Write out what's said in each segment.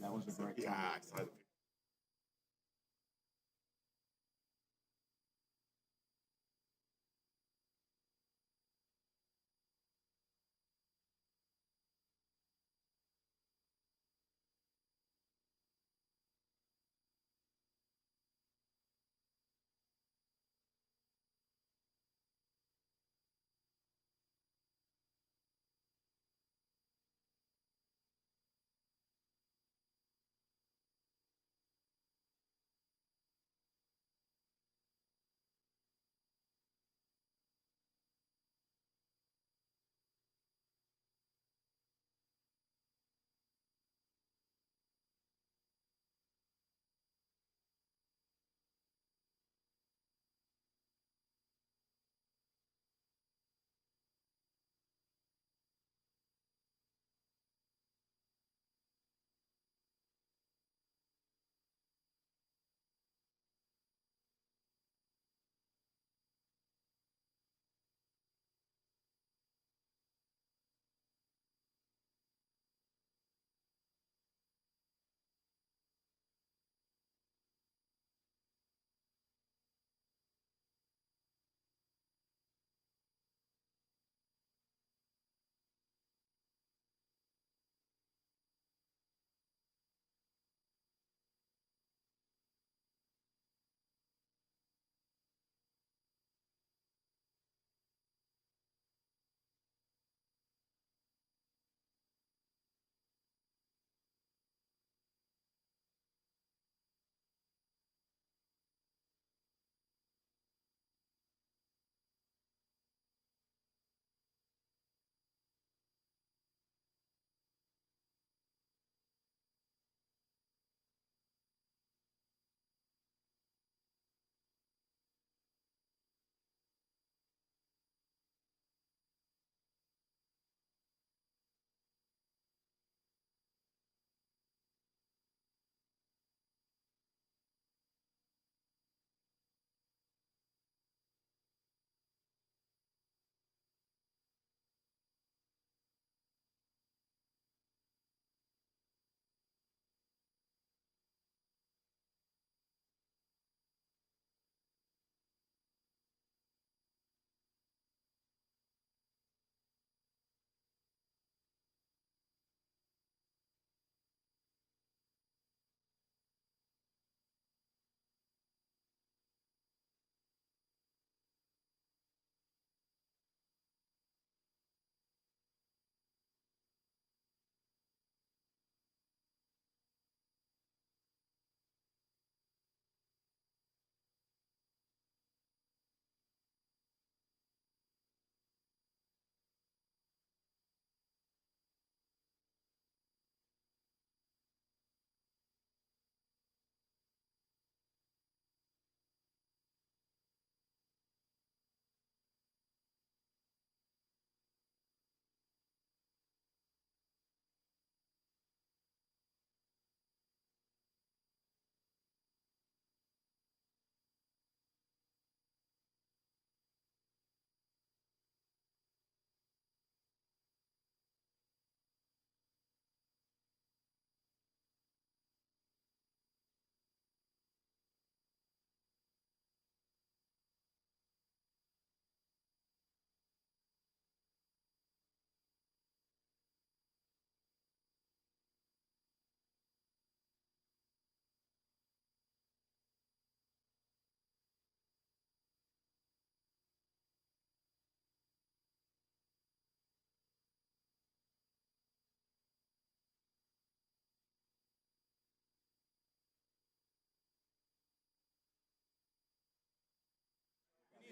That was a great Yeah, time. I saw the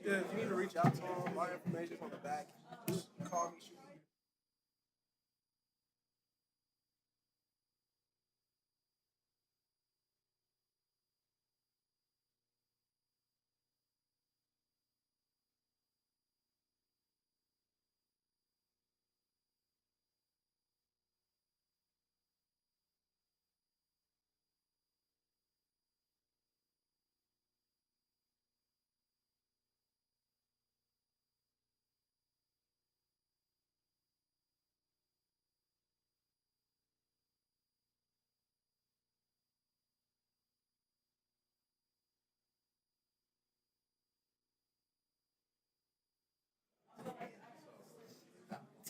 If you need to reach out to them, my information's on the back. Just call me, shoot me.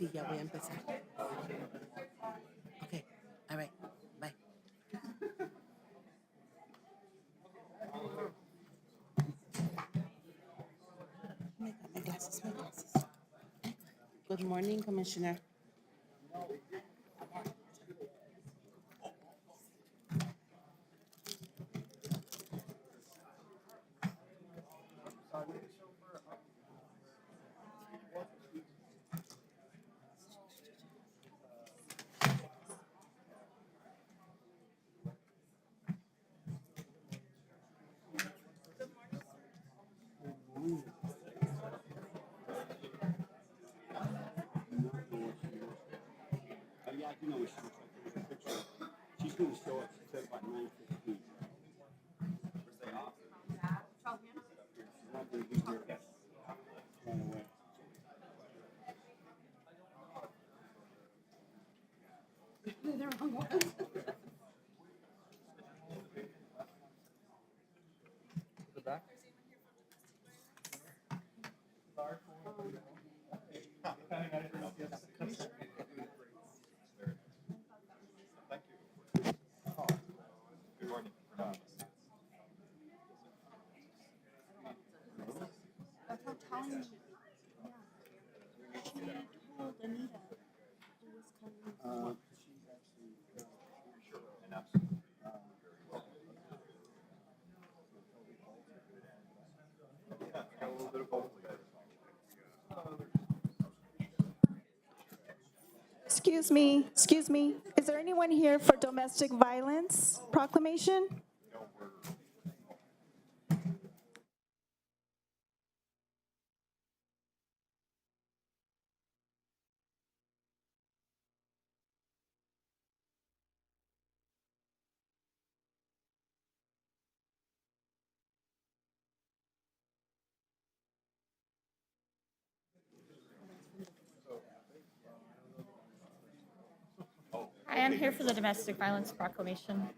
Sí, ya voy a empezar. Okay, all right, bye. My glasses, my glasses. Good morning, Commissioner. Yeah, I do know what she looks like. There's a picture. She's going to show us. She said about 9:15. She's not going to be here. Going away. The back? That's how Tanya, yeah. She told Anita who was coming. She's actually. Excuse me. Is there anyone here for domestic violence proclamation? I am here for the domestic violence proclamation.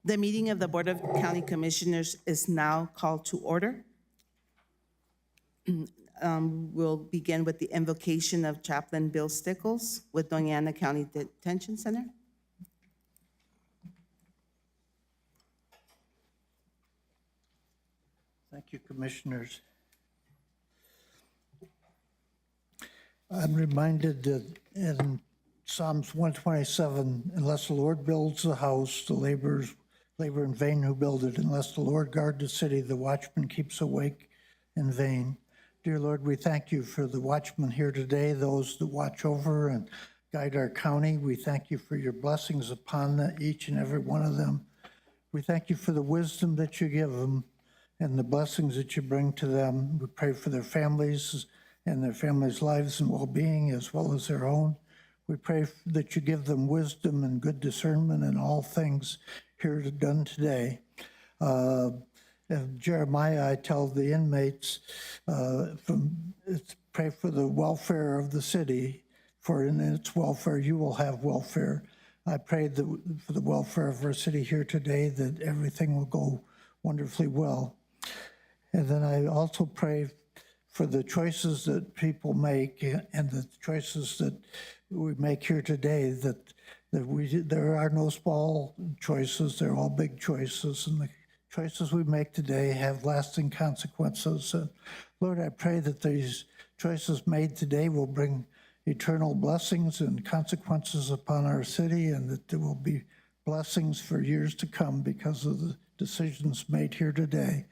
The meeting of the Board of County Commissioners is now called to order. We'll begin with the invocation of Chaplain Bill Stickles with Donana County Detention Center. Thank you, Commissioners. I'm reminded that in Psalms 127, unless the Lord builds the house, the laborers labor in vain who build it. Unless the Lord guard the city, the watchman keeps awake in vain. Dear Lord, we thank you for the watchmen here today, those that watch over and guide our county. We thank you for your blessings upon each and every one of them. We thank you for the wisdom that you give them and the blessings that you bring to them. We pray for their families and their families' lives and well-being as well as their own. We pray that you give them wisdom and good discernment in all things here done today. Jeremiah, I tell the inmates, pray for the welfare of the city, for in its welfare you will have welfare. I pray for the welfare of our city here today, that everything will go wonderfully well. And then I also pray for the choices that people make and the choices that we make here today, that there are no small choices, they're all big choices, and the choices we make today have lasting consequences. Lord, I pray that these choices made today will bring eternal blessings and consequences upon our city, and that there will be blessings for years to come because of the decisions made here today.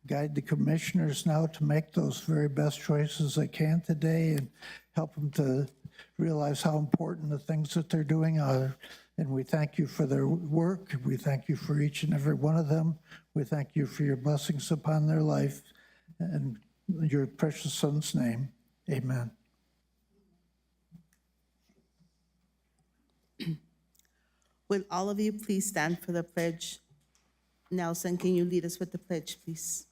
Guide the commissioners now to make those very best choices they can today, and help them to realize how important the things that they're doing are. And we thank you for their work. We thank you for each and every one of them. We thank you for your blessings upon their life. In your precious Son's name, amen. Will all of you please stand for the pledge? Nelson, can you lead us with the pledge, please?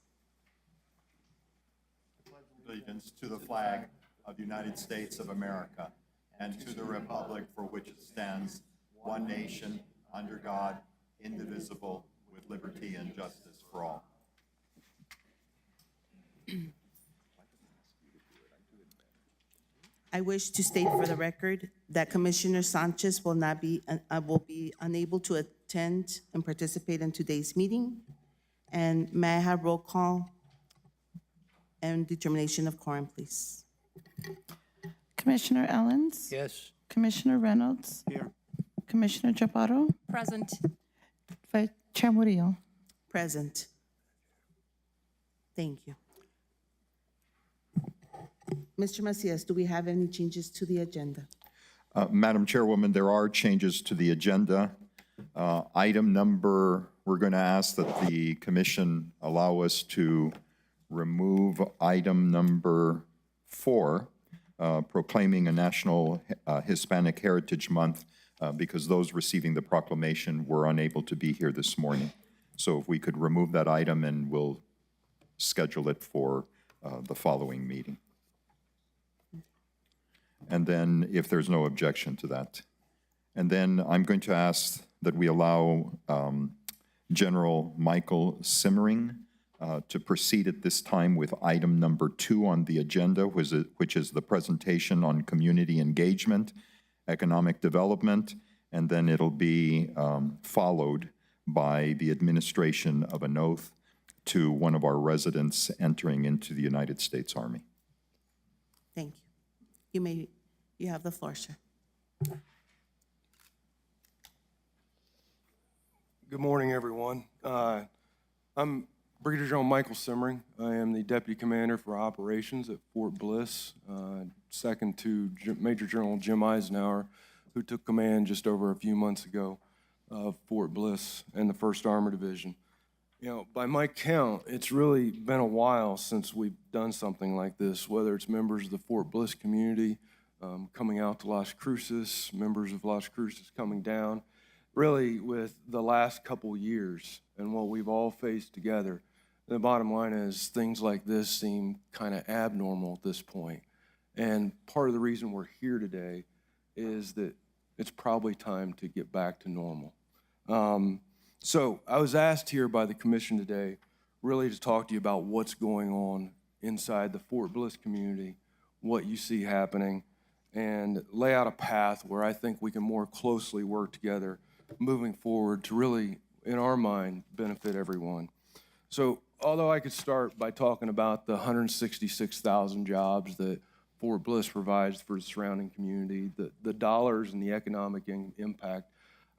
Allegiance to the flag of the United States of America and to the republic for which it stands, one nation, under God, indivisible, with liberty and justice for all. I wish to state for the record that Commissioner Sanchez will be unable to attend and participate in today's meeting. And may I have roll call and determination of quorum, please? Commissioner Ellens? Yes. Commissioner Reynolds? Here. Commissioner Chaparro? Present. Vice Chair Murillo? Present. Thank you. Mr. Macias, do we have any changes to the agenda? Madam Chairwoman, there are changes to the agenda. Item number, we're going to ask that the commission allow us to remove item number 4, proclaiming a National Hispanic Heritage Month, because those receiving the proclamation were unable to be here this morning. So if we could remove that item, and we'll schedule it for the following meeting. And then, if there's no objection to that. And then I'm going to ask that we allow General Michael Simmering to proceed at this time with item number 2 on the agenda, which is the presentation on community engagement, economic development, and then it'll be followed by the administration of an oath to one of our residents entering into the United States Army. Thank you. You have the floor, sir. Good morning, everyone. I'm Brigadier General Michael Simmering. I am the Deputy Commander for Operations at Fort Bliss, second to Major General Jim Eisenhower, who took command just over a few months ago of Fort Bliss and the 1st Armored Division. You know, by my count, it's really been a while since we've done something like this, whether it's members of the Fort Bliss community coming out to Las Cruces, members of Las Cruces coming down. Really, with the last couple years and what we've all faced together, the bottom line is things like this seem kind of abnormal at this point. And part of the reason we're here today is that it's probably time to get back to normal. So I was asked here by the commission today really to talk to you about what's going on inside the Fort Bliss community, what you see happening, and lay out a path where I think we can more closely work together moving forward to really, in our mind, benefit everyone. So although I could start by talking about the 166,000 jobs that Fort Bliss provides for the surrounding community, the dollars and the economic impact,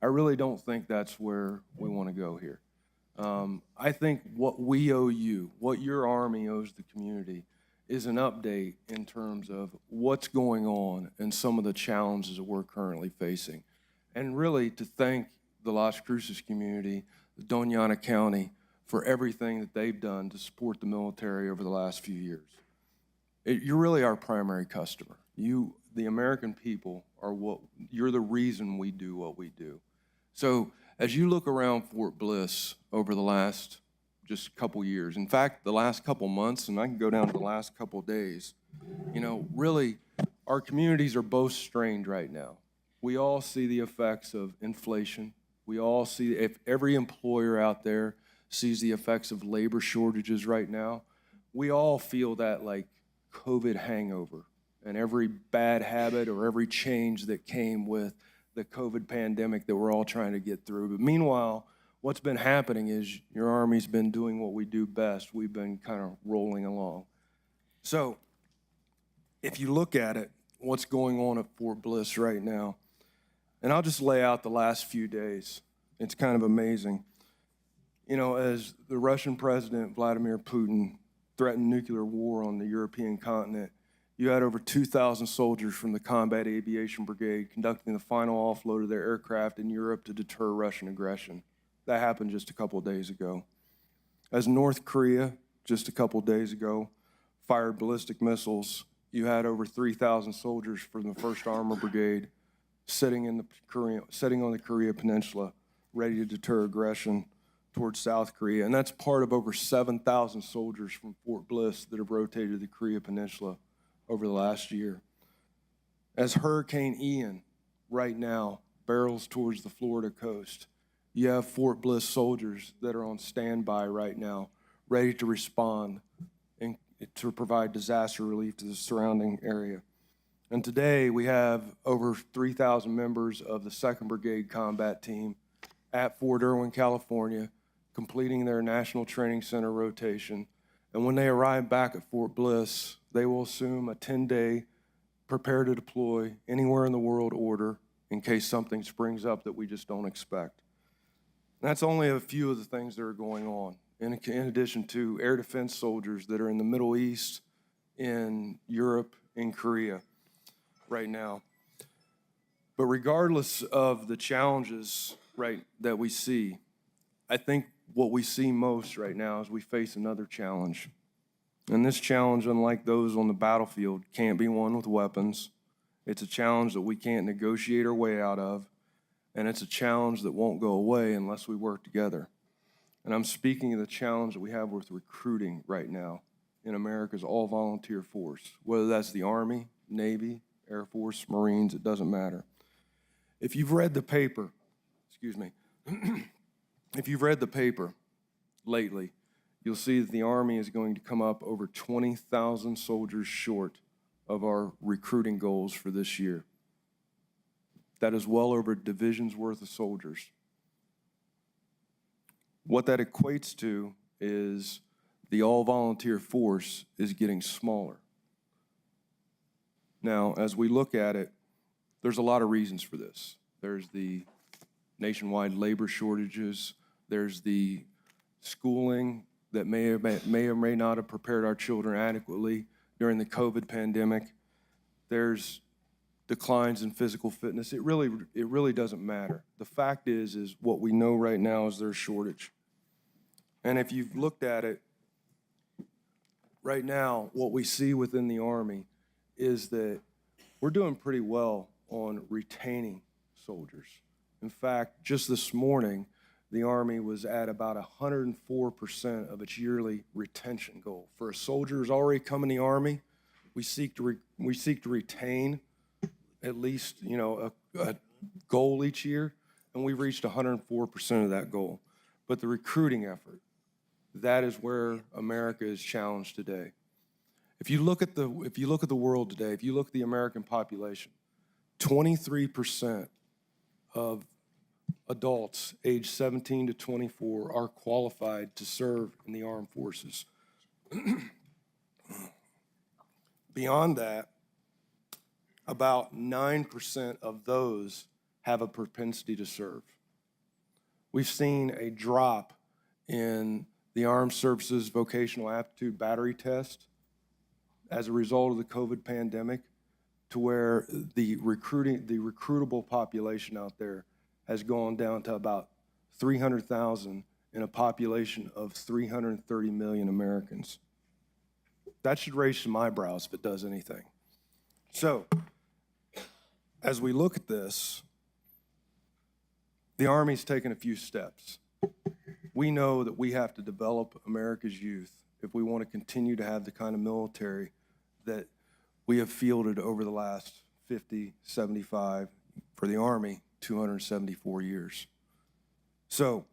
I really don't think that's where we want to go here. I think what we owe you, what your Army owes the community, is an update in terms of what's going on and some of the challenges that we're currently facing. And really to thank the Las Cruces community, the Donana County, for everything that they've done to support the military over the last few years. You're really our primary customer. You, the American people, you're the reason we do what we do. So as you look around Fort Bliss over the last just couple years, in fact, the last couple months, and I can go down to the last couple days, really, our communities are both strained right now. We all see the effects of inflation. We all see, if every employer out there sees the effects of labor shortages right now, we all feel that like COVID hangover and every bad habit or every change that came with the COVID pandemic that we're all trying to get through. But meanwhile, what's been happening is your Army's been doing what we do best. We've been kind of rolling along. So if you look at it, what's going on at Fort Bliss right now, and I'll just lay out the last few days. It's kind of amazing. As the Russian President Vladimir Putin threatened nuclear war on the European continent, you had over 2,000 soldiers from the Combat Aviation Brigade conducting the final offload of their aircraft in Europe to deter Russian aggression. That happened just a couple days ago. As North Korea, just a couple days ago, fired ballistic missiles, you had over 3,000 soldiers from the 1st Armor Brigade sitting on the Korea Peninsula, ready to deter aggression towards South Korea. And that's part of over 7,000 soldiers from Fort Bliss that have rotated to the Korea Peninsula over the last year. As Hurricane Ian right now barrels towards the Florida coast, you have Fort Bliss soldiers that are on standby right now, ready to respond and to provide disaster relief to the surrounding area. And today we have over 3,000 members of the 2nd Brigade Combat Team at Fort Irwin, California, completing their National Training Center rotation. And when they arrive back at Fort Bliss, they will assume a 10-day prepare to deploy anywhere in the world order in case something springs up that we just don't expect. And that's only a few of the things that are going on, in addition to air defense soldiers that are in the Middle East, in Europe, in Korea right now. But regardless of the challenges, that we see, I think what we see most right now is we face another challenge. And this challenge, unlike those on the battlefield, can't be won with weapons. It's a challenge that we can't negotiate our way out of, and it's a challenge that won't go away unless we work together. And I'm speaking of the challenge that we have with recruiting right now in America's all-volunteer force, whether that's the Army, Navy, Air Force, Marines, it doesn't matter. If you've read the paper, if you've read the paper lately, you'll see that the Army is going to come up over 20,000 soldiers short of our recruiting goals for this year. That is well over a division's worth of soldiers. What that equates to is the all-volunteer force is getting smaller. Now, as we look at it, there's a lot of reasons for this. There's the nationwide labor shortages. There's the schooling that may or may not have prepared our children adequately during the COVID pandemic. There's declines in physical fitness. It really doesn't matter. The fact is what we know right now is there's shortage. And if you've looked at it, right now, what we see within the Army is that we're doing pretty well on retaining soldiers. In fact, just this morning, the Army was at about 104% of its yearly retention goal. For a soldier who's already come in the Army, we seek to retain at least a goal each year, and we've reached 104% of that goal. but the recruiting effort. That is where America is challenged today. If you look at the world today, if you look at the American population, 23% of adults aged 17 to 24 are qualified to serve in the armed forces. Beyond that, about 9% of those have a propensity to serve. We've seen a drop in the Armed Services Vocational Aptitude Battery Test as a result of the COVID pandemic, to where the recruitable population out there has gone down to about 300,000 in a population of 330 million Americans. That should raise some eyebrows if it does anything. So, as we look at this, the Army's taken a few steps. We know that we have to develop America's youth if we want to continue to have the kind of military that we have fielded over the last 50, 75, for the Army, 274 years. So,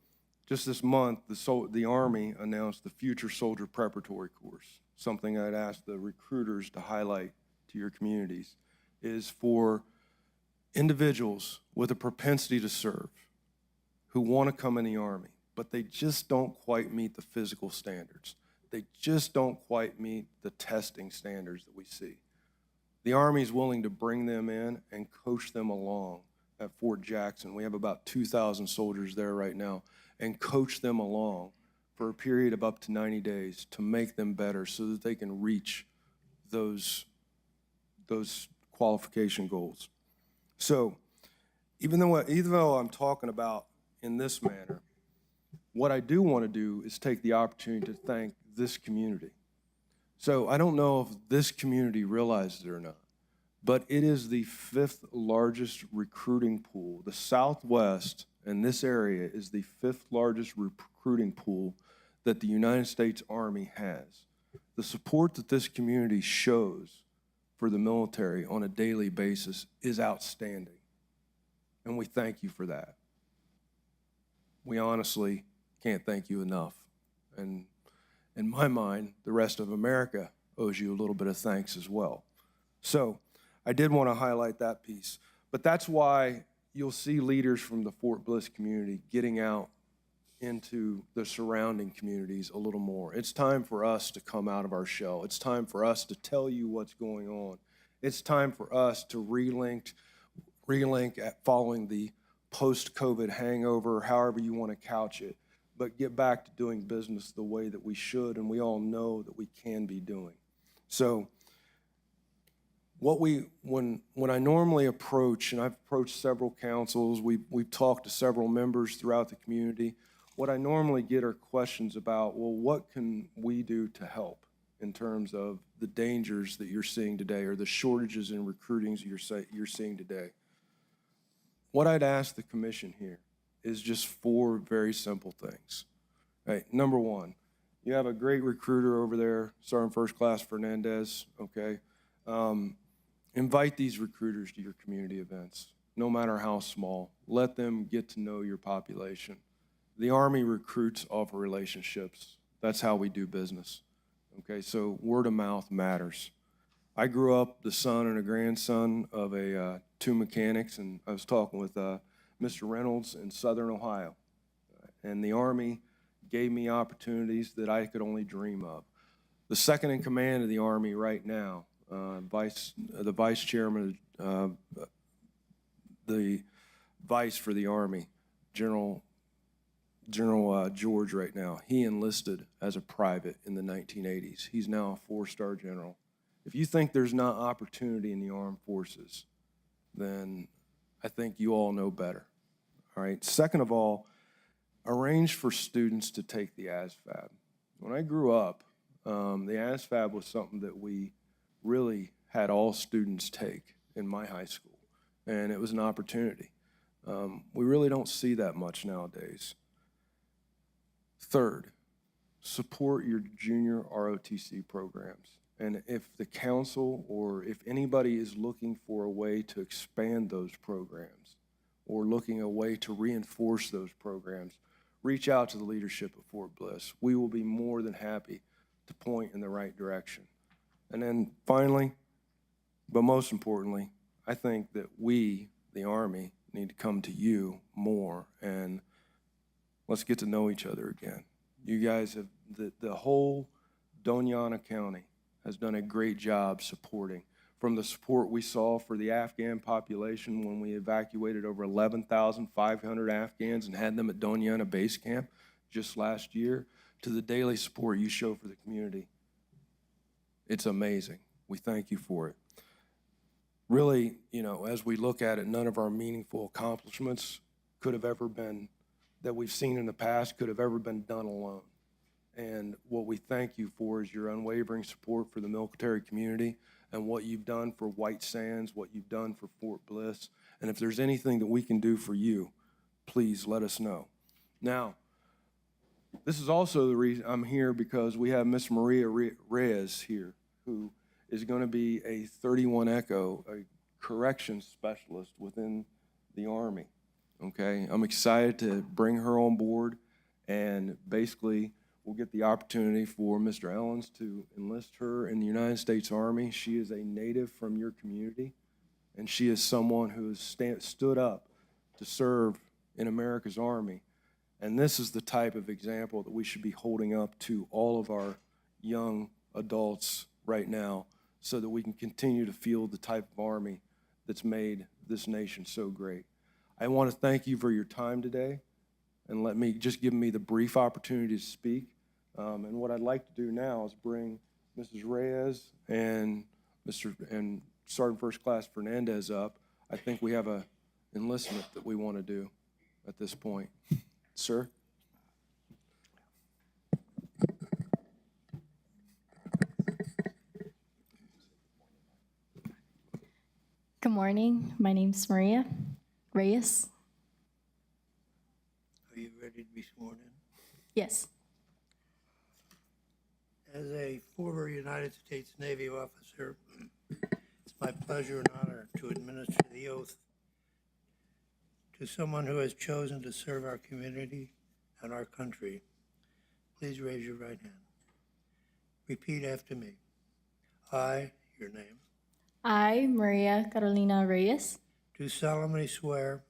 just this month, the Army announced the Future Soldier Preparatory course, something I'd ask the recruiters to highlight to your communities, is for individuals with a propensity to serve who want to come in the Army, but they just don't quite meet the physical standards. They just don't quite meet the testing standards that we see. The Army is willing to bring them in and coach them along at Fort Jackson. We have about 2,000 soldiers there right now, and coach them along for a period of up to 90 days to make them better so that they can reach those qualification goals. So even though I'm talking about in this manner, what I do want to do is take the opportunity to thank this community. So I don't know if this community realizes it or not, but it is the 5th largest recruiting pool. The Southwest and this area is the 5th largest recruiting pool that the United States Army has. The support that this community shows for the military on a daily basis is outstanding, and we thank you for that. We honestly can't thank you enough, and in my mind, the rest of America owes you a little bit of thanks as well. So I did want to highlight that piece, but that's why you'll see leaders from the Fort Bliss community getting out into the surrounding communities a little more. It's time for us to come out of our shell. It's time for us to tell you what's going on. It's time for us to relink at following the post-COVID hangover, however you want to couch it, but get back to doing business the way that we should and we all know that we can be doing. So when I normally approach, and I've approached several councils, we've talked to several members throughout the community, what I normally get are questions about, well, what can we do to help in terms of the dangers that you're seeing today or the shortages in recruiting you're seeing today? What I'd ask the commission here is just 4 very simple things. Right, number 1, you have a great recruiter over there, Sergeant First Class Fernandez, okay? Invite these recruiters to your community events, no matter how small. Let them get to know your population. The Army recruits off of relationships. That's how we do business, okay? So word of mouth matters. I grew up the son and a grandson of 2 mechanics, and I was talking with Mr. Reynolds in Southern Ohio, and the Army gave me opportunities that I could only dream of. The second in command of the Army right now, the vice chairman, the vice for the Army, General George right now, he enlisted as a private in the 1980s. He's now a 4-star general. If you think there's not opportunity in the armed forces, then I think you all know better, all right? Second of all, arrange for students to take the ASVAB. When I grew up, the ASVAB was something that we really had all students take in my high school, and it was an opportunity. We really don't see that much nowadays. Third, support your junior ROTC programs. And if the council or if anybody is looking for a way to expand those programs or looking a way to reinforce those programs, reach out to the leadership of Fort Bliss. We will be more than happy to point in the right direction. And then finally, but most importantly, I think that we, the Army, need to come to you more and let's get to know each other again. You guys have, the whole Donana County has done a great job supporting. From the support we saw for the Afghan population when we evacuated over 11,500 Afghans and had them at Doniana Base Camp just last year, to the daily support you show for the community. It's amazing. We thank you for it. Really, you know, as we look at it, none of our meaningful accomplishments could have ever been, that we've seen in the past, could have ever been done alone. And what we thank you for is your unwavering support for the military community and what you've done for White Sands, what you've done for Fort Bliss. And if there's anything that we can do for you, please let us know. Now, this is also the reason I'm here, because we have Miss Maria Reyes here, who is going to be a 31 Echo, a corrections specialist within the Army, okay? I'm excited to bring her on board, and basically we'll get the opportunity for Mr. Ellens to enlist her in the United States Army. She is a native from your community, and she is someone who has stood up to serve in America's Army. And this is the type of example that we should be holding up to all of our young adults right now, so that we can continue to field the type of Army that's made this nation so great. I want to thank you for your time today, and let me just give me the brief opportunity to speak. And what I'd like to do now is bring Mrs. Reyes and Sergeant First Class Fernandez up. I think we have a enlistment that we want to do at this point. Sir? Good morning. My name's Maria Reyes. Are you ready to be sworn in? Yes. As a former United States Navy officer, it's my pleasure and honor to administer the oath to someone who has chosen to serve our community and our country. Please raise your right hand. Repeat after me. I, your name, I, Maria Carolina Reyes, do solemnly swear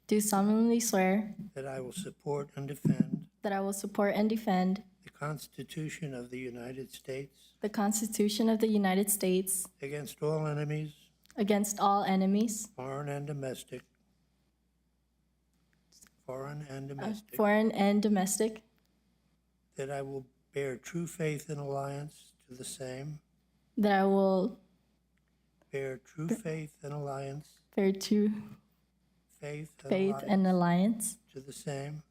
do solemnly swear that I will support and defend that I will support and defend the Constitution of the United States the Constitution of the United States against all enemies, against all enemies, foreign and domestic, foreign and domestic, that I will bear true faith and allegiance to the same, that I will bear true faith and allegiance, bear true faith and alliance to the same,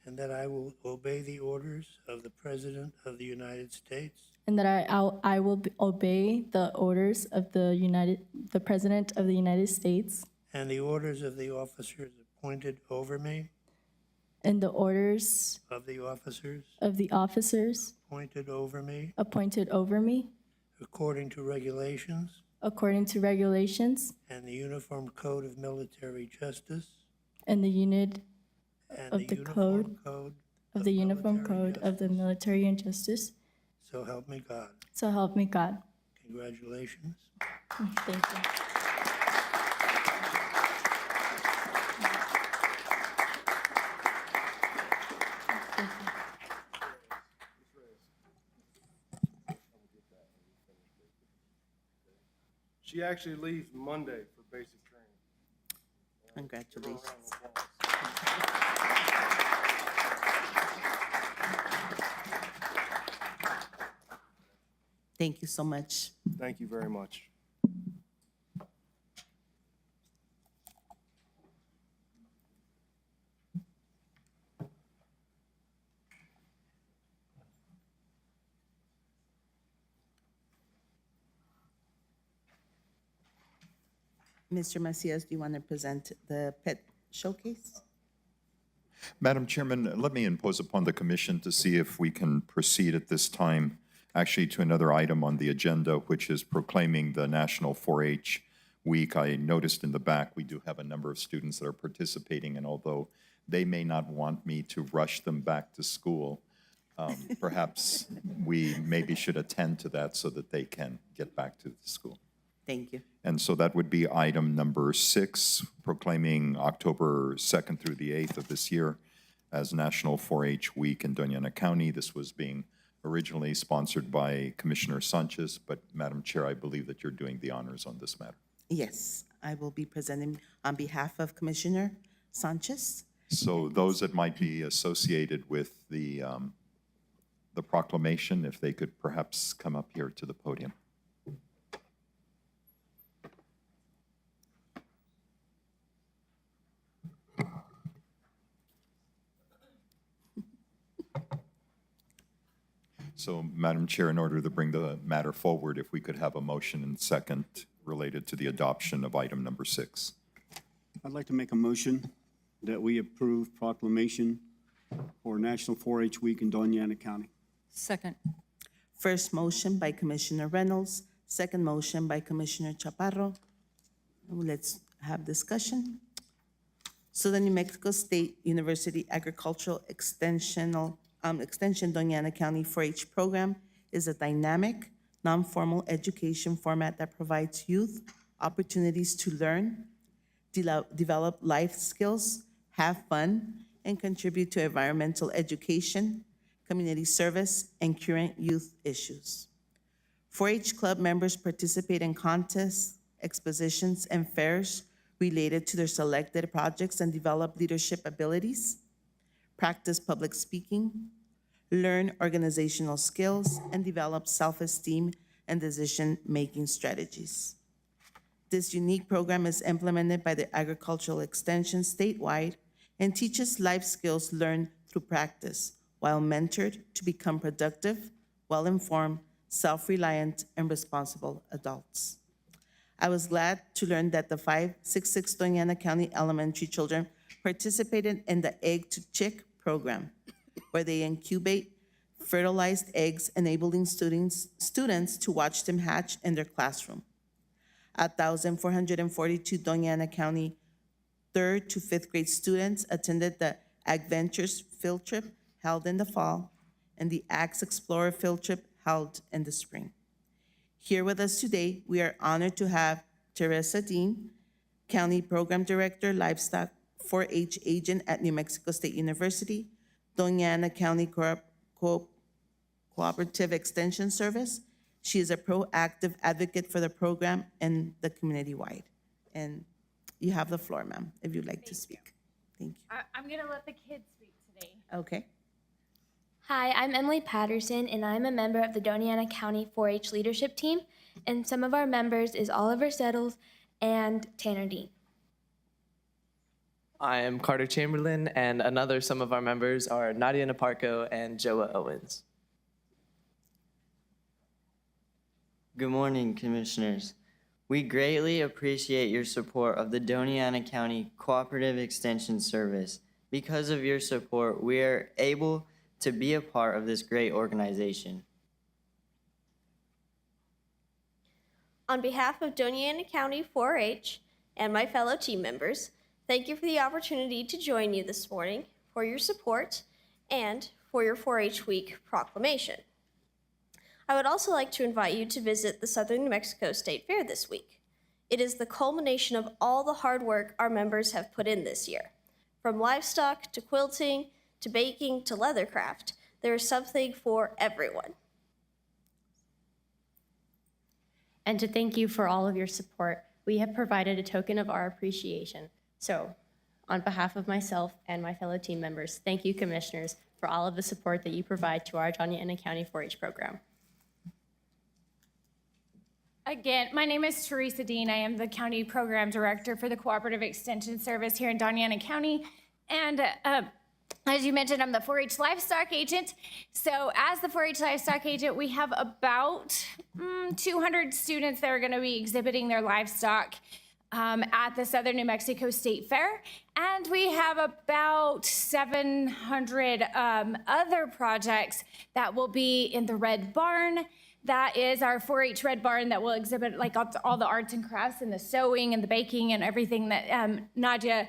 and that I will obey the orders of the President of the United States that I will obey the orders of the President of the United States and the orders of the officers appointed over me, and the orders of the officers appointed over me according to regulations and the Uniform Code of Military Justice and the unit and of the the Uniform code Code of the Uniform Military Code of the Military and Justice. So help me God. So help me God. Congratulations. Thank you. She actually leaves Monday for basic training. Congratulations. Thank you so much. Thank you very much. Mr. Macias, do you want to present the pet showcase? Madam Chairman, let me impose upon the commission to see if we can proceed at this time actually to another item on the agenda, which is proclaiming the National 4-H Week. I noticed in the back we do have a number of students that are participating, and although they may not want me to rush them back to school. Perhaps we maybe should attend to that so that they can get back to the school. Thank you. And so that would be item number 6, proclaiming October 2nd through the 8th of this year as National 4-H Week in Donana County. This was being originally sponsored by Commissioner Sanchez, but Madam Chair, I believe that you're doing the honors on this matter. Yes, I will be presenting on behalf of Commissioner Sanchez. So those that might be associated with the proclamation, if they could perhaps come up here to the podium. So, Madam Chair, in order to bring the matter forward, if we could have a motion and second related to the adoption of item number 6. I'd like to make a motion that we approve proclamation for National 4-H Week in Doniana County. Second. First motion by Commissioner Reynolds, second motion by Commissioner Chaparro. Let's have discussion. So the New Mexico State University Agricultural Extension Doniana County 4-H program is a dynamic, non-formal education format that provides youth opportunities to learn, develop life skills, have fun, and contribute to environmental education, community service, and current youth issues. 4-H club members participate in contests, expositions, and fairs related to their selected projects and develop leadership abilities, practice public speaking, learn organizational skills, and develop self-esteem and decision-making strategies. This unique program is implemented by the Agricultural Extension statewide and teaches life skills learned through practice while mentored to become productive, well-informed, self-reliant, and responsible adults. I was glad to learn that the 566 Doniana County elementary children participated in the Egg to Chick program, where they incubate fertilized eggs, enabling students to watch them hatch in their classroom. 1,442 Doniana County 3rd to 5th grade students attended the Ag Ventures field trip held in the fall and the Ags Explorer field trip held in the spring. Here with us today, we are honored to have Teresa Dean, County Program Director, Livestock 4-H Agent at New Mexico State University, Donana County Cooperative Extension Service. She is a proactive advocate for the program and the community-wide. And you have the floor, ma'am, if you'd like to speak. Thank you. I'm going to let the kids speak today. Okay. Hi, I'm Emily Patterson, and I'm a member of the Donana County 4-H leadership team, and some of our members is Oliver Settles and Tanner Dean. I am Carter Chamberlain, and some of our members are Nadia Naparco and Joa Owens. Good morning, Commissioners. We greatly appreciate your support of the Donana County Cooperative Extension Service. Because of your support, we are able to be a part of this great organization. On behalf of Doniana County 4-H and my fellow team members, thank you for the opportunity to join you this morning, for your support, and for your 4-H Week proclamation. I would also like to invite you to visit the Southern New Mexico State Fair this week. It is the culmination of all the hard work our members have put in this year. From livestock to quilting to baking to leathercraft, there is something for everyone. And to thank you for all of your support, we have provided a token of our appreciation. So, on behalf of myself and my fellow team members, thank you, Commissioners, for all of the support that you provide to our Doniana County 4-H program. Again, my name is Teresa Dean. I am the County Program Director for the Cooperative Extension Service here in Doniana County. And as you mentioned, I'm the 4-H Livestock Agent. So as the 4-H Livestock Agent, we have about 200 students that are going to be exhibiting their livestock at the Southern New Mexico State Fair. And we have about 700 other projects that will be in the Red Barn. That is our 4-H Red Barn that will exhibit like all the arts and crafts and the sewing and the baking and everything that Nadia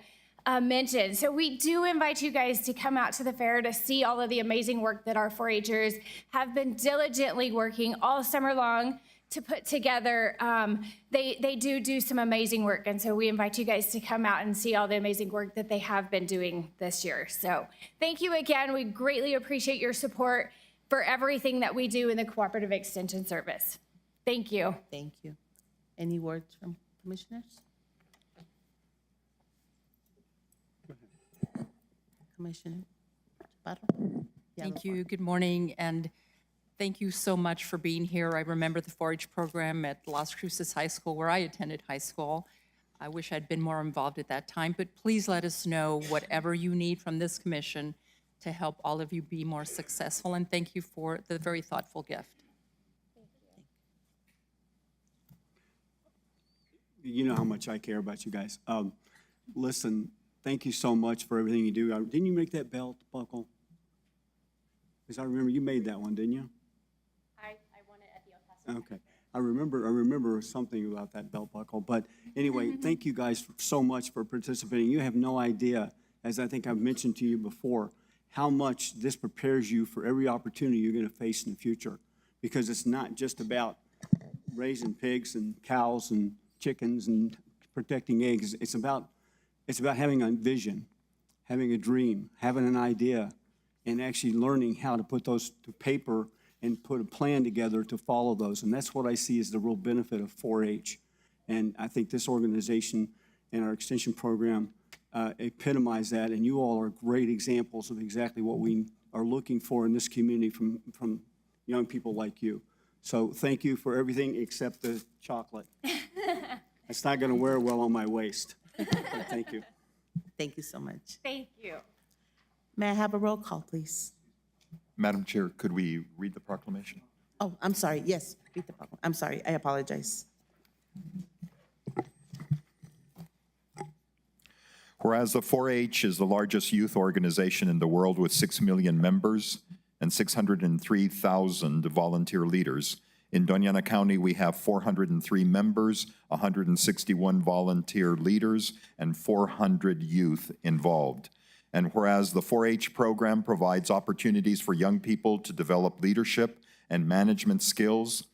mention. So we do invite you guys to come out to the fair to see all of the amazing work that our 4-Hers have been diligently working all summer long to put together. They do some amazing work, and so we invite you guys to come out and see all the amazing work that they have been doing this year. So thank you again. We greatly appreciate your support for everything that we do in the Cooperative Extension Service. Thank you. Thank you. Any words from commissioners? Commissioner Chaparro? Thank you. Good morning, and thank you so much for being here. I remember the 4-H program at Las Cruces High School, where I attended high school. I wish I'd been more involved at that time, but please let us know whatever you need from this commission to help all of you be more successful, and thank you for the very thoughtful gift. You know how much I care about you guys. Listen, thank you so much for everything you do. Didn't you make that belt buckle? Because I remember you made that one, didn't you? I won it at the El Paso. Okay. I remember something about that belt buckle. But anyway, thank you guys so much for participating. You have no idea, as I think I've mentioned to you before, how much this prepares you for every opportunity you're going to face in the future. Because it's not just about raising pigs and cows and chickens and protecting eggs. It's about having a vision, having a dream, having an idea, and actually learning how to put those to paper and put a plan together to follow those. And that's what I see as the real benefit of 4-H. And I think this organization and our extension program epitomize that, and you all are great examples of exactly what we are looking for in this community from young people like you. So thank you for everything except the chocolate. It's not going to wear well on my waist. But thank you. Thank you so much. Thank you. May I have a roll call, please? Madam Chair, could we read the proclamation? Oh, I'm sorry. Yes, read the problem. I'm sorry. I apologize. Whereas the 4-H is the largest youth organization in the world with 6 million members and 603,000 volunteer leaders, in Donana County, we have 403 members, 161 volunteer leaders, and 400 youth involved. And whereas the 4-H program provides opportunities for young people to develop leadership and management skills,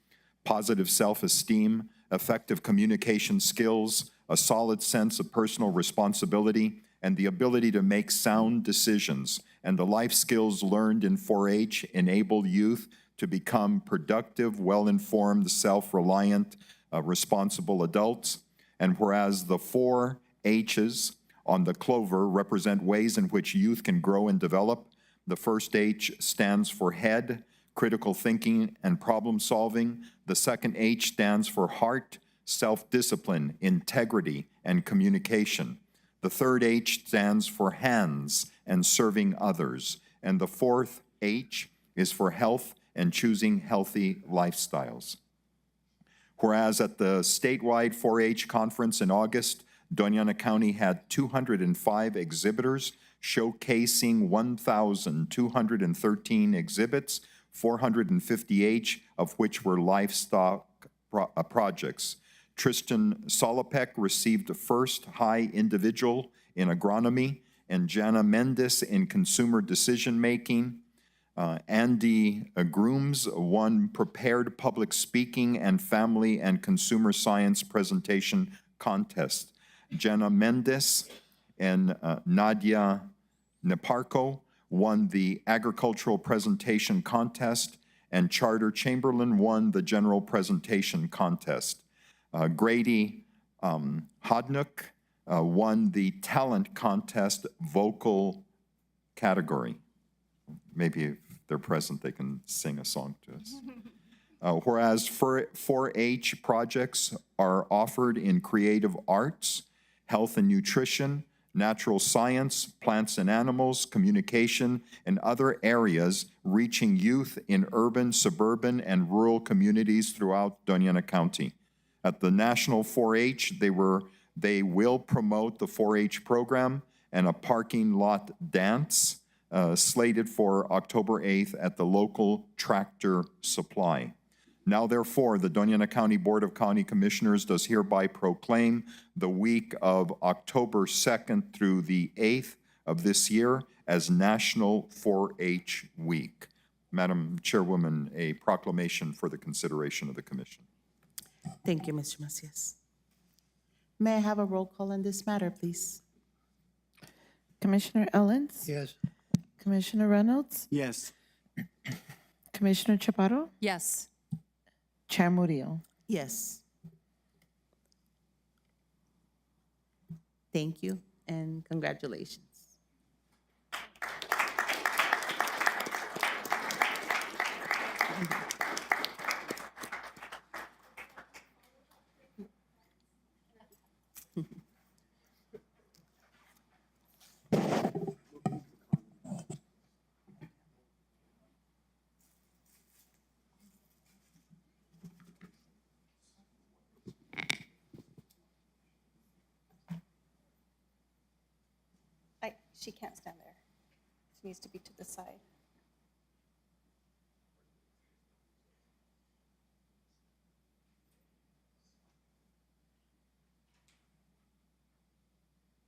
positive self-esteem, effective communication skills, a solid sense of personal responsibility, and the ability to make sound decisions, and the life skills learned in 4-H enable youth to become productive, well-informed, self-reliant, responsible adults. And whereas the 4 H's on the clover represent ways in which youth can grow and develop, the first H stands for head, critical thinking and problem solving. The second H stands for heart, self-discipline, integrity, and communication. The third H stands for hands and serving others. And the fourth H is for health and choosing healthy lifestyles. Whereas at the statewide 4-H conference in August, Donana County had 205 exhibitors showcasing 1,213 exhibits, 450 of which were livestock projects. Tristan Solopek received first high individual in agronomy, and Jana Mendes in consumer decision-making. Andy Grooms won prepared public speaking and family and consumer science presentation contest. Jana Mendes and Nadia Neparko won the agricultural presentation contest, and Charter Chamberlain won the general presentation contest. Grady Hodnook won the talent contest vocal category. Maybe if they're present, they can sing a song to us. Whereas 4-H projects are offered in creative arts, health and nutrition, natural science, plants and animals, communication, and other areas reaching youth in urban, suburban, and rural communities throughout Donana County. At the National 4-H, they will promote the 4-H program and a parking lot dance slated for October 8th at the local Tractor Supply. Now therefore, the Doniana County Board of County Commissioners does hereby proclaim the week of October 2nd through the 8th of this year as National 4-H Week. Madam Chairwoman, a proclamation for the consideration of the commission. Thank you, Mr. Macias. May I have a roll call on this matter, please? Commissioner Owens? Yes. Commissioner Reynolds? Yes. Commissioner Chaparro? Yes. Chair Murillo? Yes. Thank you, and congratulations. She can't stand there. She needs to be to the side.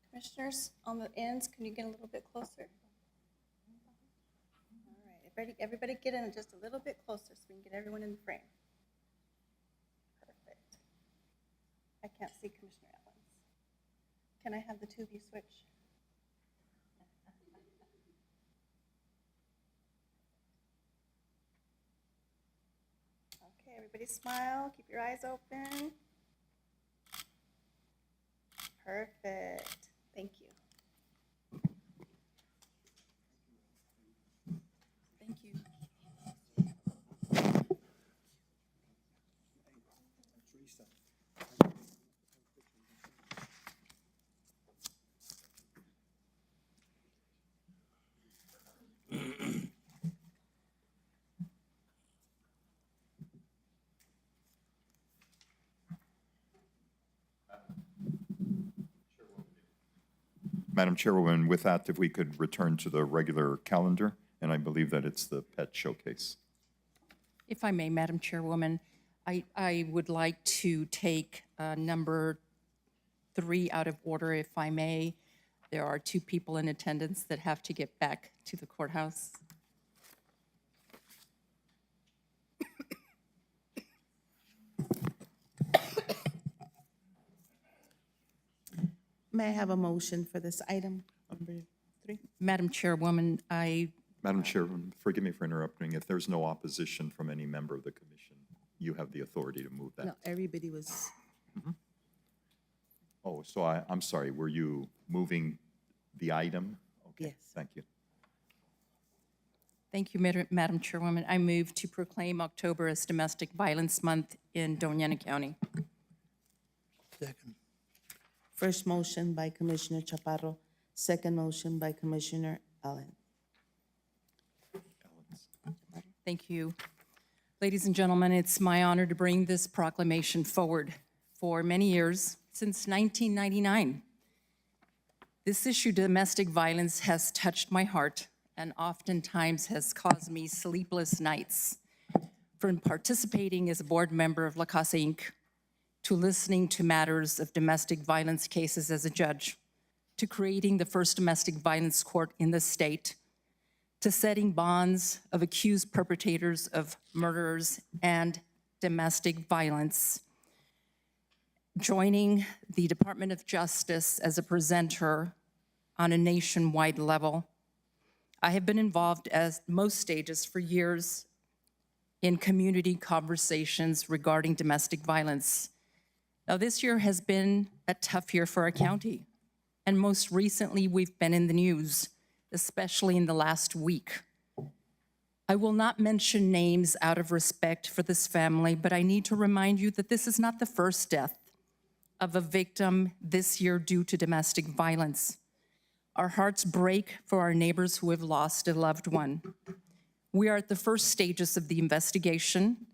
Commissioners, on the ends, can you get a little bit closer? All right, everybody get in just a little bit closer so we can get everyone in the frame. Perfect. I can't see Commissioner Owens. Can I have the two of you switch? Okay, everybody smile, keep your eyes open. Perfect, thank you. Thank you. Madam Chairwoman, with that, if we could return to the regular calendar, and I believe that it's the pet showcase. If I may, Madam Chairwoman, I would like to take number 3 out of order, if I may. There are 2 people in attendance that have to get back to the courthouse. May I have a motion for this item, number 3? Madam Chairwoman, Madam Chairwoman, forgive me for interrupting. If there's no opposition from any member of the commission, you have the authority to move that. No, everybody was, Oh, so I'm sorry, were you moving the item? Okay, Yes. thank you. Thank you, Madam Chairwoman. I move to proclaim October as Domestic Violence Month in Doniana County. Second. first motion by Commissioner Chaparro, second motion by Commissioner Allen. Thank you. Ladies and gentlemen, it's my honor to bring this proclamation forward. For many years, since 1999, this issue, domestic violence, has touched my heart and oftentimes has caused me sleepless nights. From participating as a board member of La Casa Inc., to listening to matters of domestic violence cases as a judge, to creating the first domestic violence court in the state, to setting bonds of accused perpetrators of murders and domestic violence, joining the Department of Justice as a presenter on a nationwide level. I have been involved at most stages for years in community conversations regarding domestic violence. Now, this year has been a tough year for our county, and most recently, we've been in the news, especially in the last week. I will not mention names out of respect for this family, but I need to remind you that this is not the first death of a victim this year due to domestic violence. Our hearts break for our neighbors who have lost a loved one. We are at the first stages of the investigation,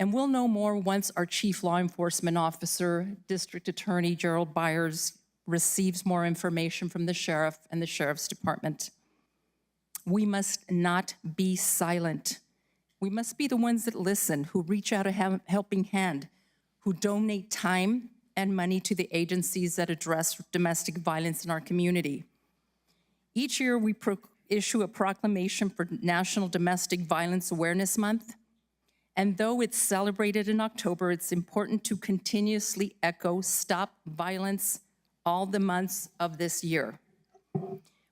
and we'll know more once our Chief Law Enforcement Officer, District Attorney Gerald Byers, receives more information from the sheriff and the sheriff's department. We must not be silent We must be the ones that listen, who reach out a helping hand, who donate time and money to the agencies that address domestic violence in our community. Each year, we issue a proclamation for National Domestic Violence Awareness Month. And though it's celebrated in October, it's important to continuously echo Stop Violence all the months of this year.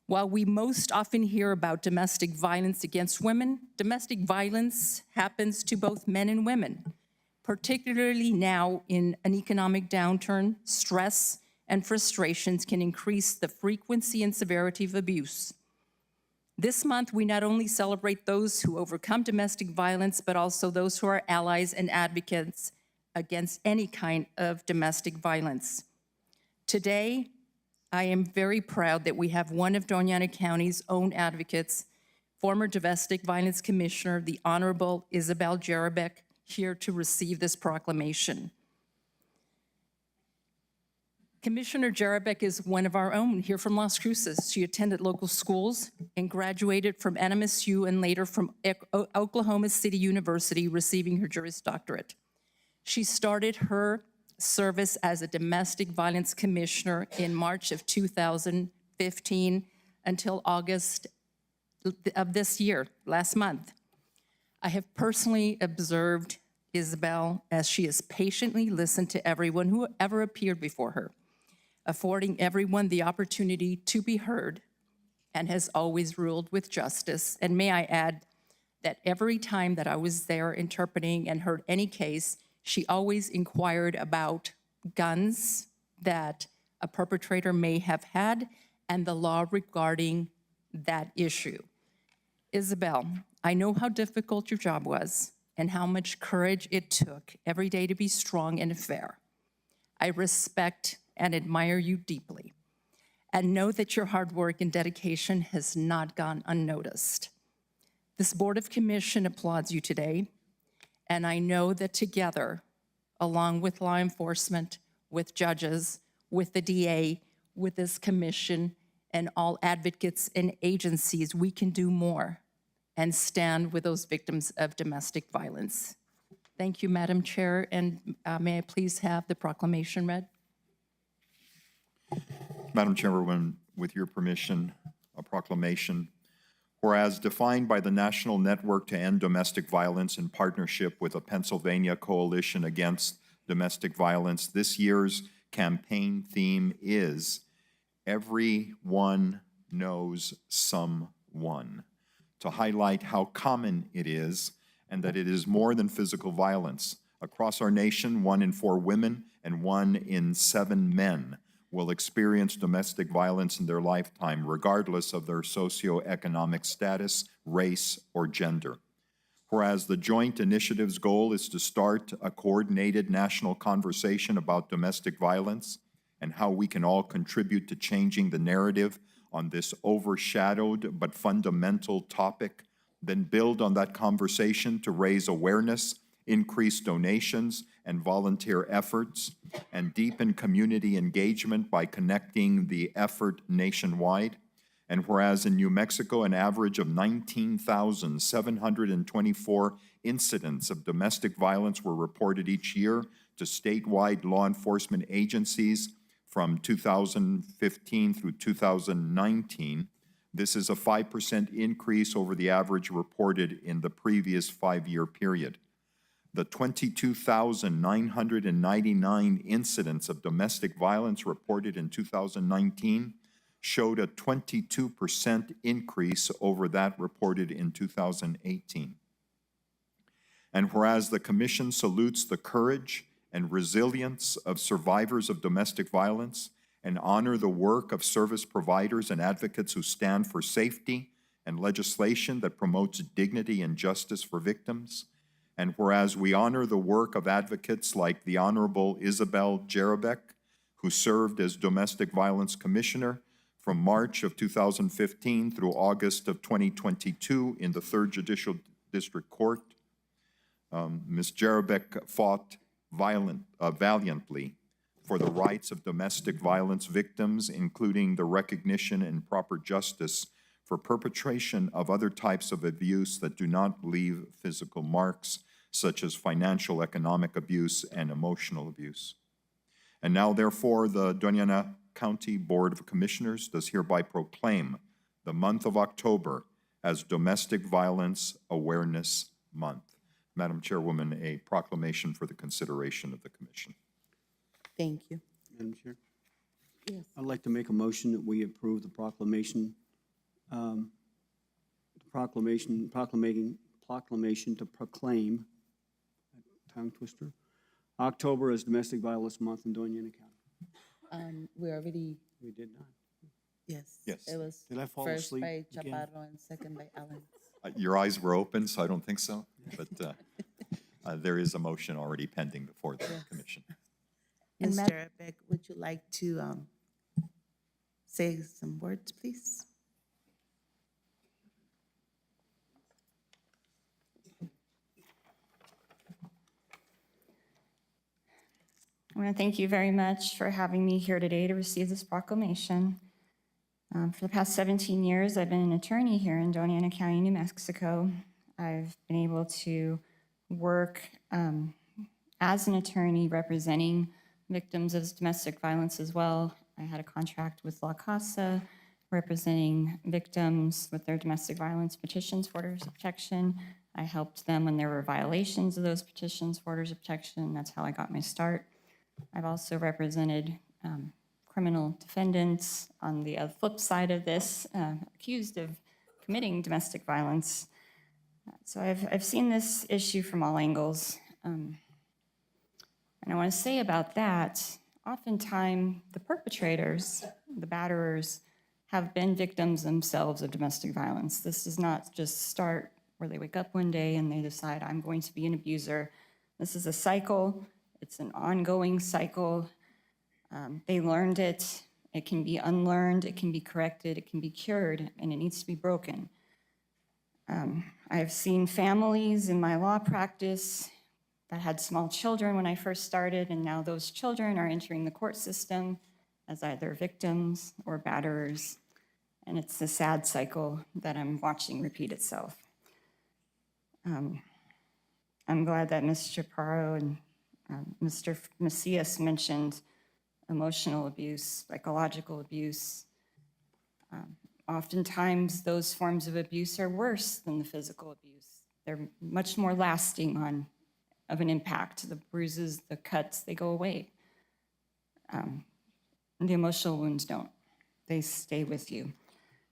While we most often hear about domestic violence against women, domestic violence happens to both men and women, particularly now in an economic downturn. Stress and frustrations can increase the frequency and severity of abuse. This month, we not only celebrate those who overcome domestic violence, but also those who are allies and advocates against any kind of domestic violence. Today, I am very proud that we have one of Donana County's own advocates, former Domestic Violence Commissioner, the Honorable Isabel Jarabek, here to receive this proclamation. Commissioner Jarabek is one of our own here from Las Cruces. She attended local schools and graduated from NMSU and later from Oklahoma City University, receiving her Juris Doctorate. She started her service as a domestic violence commissioner in March of 2015 until August of this year, last month. I have personally observed Isabel as she has patiently listened to everyone who ever appeared before her, affording everyone the opportunity to be heard, and has always ruled with justice. And may I add that every time that I was there interpreting and heard any case, she always inquired about guns that a perpetrator may have had and the law regarding that issue. Isabel, I know how difficult your job was and how much courage it took every day to be strong and fair. I respect and admire you deeply, and know that your hard work and dedication has not gone unnoticed. This Board of Commission applauds you today, and I know that together, along with law enforcement, with judges, with the DA, with this commission, and all advocates and agencies, we can do more and stand with those victims of domestic violence. Thank you, Madam Chair, and may I please have the proclamation read? Madam Chairwoman, with your permission, a proclamation. Whereas defined by the National Network to End Domestic Violence in partnership with a Pennsylvania Coalition Against Domestic Violence, this year's campaign theme is Everyone Knows Someone, to highlight how common it is and that it is more than physical violence. Across our nation, 1 in 4 women and 1 in 7 men will experience domestic violence in their lifetime, regardless of their socioeconomic status, race, or gender. Whereas the joint initiative's goal is to start a coordinated national conversation about domestic violence and how we can all contribute to changing the narrative on this overshadowed but fundamental topic, then build on that conversation to raise awareness, increase donations and volunteer efforts, and deepen community engagement by connecting the effort nationwide. And whereas in New Mexico, an average of 19,724 incidents of domestic violence were reported each year to statewide law enforcement agencies from 2015 through 2019, this is a 5% increase over the average reported in the previous 5-year period. The 22,999 incidents of domestic violence reported in 2019 showed a 22% increase over that reported in 2018. And whereas the Commission salutes the courage and resilience of survivors of domestic violence and honor the work of service providers and advocates who stand for safety and legislation that promotes dignity and justice for victims, and whereas we honor the work of advocates like the Honorable Isabel Jarabek, who served as Domestic Violence Commissioner from March of 2015 through August of 2022 in the 3rd Judicial District Court. Ms. Jarabek fought valiantly for the rights of domestic violence victims, including the recognition and proper justice for perpetration of other types of abuse that do not leave physical marks, such as financial, economic abuse, and emotional abuse. And now, therefore, the Donana County Board of Commissioners does hereby proclaim the month of October as Domestic Violence Awareness Month. Madam Chairwoman, a proclamation for the consideration of the Commission. Thank you. Madam Chair, Yes. I'd like to make a motion that we approve the proclamation, proclamation to proclaim, tongue twister, October as Domestic Violence Month in Doniana County. We already, We did not. Yes. Yes. it was Did I fall first asleep by again? Chaparro and second by Allen. Your eyes were open, so I don't think so, but there is a motion already pending before the Commission. And Mr. Beck, would you like to say some words, please? I want to thank you very much for having me here today to receive this proclamation. For the past 17 years, I've been an attorney here in Donana County, New Mexico. I've been able to work as an attorney representing victims of domestic violence as well. I had a contract with La Casa representing victims with their domestic violence petitions for orders of protection. I helped them when there were violations of those petitions for orders of protection. That's how I got my start. I've also represented criminal defendants on the flip side of this, accused of committing domestic violence. So I've seen this issue from all angles. And I want to say about that, oftentimes the perpetrators, the batterers, have been victims themselves of domestic violence. This does not just start where they wake up one day and they decide, I'm going to be an abuser. This is a cycle. It's an ongoing cycle. They learned it. It can be unlearned. It can be corrected. It can be cured, and it needs to be broken. I've seen families in my law practice that had small children when I first started, and now those children are entering the court system as either victims or batterers. And it's a sad cycle that I'm watching repeat itself. I'm glad that Mr. Chaparro and Mr. Macias mentioned emotional abuse, psychological abuse. Oftentimes, those forms of abuse are worse than the physical abuse. They're much more lasting of an impact. The bruises, the cuts, they go away. The emotional wounds don't. They stay with you.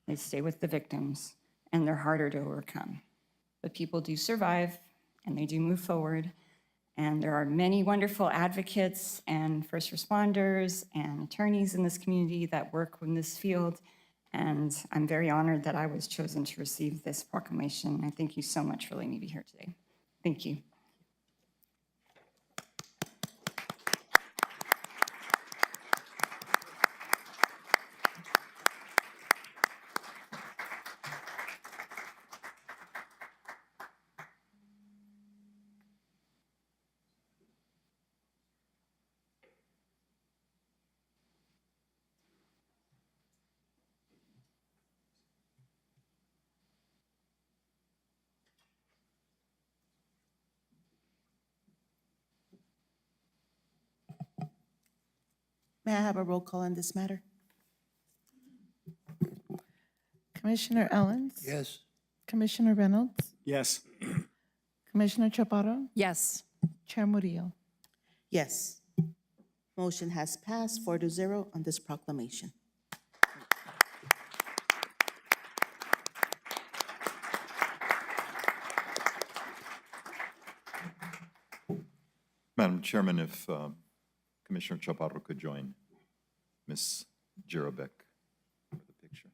They stay with the victims, and they're harder to overcome. But people do survive, and they do move forward. And there are many wonderful advocates and first responders and attorneys in this community that work in this field. And I'm very honored that I was chosen to receive this proclamation. I thank you so much for letting me be here today. Thank you. May I have a roll call on this matter? Commissioner Ellens? Yes. Commissioner Reynolds? Yes. Commissioner Chaparro? Yes. Chair Murillo? Yes. Motion has passed 4-0 on this proclamation. Madam Chairman, if Commissioner Chaparro could join Ms. Jirobek for the picture.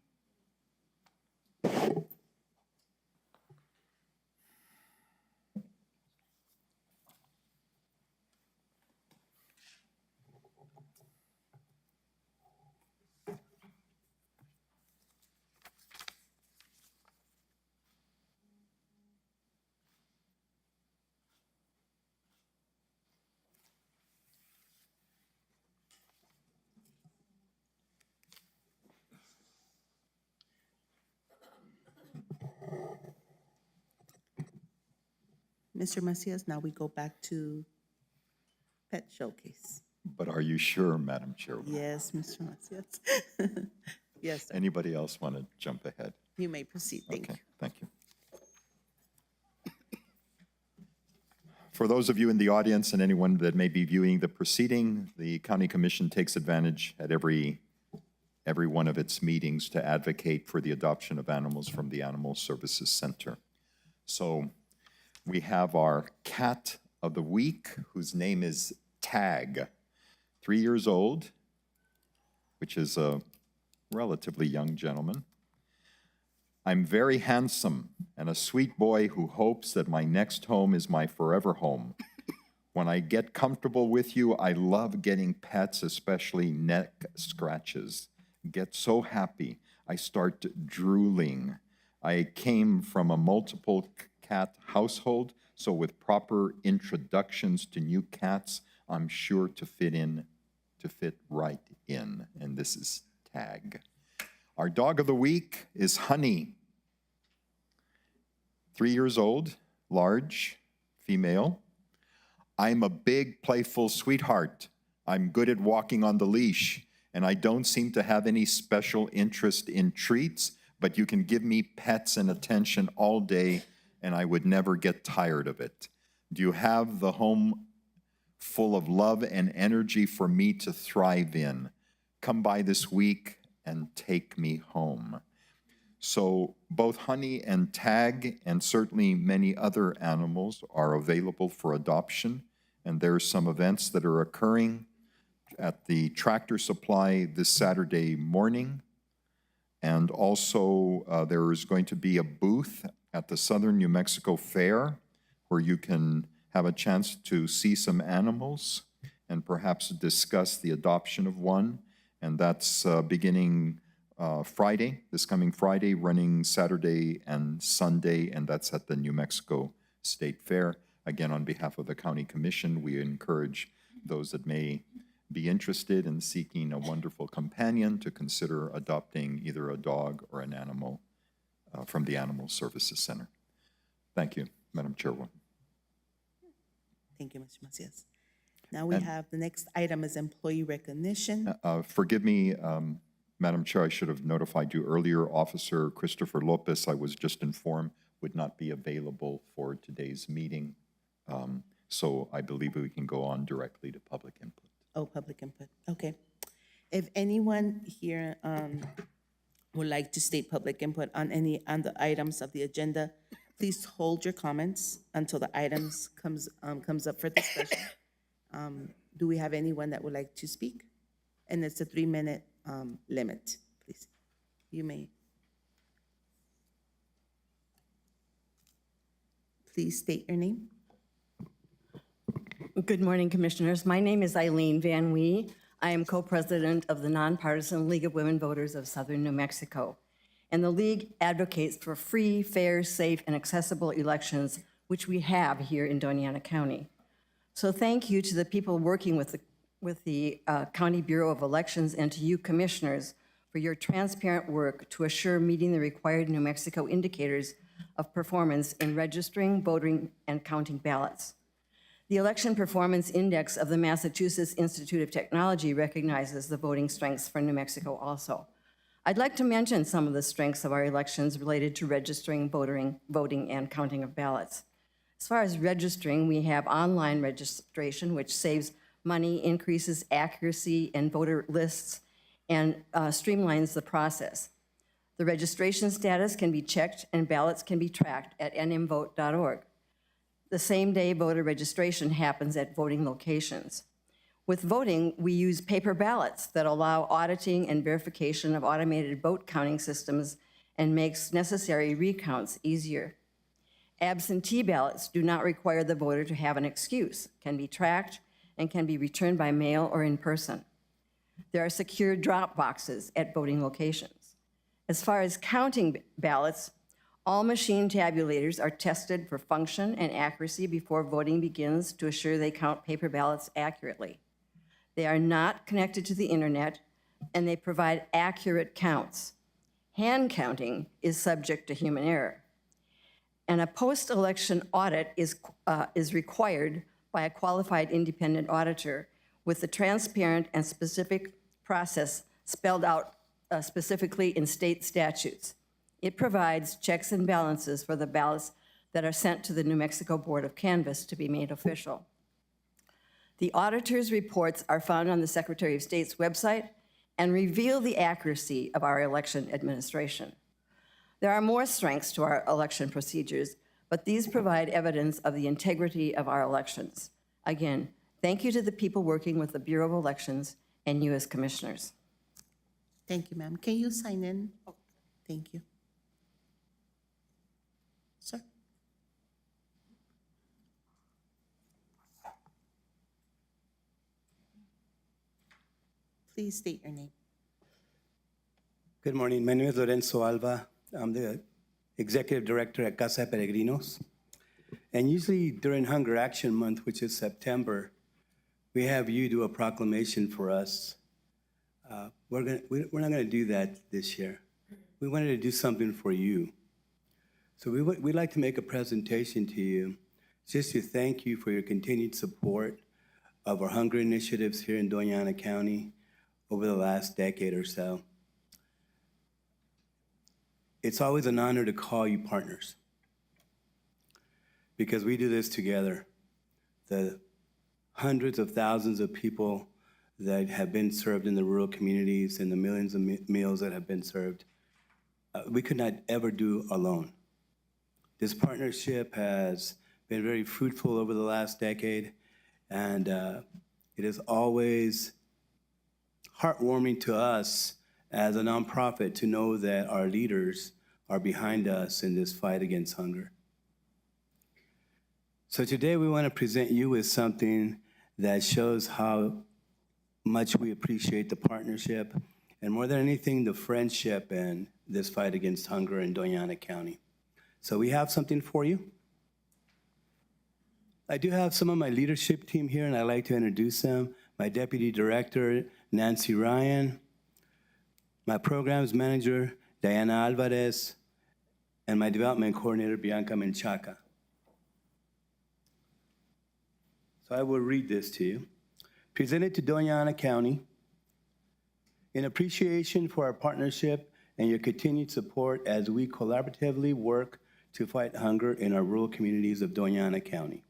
Mr. Macias, now we go back to Pet Showcase. But are you sure, Madam Chairwoman? Yes, Mr. Macias. Yes, sir. Anybody else want to jump ahead? You may proceed. Thank you. Okay, thank you. For those of you in the audience and anyone that may be viewing the proceeding, the County Commission takes advantage at every one of its meetings to advocate for the adoption of animals from the Animal Services Center. So we have our cat of the week, whose name is Tag, 3 years old, which is a relatively young gentleman. I'm very handsome and a sweet boy who hopes that my next home is my forever home. When I get comfortable with you, I love getting pets, especially neck scratches. Get so happy, I start drooling. I came from a multiple cat household, so with proper introductions to new cats, I'm sure to fit right in, and this is Tag. Our dog of the week is Honey, 3 years old, large, female. I'm a big, playful sweetheart. I'm good at walking on the leash, and I don't seem to have any special interest in treats, but you can give me pets and attention all day, and I would never get tired of it. Do you have the home full of love and energy for me to thrive in? Come by this week and take me home. So both Honey and Tag, and certainly many other animals, are available for adoption, and there are some events that are occurring at the Tractor Supply this Saturday morning, and also there is going to be a booth at the Southern New Mexico Fair where you can have a chance to see some animals and perhaps discuss the adoption of one, and that's beginning Friday, this coming Friday, running Saturday and Sunday, and that's at the New Mexico State Fair. Again, on behalf of the County Commission, we encourage those that may be interested in seeking a wonderful companion to consider adopting either a dog or an animal from the Animal Services Center. Thank you, Madam Chairwoman. Thank you, Mr. Macias. Now we have the next item is employee recognition. Forgive me, Madam Chair, I should have notified you earlier. Officer Christopher Lopez, I was just informed, would not be available for today's meeting. So I believe we can go on directly to public input. Oh, public input. Okay. If anyone here would like to state public input on the items of the agenda, please hold your comments until the items comes up for discussion. Do we have anyone that would like to speak? And it's a 3-minute limit, please. You may. Please state your name. Good morning, Commissioners. My name is Eileen Van Wee. I am co-president of the Nonpartisan League of Women Voters of Southern New Mexico. And the League advocates for free, fair, safe, and accessible elections, which we have here in Doniana County. So thank you to the people working with the County Bureau of Elections and to you, Commissioners, for your transparent work to assure meeting the required New Mexico indicators of performance in registering, voting, and counting ballots. The Election Performance Index of the Massachusetts Institute of Technology recognizes the voting strengths for New Mexico also. I'd like to mention some of the strengths of our elections related to registering, voting, and counting of ballots. As far as registering, we have online registration, which saves money, increases accuracy in voter lists, and streamlines the process. The registration status can be checked and ballots can be tracked at nmvote.org. The same-day voter registration happens at voting locations. With voting, we use paper ballots that allow auditing and verification of automated vote counting systems and makes necessary recounts easier. Absentee ballots do not require the voter to have an excuse, can be tracked, and can be returned by mail or in person. There are secure drop boxes at voting locations. As far as counting ballots, all machine tabulators are tested for function and accuracy before voting begins to assure they count paper ballots accurately. They are not connected to the internet, and they provide accurate counts. Hand counting is subject to human error. And a post-election audit is required by a qualified independent auditor with a transparent and specific process spelled out specifically in state statutes. It provides checks and balances for the ballots that are sent to the New Mexico Board of Canvass to be made official. The auditor's reports are found on the Secretary of State's website and reveal the accuracy of our election administration. There are more strengths to our election procedures, but these provide evidence of the integrity of our elections. Again, thank you to the people working with the Bureau of Elections and you as commissioners. Thank you, ma'am. Can you sign in? Oh, thank you. Sir? Please state your name. Good morning. My name is Lorenzo Alva. I'm the Executive Director at Casa de Peregrinos. And usually during Hunger Action Month, which is September, we have you do a proclamation for us. We're not going to do that this year. We wanted to do something for you. So we'd like to make a presentation to you just to thank you for your continued support of our hunger initiatives here in Donana County over the last decade or so. It's always an honor to call you partners because we do this together. The hundreds of thousands of people that have been served in the rural communities and the millions of meals that have been served, we could not ever do alone. This partnership has been very fruitful over the last decade, and it is always heartwarming to us as a nonprofit to know that our leaders are behind us in this fight against hunger. So today we want to present you with something that shows how much we appreciate the partnership, and more than anything, the friendship in this fight against hunger in Donana County. So we have something for you. I do have some of my leadership team here, and I'd like to introduce them. My Deputy Director, Nancy Ryan, my Programs Manager, Diana Alvarez, and my Development Coordinator, Bianca Menchaca. So I will read this to you. Presented to Donana County, in appreciation for our partnership and your continued support as we collaboratively work to fight hunger in our rural communities of Donana County.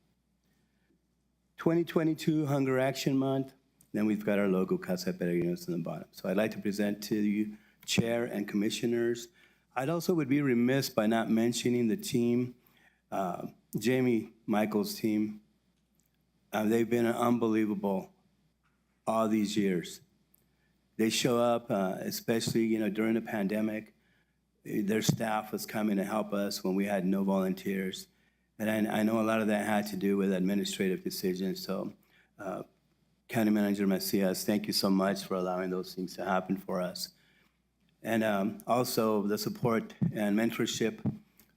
2022 Hunger Action Month, then we've got our logo, Casa de Peregrinos, on the bottom. So I'd like to present to you, Chair and Commissioners. I'd also would be remiss by not mentioning the team, Jamie Michael's team. They've been unbelievable all these years. They show up, especially during the pandemic. Their staff was coming to help us when we had no volunteers. And I know a lot of that had to do with administrative decisions. So County Manager Macias, thank you so much for allowing those things to happen for us. And also the support and mentorship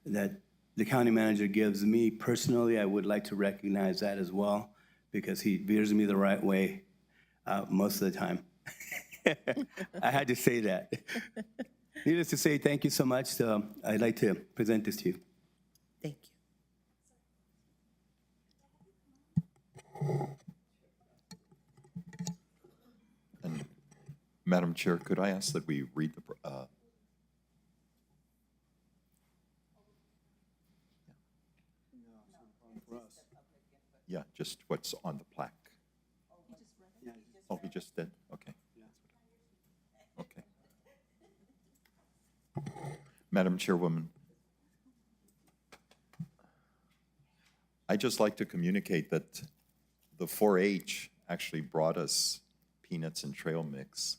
that the County Manager gives me personally, I would like to recognize that as well, because he veers me the right way most of the time. I had to say that. Needless to say, thank you so much. So I'd like to present this to you. Thank you. And Madam Chair, could I ask that we read the, yeah, just what's on the plaque. Oh, he just did? Okay. Okay. Madam Chairwoman, I'd just like to communicate that the 4-H actually brought us peanuts and trail mix.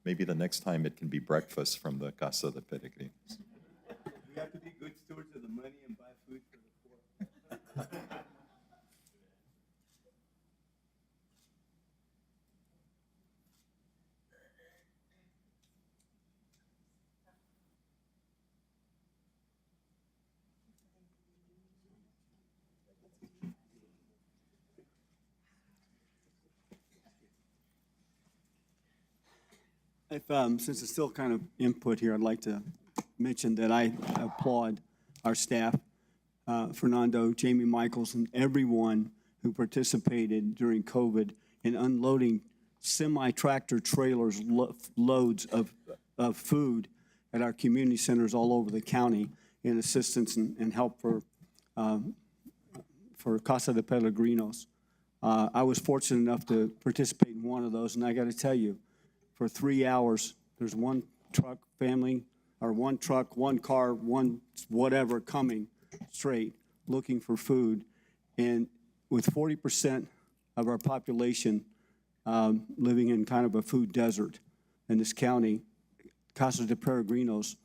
Maybe the next time it can be breakfast from the Casa de Peregrinos. We have to be good stewards of the money and buy food for the poor. If, since it's still kind of input here, I'd like to mention that I applaud our staff. Fernando, Jamie Michaels, and everyone who participated during COVID in unloading semi-tractor trailers loads of food at our community centers all over the county in assistance and help for Casa de Pellegrinos. I was fortunate enough to participate in one of those, and I got to tell you, for 3 hours, there's one truck family, or one truck, one car, one whatever coming straight looking for food. And with 40% of our population living in kind of a food desert in this county, Casa de Peregrinos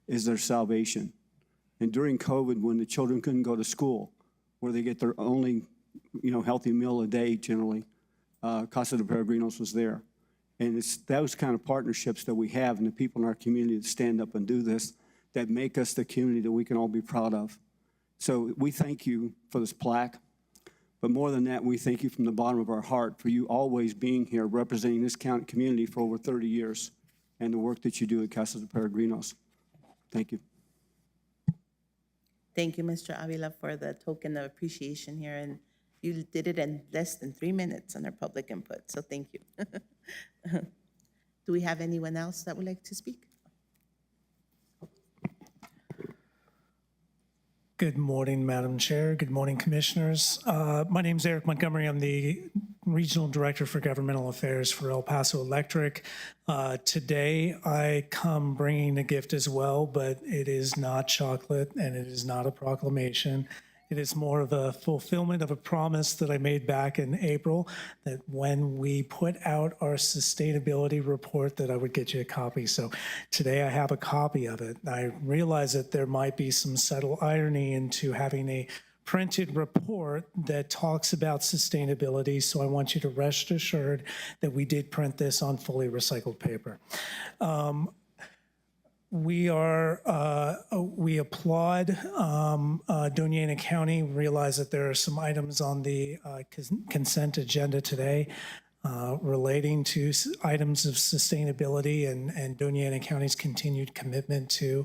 is their salvation. And during COVID, when the children couldn't go to school, where they get their only, healthy meal a day generally, Casa de Peregrinos was there. And it's those kind of partnerships that we have and the people in our community that stand up and do this that make us the community that we can all be proud of. So we thank you for this plaque. But more than that, we thank you from the bottom of our heart for you always being here representing this county community for over 30 years and the work that you do at Casa de Peregrinos. Thank you. Thank you, Mr. Avila, for the token of appreciation here, and you did it in less than 3 minutes on our public input, so thank you. Do we have anyone else that would like to speak? Good morning, Madam Chair. Good morning, Commissioners. My name is Eric Montgomery. I'm the Regional Director for Governmental Affairs for El Paso Electric. Today, I come bringing a gift as well, but it is not chocolate and it is not a proclamation. It is more of a fulfillment of a promise that I made back in April, that when we put out our sustainability report that I would get you a copy. So today I have a copy of it. I realize that there might be some subtle irony into having a printed report that talks about sustainability. So I want you to rest assured that we did print this on fully recycled paper. We applaud Doniana County, realize that there are some items on the consent agenda today relating to items of sustainability and Doniana County's continued commitment to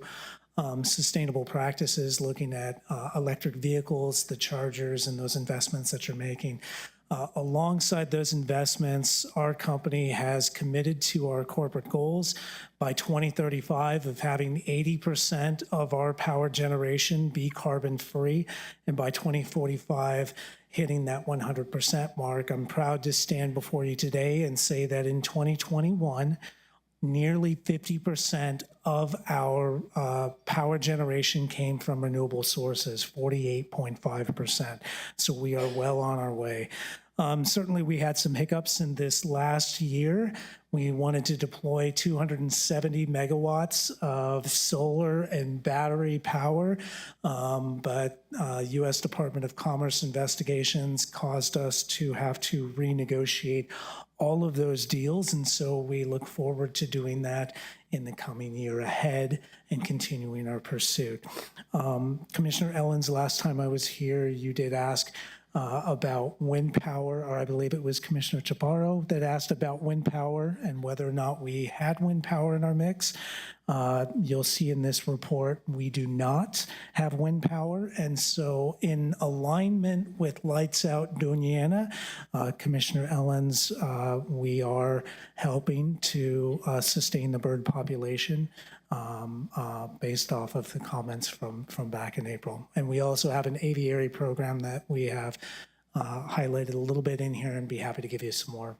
sustainable practices, looking at electric vehicles, the chargers, and those investments that you're making. Alongside those investments, our company has committed to our corporate goals by 2035 of having 80% of our power generation be carbon-free, and by 2045, hitting that 100% mark. I'm proud to stand before you today and say that in 2021, nearly 50% of our power generation came from renewable sources, 48.5%. So we are well on our way. Certainly, we had some hiccups in this last year. We wanted to deploy 270 megawatts of solar and battery power, but U.S. Department of Commerce investigations caused us to have to renegotiate all of those deals, and so we look forward to doing that in the coming year ahead and continuing our pursuit. Commissioner Ellens, last time I was here, you did ask about wind power, or I believe it was Commissioner Chaparro that asked about wind power and whether or not we had wind power in our mix. You'll see in this report, we do not have wind power. And so in alignment with Lights Out Doniana, Commissioner Ellens, we are helping to sustain the bird population based off of the comments from back in April. And we also have an aviary program that we have highlighted a little bit in here and be happy to give you some more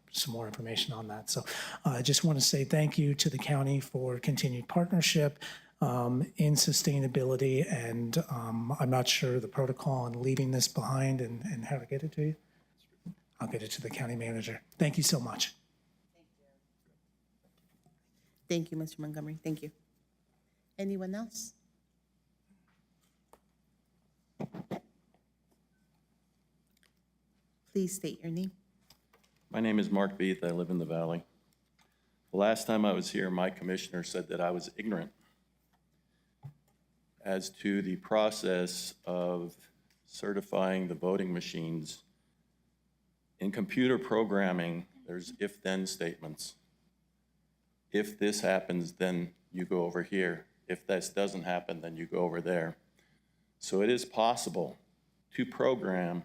information on that. So I just want to say thank you to the county for continued partnership in sustainability, and I'm not sure the protocol on leaving this behind and how to get it to you. I'll get it to the county manager. Thank you so much. Thank you, Mr. Montgomery. Thank you. Anyone else? Please state your name. My name is Mark Beath. I live in the Valley. The last time I was here, my commissioner said that I was ignorant as to the process of certifying the voting machines. In computer programming, there's if-then statements. If this happens, then you go over here. If this doesn't happen, then you go over there. So it is possible to program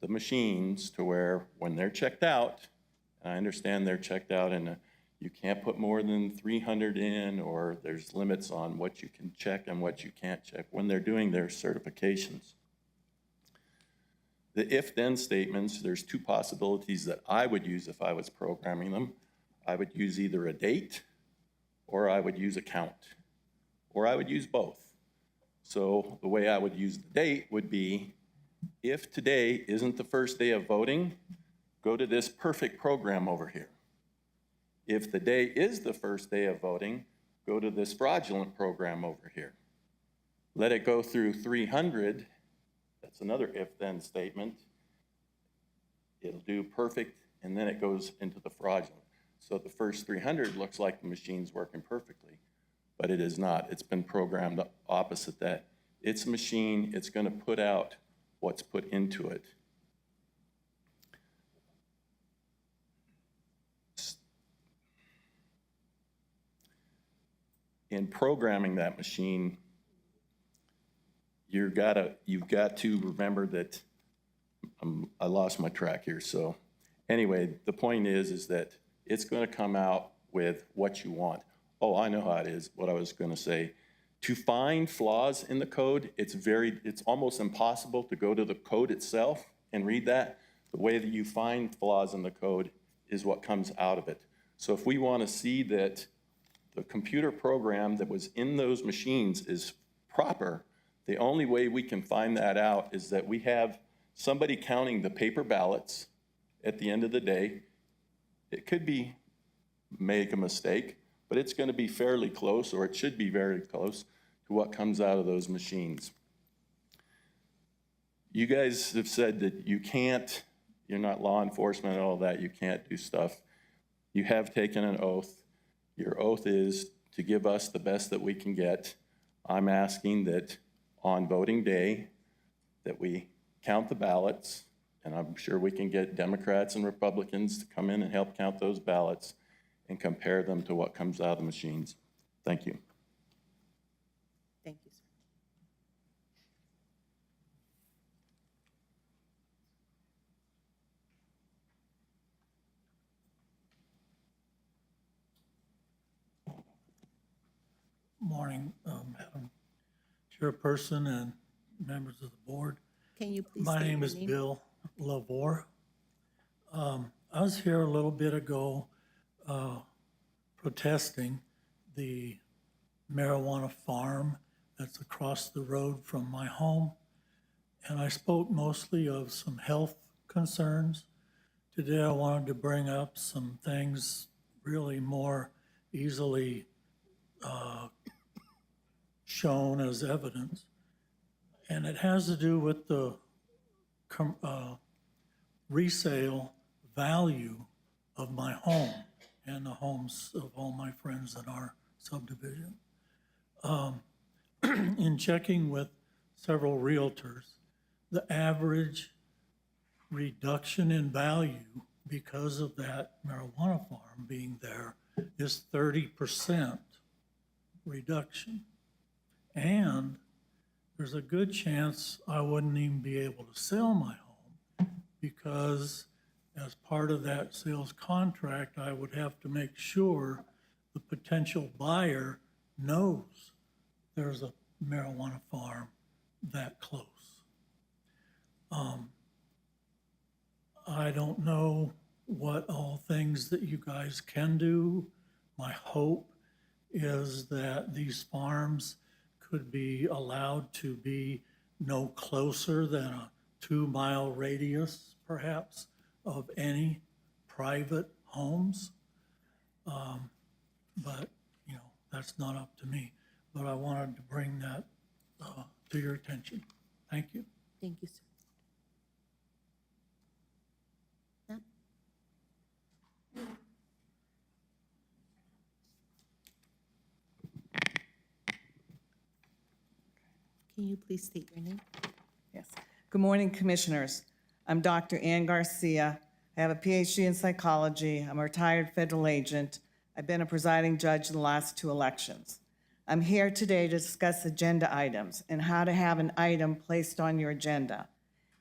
the machines to where when they're checked out, and I understand they're checked out and you can't put more than 300 in, or there's limits on what you can check and what you can't check when they're doing their certifications. The if-then statements, there's two possibilities that I would use if I was programming them. I would use either a date, or I would use a count, or I would use both. So the way I would use the date would be, if today isn't the first day of voting, go to this perfect program over here. If the day is the first day of voting, go to this fraudulent program over here. Let it go through 300. That's another if-then statement. It'll do perfect, and then it goes into the fraudulent. So the first 300 looks like the machine's working perfectly, but it is not. It's been programmed opposite that. It's a machine, it's gonna put out what's put into it. In programming that machine, you've got to remember that, I lost my track here, so anyway, the point is that it's gonna come out with what you want. Oh, I know how it is, what I was gonna say. To find flaws in the code, it's almost impossible to go to the code itself and read that. The way that you find flaws in the code is what comes out of it. So if we wanna see that the computer program that was in those machines is proper, the only way we can find that out is that we have somebody counting the paper ballots at the end of the day. It could be make a mistake, but it's gonna be fairly close, or it should be very close to what comes out of those machines. You guys have said that you can't, you're not law enforcement and all that, you can't do stuff. You have taken an oath. Your oath is to give us the best that we can get. I'm asking that on voting day, that we count the ballots, and I'm sure we can get Democrats and Republicans to come in and help count those ballots and compare them to what comes out of the machines. Thank you. Thank you, sir. Morning, Madam Chairperson and members of the board. Can you please My state name your is Bill Lavore. I was here a little bit ago protesting the marijuana farm that's across the road from my home. And I spoke mostly of some health concerns. Today I wanted to bring up some things really more easily shown as evidence. And it has to do with the resale value of my home and the homes of all my friends in our subdivision. In checking with several realtors, the average reduction in value because of that marijuana farm being there is 30% reduction. And there's a good chance I wouldn't even be able to sell my home because as part of that sales contract, I would have to make sure the potential buyer knows there's a marijuana farm that close. I don't know what all things that you guys can do. My hope is that these farms could be allowed to be no closer than a 2-mile radius, perhaps, of any private homes. But, you know, that's not up to me. But I wanted to bring that to your attention. Thank you. Thank you, sir. Can you please state your name? Yes. Good morning, Commissioners. I'm Dr. Ann Garcia. I have a PhD in psychology. I'm a retired federal agent. I've been a presiding judge in the last 2 elections. I'm here today to discuss agenda items and how to have an item placed on your agenda.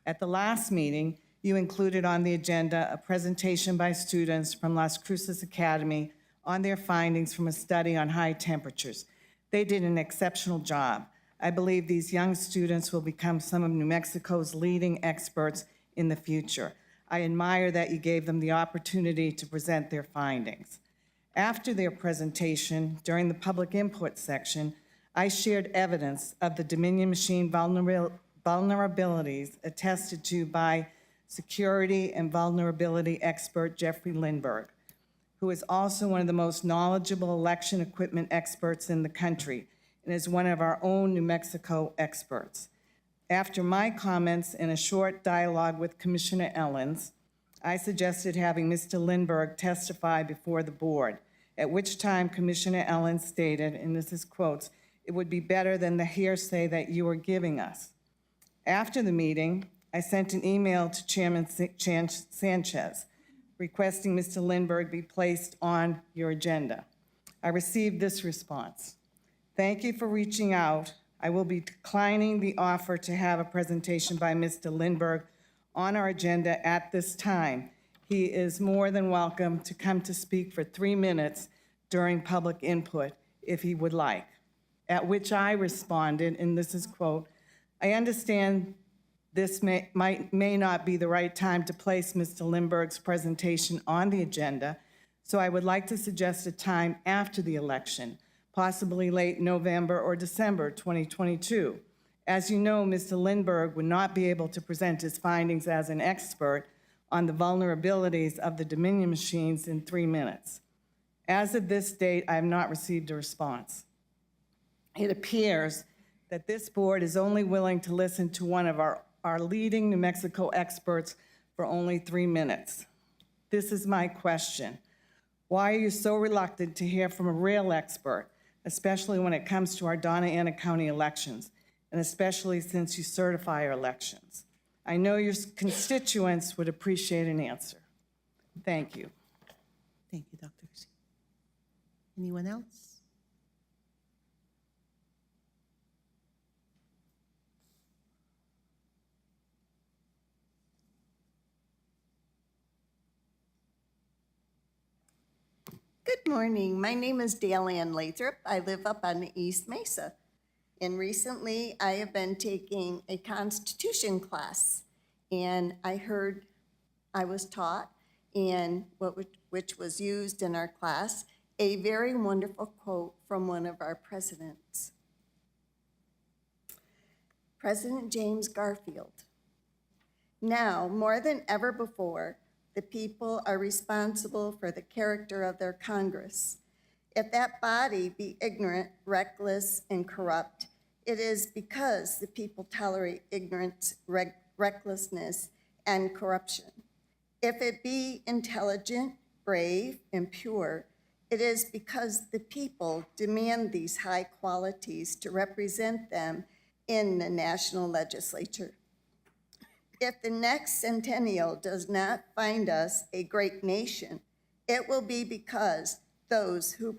At the last meeting, you included on the agenda a presentation by students from Las Cruces Academy on their findings from a study on high temperatures. They did an exceptional job. I believe these young students will become some of New Mexico's leading experts in the future. I admire that you gave them the opportunity to present their findings. After their presentation, during the public input section, I shared evidence of the Dominion machine vulnerabilities attested to by security and vulnerability expert Jeffrey Lindbergh, who is also one of the most knowledgeable election equipment experts in the country and is one of our own New Mexico experts. After my comments and a short dialogue with Commissioner Ellens, I suggested having Mr. Lindbergh testify before the board, at which time Commissioner Ellens stated, and this is quotes, "It would be better than the hearsay that you are giving us." After the meeting, I sent an email to Chairman Sanchez requesting Mr. Lindbergh be placed on your agenda. I received this response: "Thank you for reaching out. I will be declining the offer to have a presentation by Mr. Lindbergh on our agenda at this time. He is more than welcome to come to speak for 3 minutes during public input if he would like." At which I responded, and this is quote, "I understand this may not be the right time to place Mr. Lindbergh's presentation on the agenda, so I would like to suggest a time after the election, possibly late November or December 2022. As you know, Mr. Lindbergh would not be able to present his findings as an expert on the vulnerabilities of the Dominion machines in 3 minutes. As of this date, I have not received a response. It appears that this board is only willing to listen to one of our leading New Mexico experts for only 3 minutes. This is my question. Why are you so reluctant to hear from a real expert, especially when it comes to our Donana County elections, and especially since you certify our elections? I know your constituents would appreciate an answer. Thank you." Thank you, Dr. Garcia. Anyone else? Good morning. My name is Dale Ann Lathrop. I live up on the East Mesa. And recently, I have been taking a Constitution class. And I was taught, and which was used in our class, a very wonderful quote from one of our presidents. President James Garfield. "Now, more than ever before, the people are responsible for the character of their Congress. If that body be ignorant, reckless, and corrupt, it is because the people tolerate ignorance, recklessness, and corruption. If it be intelligent, brave, and pure, it is because the people demand these high qualities to represent them in the national legislature. If the next centennial does not find us a great nation, it will be because those who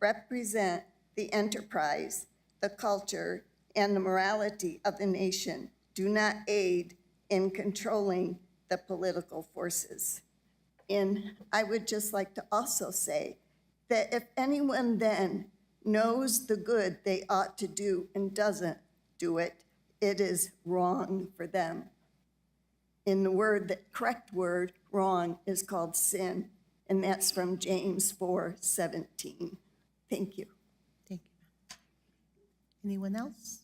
represent the enterprise, the culture, and the morality of the nation do not aid in controlling the political forces." And I would just like to also say that if anyone then knows the good they ought to do and doesn't do it, it is wrong for them. In the correct word, wrong, is called sin, and that's from James 4:17. Thank you. Thank you. Anyone else?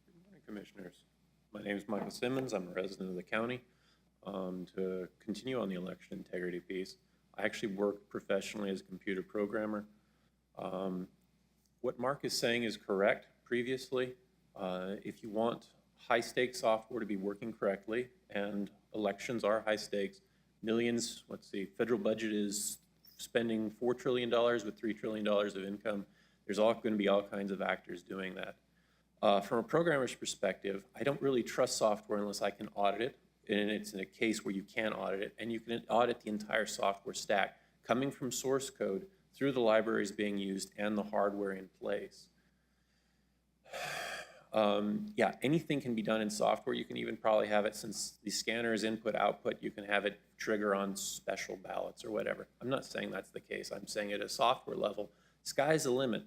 Good morning, Commissioners. My name is Michael Simmons. I'm a resident of the county. To continue on the election integrity piece, I actually worked professionally as a computer programmer. What Mark is saying is correct previously. If you want high-stakes software to be working correctly, and elections are high stakes, millions, let's see, federal budget is spending $4 trillion with $3 trillion of income. There's going to be all kinds of actors doing that. From a programmer's perspective, I don't really trust software unless I can audit it. and it's in a case where you can audit it, and you can audit the entire software stack, coming from source code through the libraries being used and the hardware in place. Yeah, anything can be done in software. You can even probably have it, since the scanner is input-output, you can have it trigger on special ballots or whatever. I'm not saying that's the case. I'm saying at a software level, sky's the limit.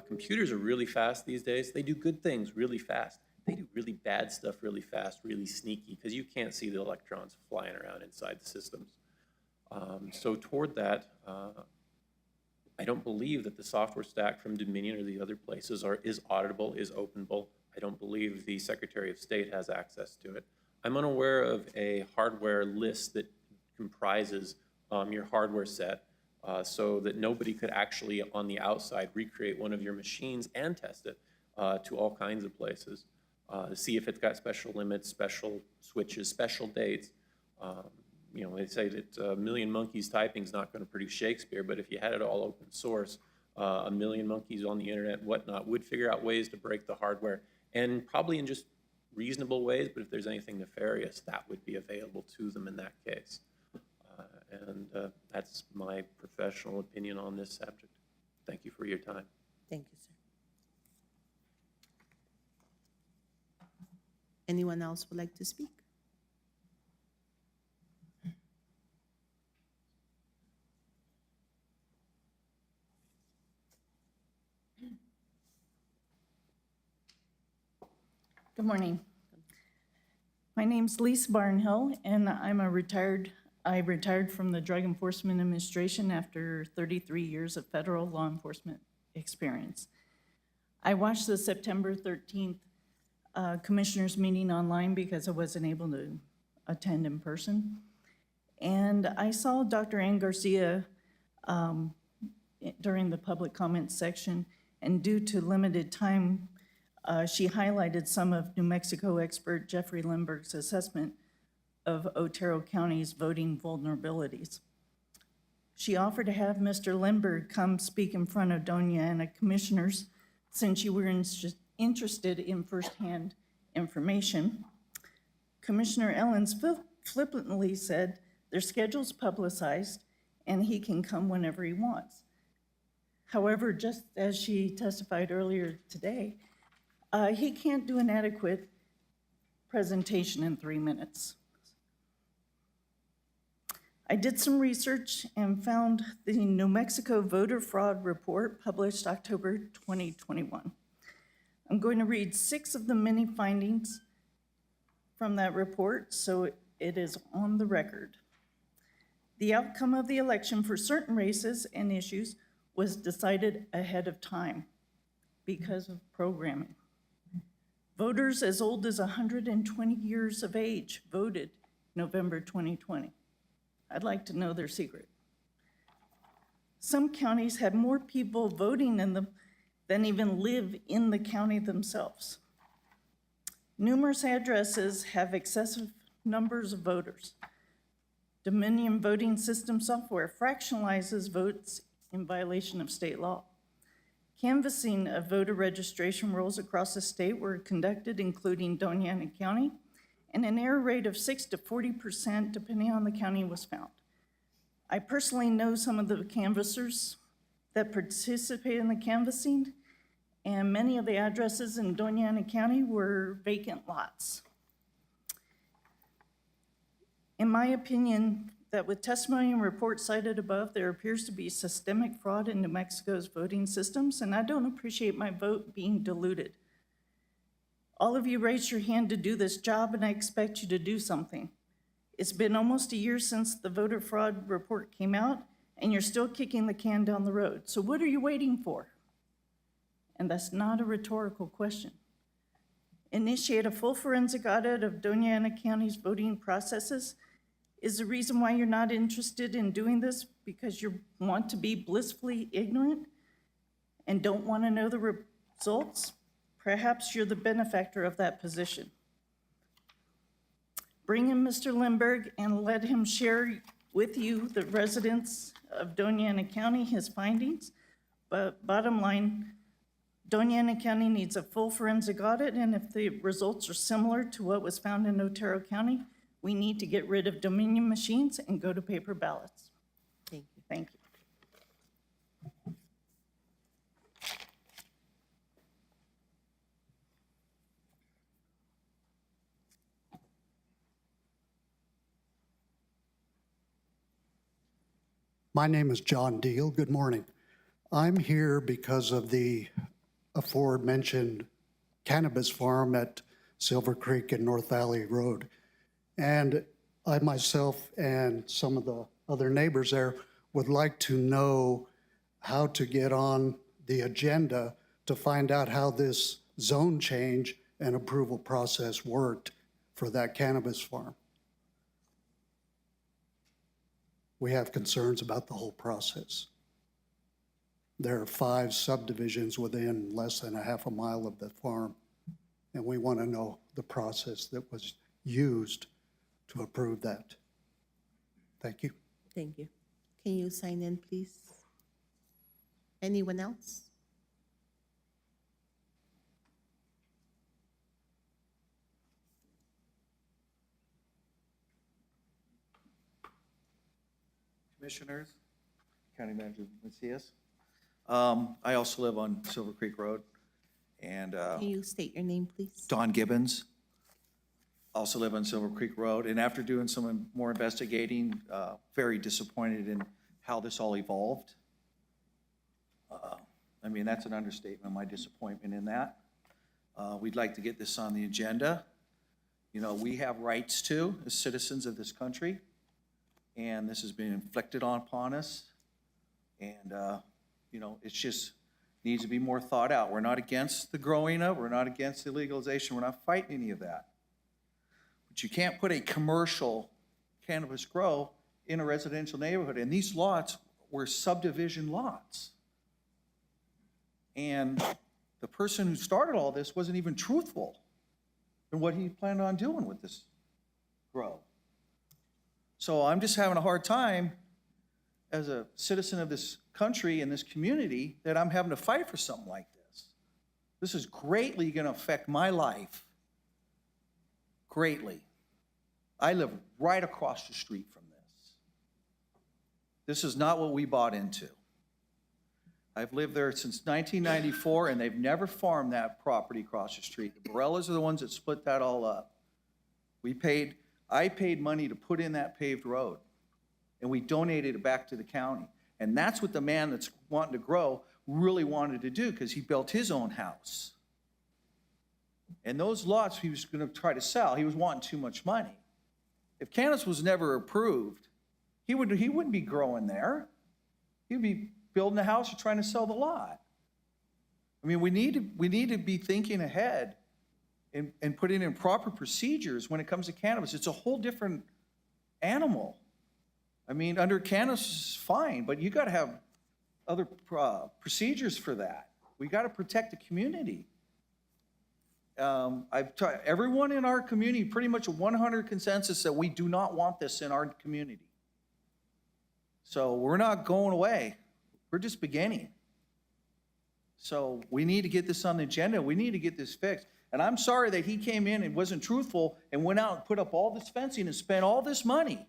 Computers are really fast these days. They do good things really fast. They do really bad stuff really fast, really sneaky, because you can't see the electrons flying around inside the systems. So toward that, I don't believe that the software stack from Dominion or the other places is auditable, is openable. I don't believe the Secretary of State has access to it. I'm unaware of a hardware list that comprises your hardware set so that nobody could actually, on the outside, recreate one of your machines and test it to all kinds of places to see if it's got special limits, special switches, special dates. You know, they say that a million monkeys typing is not going to produce Shakespeare, but if you had it all open source, a million monkeys on the internet and whatnot would figure out ways to break the hardware, and probably in just reasonable ways, but if there's anything nefarious, that would be available to them in that case. And that's my professional opinion on this subject. Thank you for your time. Thank you, sir. Anyone else would like to speak? Good morning. My name's Lisa Barnhill, and I retired from the Drug Enforcement Administration after 33 years of federal law enforcement experience. I watched the September 13th commissioners meeting online because I wasn't able to attend in person. And I saw Dr. Ann Garcia during the public comment section, and due to limited time, she highlighted some of New Mexico expert Jeffrey Lindbergh's assessment of Otero County's voting vulnerabilities. She offered to have Mr. Lindbergh come speak in front of Doniana commissioners since you were interested in firsthand information. Commissioner Ellens flippantly said their schedule's publicized and he can come whenever he wants. However, just as she testified earlier today, he can't do an adequate presentation in 3 minutes. I did some research and found the New Mexico voter fraud report published October 2021. I'm going to read 6 of the many findings from that report, so it is on the record. The outcome of the election for certain races and issues was decided ahead of time because of programming. Voters as old as 120 years of age voted November 2020. I'd like to know their secret. Some counties had more people voting in them than even live in the county themselves. Numerous addresses have excessive numbers of voters. Dominion voting system software fractionalizes votes in violation of state law. Canvassing of voter registration rolls across the state were conducted, including Donana County, and an error rate of 6 to 40%, depending on the county, was found. I personally know some of the canvassers that participate in the canvassing, and many of the addresses in Doniana County were vacant lots. In my opinion, that with testimony and reports cited above, there appears to be systemic fraud in New Mexico's voting systems, and I don't appreciate my vote being diluted. All of you raised your hand to do this job, and I expect you to do something. It's been almost a year since the voter fraud report came out, and you're still kicking the can down the road. So what are you waiting for? And that's not a rhetorical question. Initiate a full forensic audit of Doniana County's voting processes. Is the reason why you're not interested in doing this because you want to be blissfully ignorant and don't want to know the results? Perhaps you're the benefactor of that position. Bring in Mr. Lindbergh and let him share with you, the residents of Doniana County, his findings. But bottom line, Doniana County needs a full forensic audit, and if the results are similar to what was found in Otero County, We need to get rid of Dominion machines and go to paper ballots. Thank you. Thank you. My name is John Deal. Good morning. I'm here because of the aforementioned cannabis farm at Silver Creek and North Valley Road. And I myself and some of the other neighbors there would like to know how to get on the agenda to find out how this zone change and approval process worked for that cannabis farm. We have concerns about the whole process. There are 5 subdivisions within less than a half a mile of the farm, and we want to know the process that was used to approve that. Thank you. Thank you. Can you sign in, please? Anyone else? Commissioners, County Manager Macias. I also live on Silver Creek Road, and Can you state your name, please? Don Gibbons. Also live on Silver Creek Road, and after doing some more investigating, very disappointed in how this all evolved. I mean, that's an understatement, my disappointment in that. We'd like to get this on the agenda. You know, we have rights too, as citizens of this country, and this has been inflicted upon us. And, you know, it's just needs to be more thought out. We're not against the growing of, we're not against the legalization, we're not fighting any of that. But you can't put a commercial cannabis grow in a residential neighborhood. And these lots were subdivision lots. And the person who started all this wasn't even truthful in what he planned on doing with this grow. So I'm just having a hard time as a citizen of this country and this community that I'm having to fight for something like this. This is greatly going to affect my life. Greatly. I live right across the street from this. This is not what we bought into. I've lived there since 1994, and they've never farmed that property across the street. The Borellas are the ones that split that all up. I paid money to put in that paved road, and we donated it back to the county. And that's what the man that's wanting to grow really wanted to do, because he built his own house. And those lots he was going to try to sell, he was wanting too much money. If cannabis was never approved, he wouldn't be growing there. He'd be building a house or trying to sell the lot. I mean, we need to be thinking ahead and putting in proper procedures when it comes to cannabis. It's a whole different animal. I mean, under cannabis is fine, but you got to have other procedures for that. We got to protect the community. I've tried, everyone in our community, pretty much a 100 consensus that we do not want this in our community. So we're not going away. We're just beginning. So we need to get this on the agenda. We need to get this fixed. And I'm sorry that he came in and wasn't truthful and went out and put up all this fencing and spent all this money.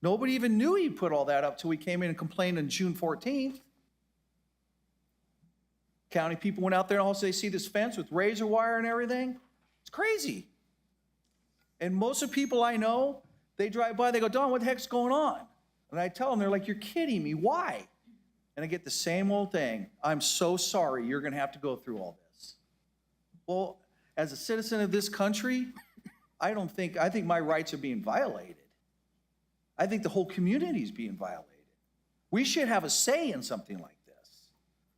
Nobody even knew he put all that up till we came in and complained on June 14th. County people went out there and also they see this fence with razor wire and everything. It's crazy. And most of the people I know, they drive by, they go, Don, what the heck's going on? And I tell them, they're like, you're kidding me, why? And I get the same old thing. I'm so sorry you're gonna have to go through all this. Well, as a citizen of this country, I think my rights are being violated. I think the whole community is being violated. We should have a say in something like this.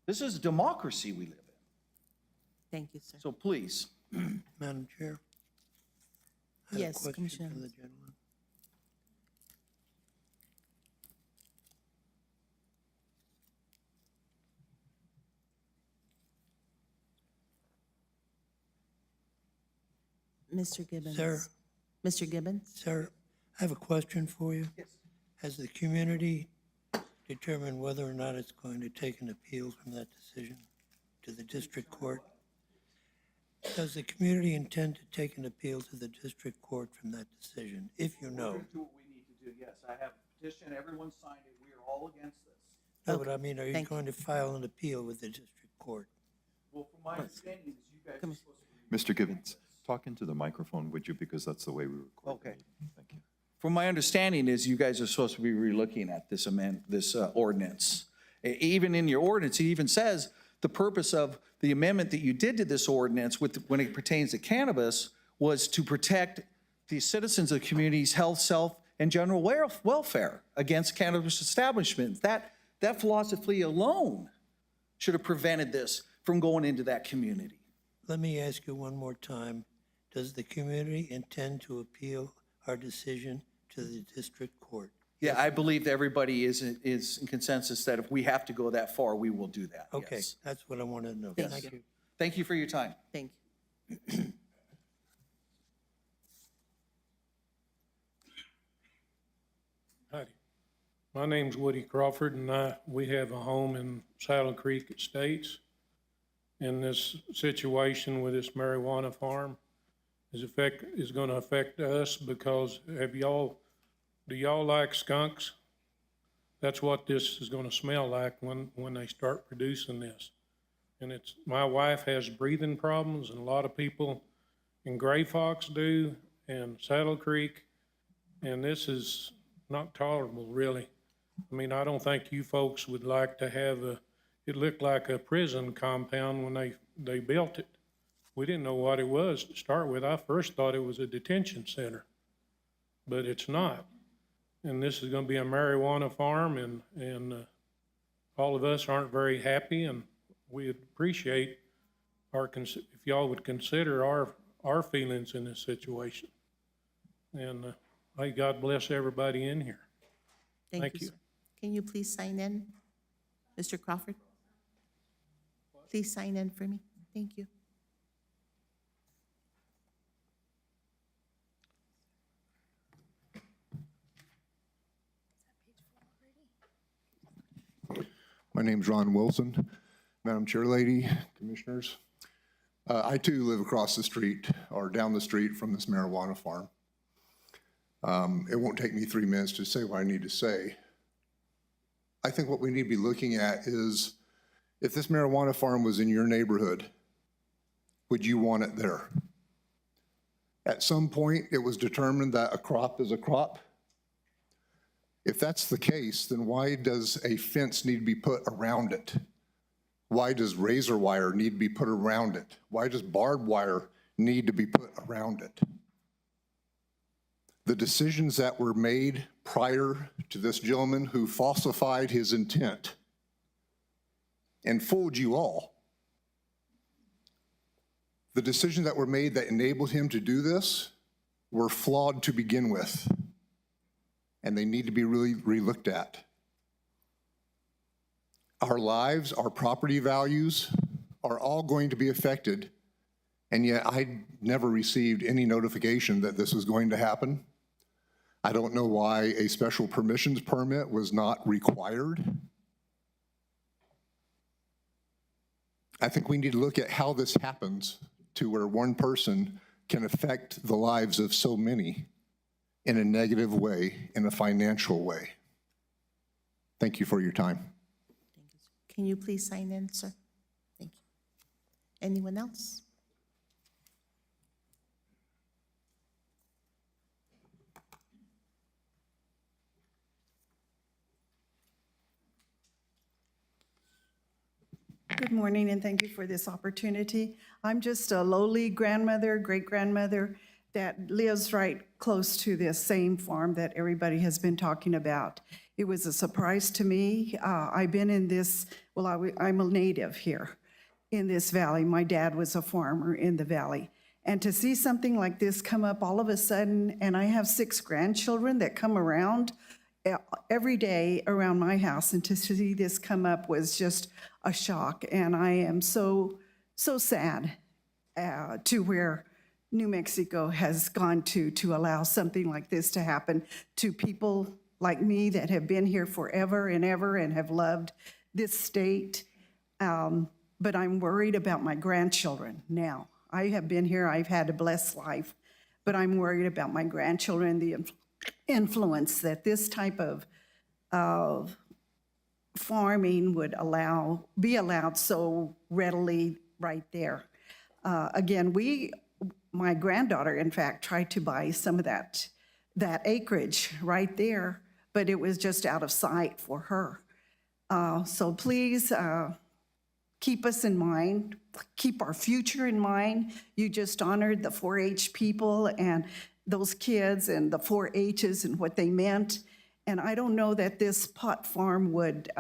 This is a democracy we live in. Thank you, sir. So please. Madam Chair? I have a Yes, question Commissioner. for the gentleman. Mr. Gibbons. Sir. Mr. Gibbons? Sir, I have a question for you. Yes. Has the community determined whether or not it's going to take an appeal from that decision to the district court? Does the community intend to take an appeal to the district court from that decision, if you know? Do what we need to do, yes. I have a petition, everyone signed it, we are all against this. No, but I mean, are you thank you. going to file an appeal with the district court? Well, from my understanding is you guys are supposed to be. Mr. Gibbons, talk into the microphone, would you, because that's the way we record. the Okay. meeting. Thank you. From my understanding is you guys are supposed to be relooking at this ordinance. Even in your ordinance, it even says the purpose of the amendment that you did to this ordinance when it pertains to cannabis was to protect the citizens of the community's health, self, and general welfare against cannabis establishments. That philosophy alone should have prevented this from going into that community. Let me ask you one more time. Does the community intend to appeal our decision to the district court? Yeah, I believe that everybody is in consensus that if we have to go that far, we will do that. Okay, yes. that's what I wanted to know. Thank Thank you. you. Thank you for your time. Thank you. Howdy. My name's Woody Crawford, and we have a home in Saddle Creek Estates. And this situation with this marijuana farm is going to affect us because do y'all like skunks? That's what this is going to smell like when they start producing this. And my wife has breathing problems, and a lot of people in Gray Fox do, and Saddle Creek, and this is not tolerable, really. I mean, I don't think you folks would like to have it looked like a prison compound when they built it. We didn't know what it was to start with. I first thought it was a detention center, but it's not. And this is going to be a marijuana farm, and all of us aren't very happy, and we'd appreciate if y'all would consider our feelings in this situation. And may God bless everybody in here. Thank you, sir. Can you please sign in, Mr. Crawford? Please sign in for me. Thank you. My name's Ron Wilson. Madam Chair Lady, Commissioners. I too live across the street or down the street from this marijuana farm. It won't take me 3 minutes to say what I need to say. I think what we need to be looking at is if this marijuana farm was in your neighborhood, would you want it there? At some point, it was determined that a crop is a crop. If that's the case, then why does a fence need to be put around it? Why does razor wire need to be put around it? Why does barbed wire need to be put around it? The decisions that were made prior to this gentleman who falsified his intent and fooled you all, the decisions that were made that enabled him to do this were flawed to begin with, and they need to be really relooked at. Our lives, our property values are all going to be affected, and yet I never received any notification that this was going to happen. I don't know why a special permissions permit was not required. I think we need to look at how this happens to where one person can affect the lives of so many in a negative way, in a financial way. Thank you for your time. Can you please sign in, sir? Thank you. Anyone else? Good morning, and thank you for this opportunity. I'm just a lowly grandmother, great-grandmother, that lives right close to this same farm that everybody has been talking about. It was a surprise to me. I've been in this, well, I'm a native here in this valley. My dad was a farmer in the valley. And to see something like this come up all of a sudden, and I have 6 grandchildren that come around every day around my house, and to see this come up was just a shock. And I am so sad to where New Mexico has gone to allow something like this to happen to people like me that have been here forever and ever and have loved this state. But I'm worried about my grandchildren now. I have been here, I've had a blessed life, but I'm worried about my grandchildren, the influence that this type of farming would be allowed so readily right there. Again, my granddaughter, in fact, tried to buy some of that acreage right there, but it was just out of sight for her. So please keep us in mind, keep our future in mind. You just honored the 4-H people and those kids and the 4-H's and what they meant. And I don't know that this pot farm would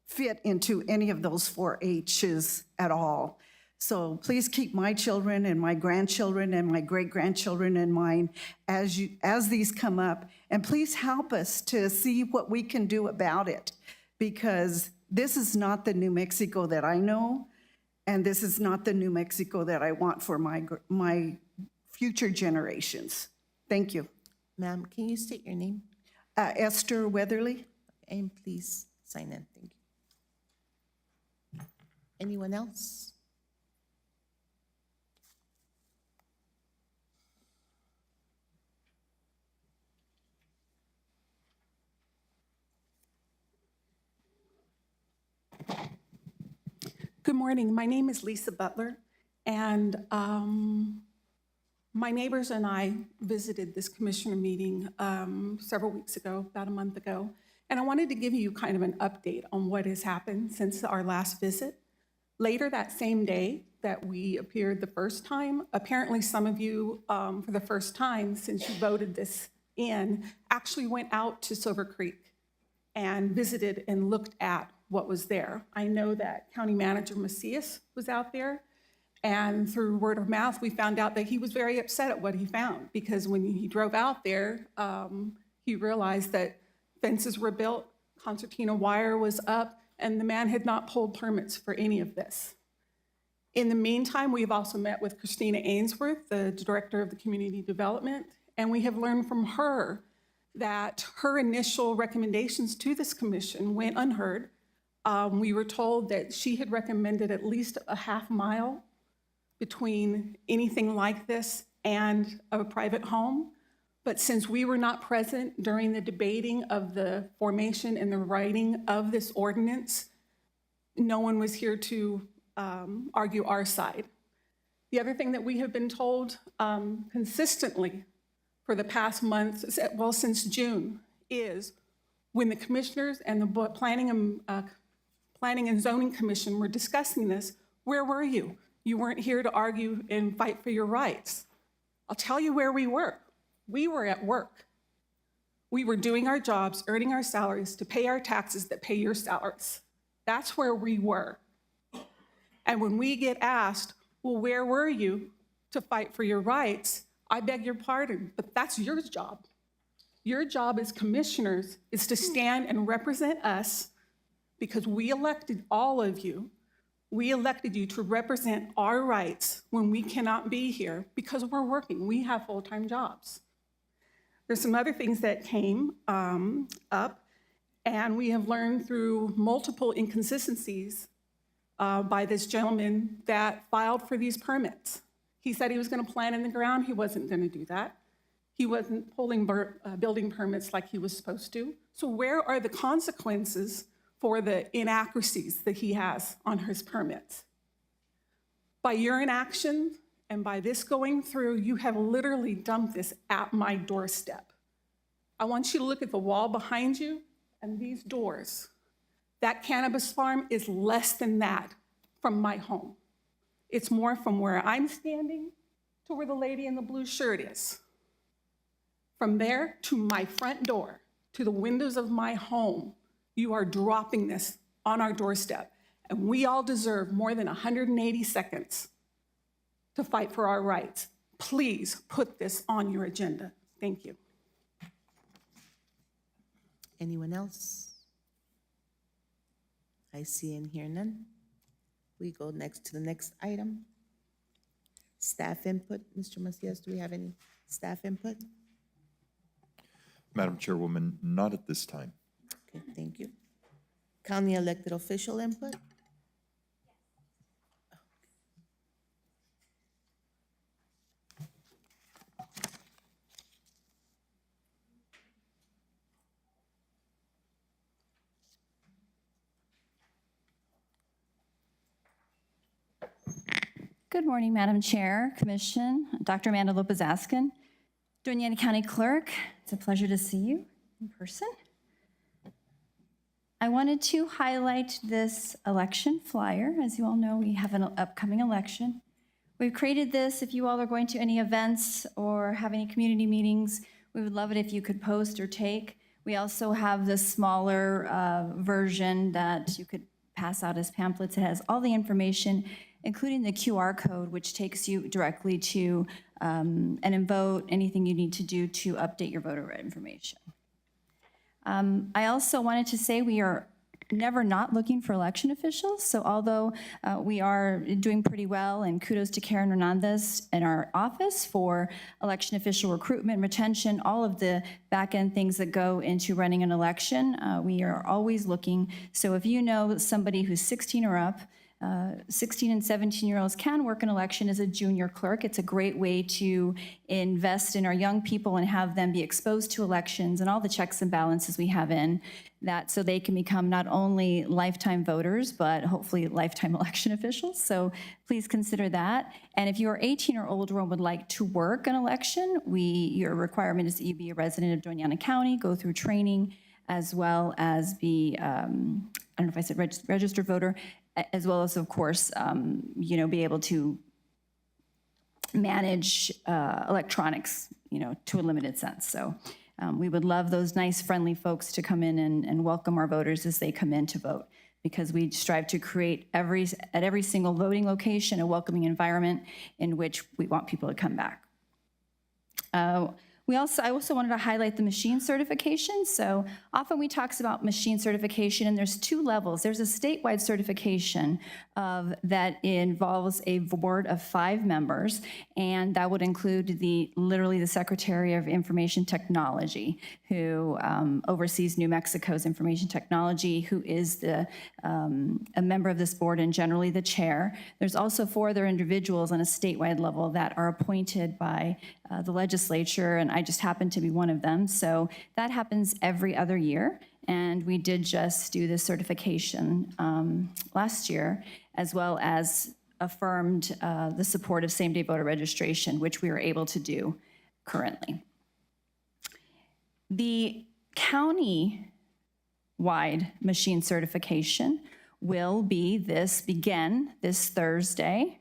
fit into any of those 4-H's at all. So please keep my children and my grandchildren and my great-grandchildren in mind as these come up. And please help us to see what we can do about it, because this is not the New Mexico that I know, and this is not the New Mexico that I want for my future generations. Thank you. Ma'am, can you state your name? Esther Weatherly. And please sign in. Thank you. Anyone else? Good morning. My name is Lisa Butler, and my neighbors and I visited this commissioner meeting several weeks ago, about a month ago, and I wanted to give you kind of an update on what has happened since our last visit. Later that same day that we appeared the first time, apparently some of you, for the first time since you voted this in, actually went out to Silver Creek and visited and looked at what was there. I know that County Manager Macias was out there, and through word of mouth, we found out that he was very upset at what he found, because when he drove out there, he realized that fences were built, concertina wire was up, and the man had not pulled permits for any of this. In the meantime, we've also met with Christina Ainsworth, the Director of the Community Development, and we have learned from her that her initial recommendations to this commission went unheard. We were told that she had recommended at least a half mile between anything like this and a private home. But since we were not present during the debating of the formation and the writing of this ordinance, no one was here to argue our side. The other thing that we have been told consistently for the past month, well, since June, is when the commissioners and the Planning and Zoning Commission were discussing this, where were you? You weren't here to argue and fight for your rights. I'll tell you where we were. We were at work. We were doing our jobs, earning our salaries to pay our taxes that pay your salaries. That's where we were. And when we get asked, well, where were you to fight for your rights? I beg your pardon, but that's your job. Your job as commissioners is to stand and represent us, because we elected all of you. We elected you to represent our rights when we cannot be here because we're working. We have full-time jobs. There's some other things that came up, and we have learned through multiple inconsistencies by this gentleman that filed for these permits. He said he was going to plant in the ground. He wasn't going to do that. He wasn't pulling building permits like he was supposed to. So where are the consequences for the inaccuracies that he has on his permits? By your inaction and by this going through, you have literally dumped this at my doorstep. I want you to look at the wall behind you and these doors. That cannabis farm is less than that from my home. It's more from where I'm standing to where the lady in the blue shirt is. From there to my front door, to the windows of my home, you are dropping this on our doorstep. And we all deserve more than 180 seconds to fight for our rights. Please put this on your agenda. Thank you. Anyone else? I see and hear none. We go next to the next item. Staff input. Mr. Macias, do we have any staff input? Madam Chairwoman, not at this time. Okay, thank you. County elected official input? Good morning, Madam Chair, Commission, Dr. Amanda Lopez-Askin, Doniana County Clerk. It's a pleasure to see you in person. I wanted to highlight this election flyer. As you all know, we have an upcoming election. We've created this. If you all are going to any events or have any community meetings, we would love it if you could post or take. We also have the smaller version that you could pass out as pamphlets. It has all the information, including the QR code, which takes you directly to an vote, anything you need to do to update your voter information. I also wanted to say we are never not looking for election officials. So although we are doing pretty well, and kudos to Karen Hernandez in our office for election official recruitment, retention, all of the back end things that go into running an election, we are always looking. So if you know somebody who's 16 or up, 16 and 17-year-olds can work an election as a junior clerk. It's a great way to invest in our young people and have them be exposed to elections and all the checks and balances we have in that, so they can become not only lifetime voters, but hopefully lifetime election officials. So please consider that. And if you are 18 or older and would like to work an election, your requirement is that you be a resident of Donana County, go through training, as well as be, I don't know if I said registered voter, as well as, of course, be able to manage electronics, to a limited sense. So we would love those nice, friendly folks to come in and welcome our voters as they come in to vote, because we strive to create at every single voting location a welcoming environment in which we want people to come back. I also wanted to highlight the machine certification. So often we talk about machine certification, and there's two levels. There's a statewide certification that involves a board of 5 members, and that would include literally the Secretary of Information Technology, who oversees New Mexico's information technology, who is a member of this board and generally the chair. There's also 4 other individuals on a statewide level that are appointed by the legislature, and I just happen to be one of them. So that happens every other year, and we did just do this certification last year, as well as affirmed the support of same-day voter registration, which we are able to do currently. The county-wide machine certification will begin this Thursday,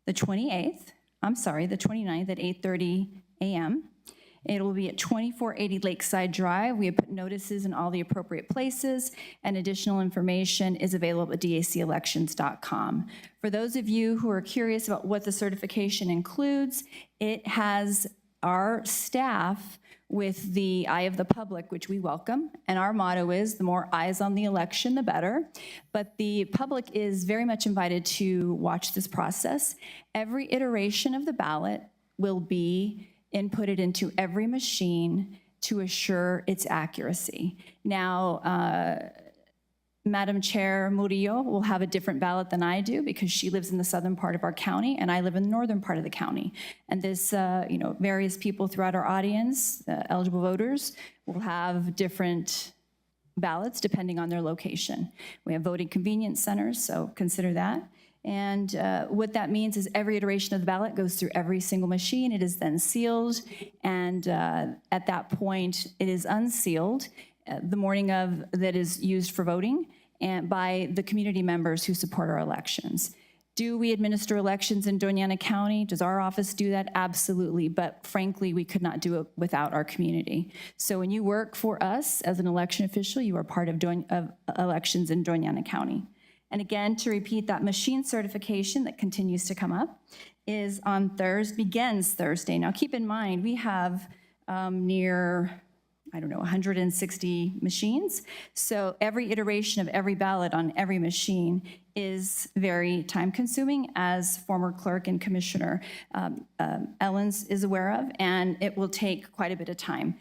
the 29th at 8:30 a.m. It will be at 2480 Lakeside Drive. We have put notices in all the appropriate places, and additional information is available at dacelections.com. For those of you who are curious about what the certification includes, it has our staff with the eye of the public, which we welcome. And our motto is, the more eyes on the election, the better. But the public is very much invited to watch this process. Every iteration of the ballot will be inputted into every machine to assure its accuracy. Now, Madam Chair Murillo will have a different ballot than I do, because she lives in the southern part of our county and I live in the northern part of the county. And this, various people throughout our audience, eligible voters, will have different ballots depending on their location. We have voting convenience centers, so consider that. And what that means is every iteration of the ballot goes through every single machine. It is then sealed, and at that point, it is unsealed the morning of that is used for voting, and by the community members who support our elections. Do we administer elections in Donana County? Does our office do that? Absolutely, but frankly, we could not do it without our community. So when you work for us as an election official, you are part of elections in Donana County. And again, to repeat, that machine certification that continues to come up begins Thursday. Now keep in mind, we have near 160 machines. So every iteration of every ballot on every machine is very time consuming, as former clerk and commissioner Ellens is aware of, and it will take quite a bit of time.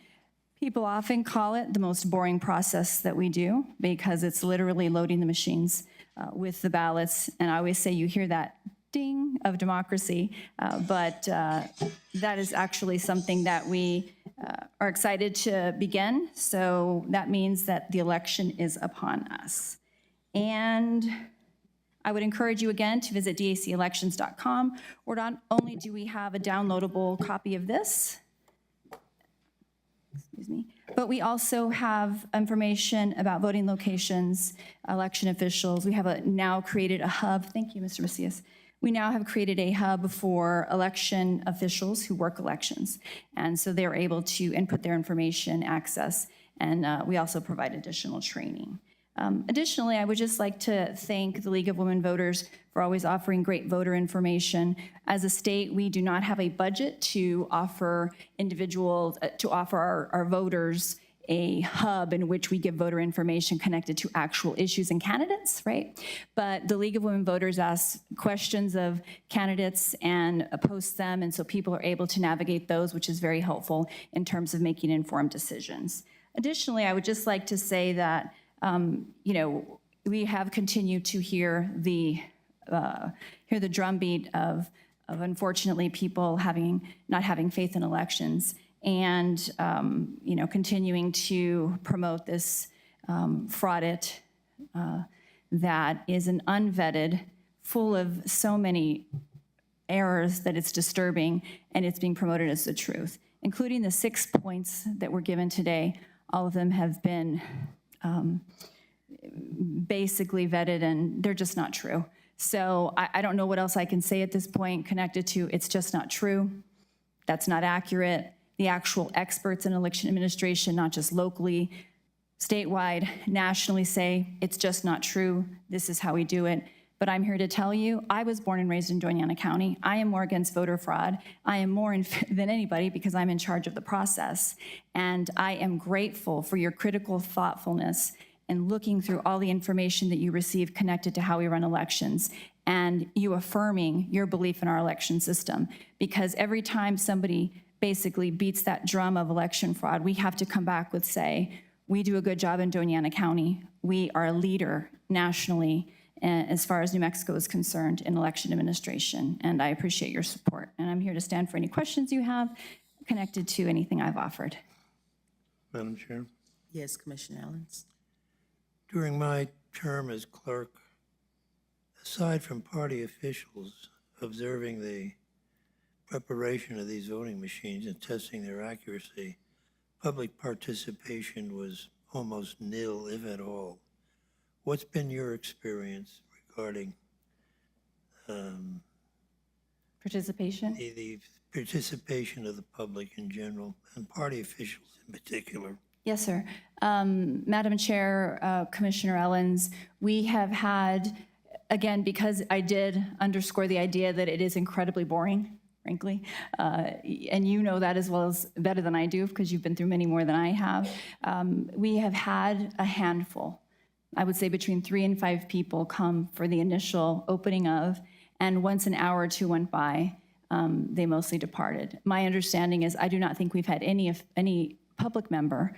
People often call it the most boring process that we do, because it's literally loading the machines with the ballots. And I always say you hear that ding of democracy, but that is actually something that we are excited to begin. So that means that the election is upon us. And I would encourage you again to visit dacelections.com, where not only do we have a downloadable copy of this, excuse me, but we also have information about voting locations, election officials. We have now created a hub. Thank you, Mr. Macias. We now have created a hub for election officials who work elections. And so they're able to input their information, access, and we also provide additional training. Additionally, I would just like to thank the League of Women Voters for always offering great voter information. As a state, we do not have a budget to offer individuals, to offer our voters a hub in which we give voter information connected to actual issues and candidates, right? But the League of Women Voters asks questions of candidates and posts them, and so people are able to navigate those, which is very helpful in terms of making informed decisions. Additionally, I would just like to say that we have continued to hear the drumbeat of unfortunately people not having faith in elections, and continuing to promote this fraud that is an unvetted, full of so many errors that it's disturbing, and it's being promoted as the truth, including the 6 points that were given today. All of them have been basically vetted, and they're just not true. So I don't know what else I can say at this point connected to it's just not true. That's not accurate. The actual experts in election administration, not just locally, statewide, nationally, say it's just not true. This is how we do it. But I'm here to tell you, I was born and raised in Donana County. I am more against voter fraud. I am more than anybody because I'm in charge of the process. And I am grateful for your critical thoughtfulness in looking through all the information that you receive connected to how we run elections, and you affirming your belief in our election system. Because every time somebody basically beats that drum of election fraud, we have to come back with, say, we do a good job in Donana County. We are a leader nationally as far as New Mexico is concerned in election administration, and I appreciate your support. And I'm here to stand for any questions you have connected to anything I've offered. Madam Chair, Yes, Commissioner Allens. during my term as clerk, aside from party officials observing the preparation of these voting machines and testing their accuracy, public participation was almost nil, if at all. What's been your experience regarding Participation? the participation of the public in general and party officials in particular? Yes, sir. Madam Chair, Commissioner Ellens, we have had, again, because I did underscore the idea that it is incredibly boring, frankly, and you know that as well as better than I do because you've been through many more than I have. We have had a handful, I would say between 3 and 5 people come for the initial opening of, and once an hour or two went by, they mostly departed. My understanding is I do not think we've had any public member,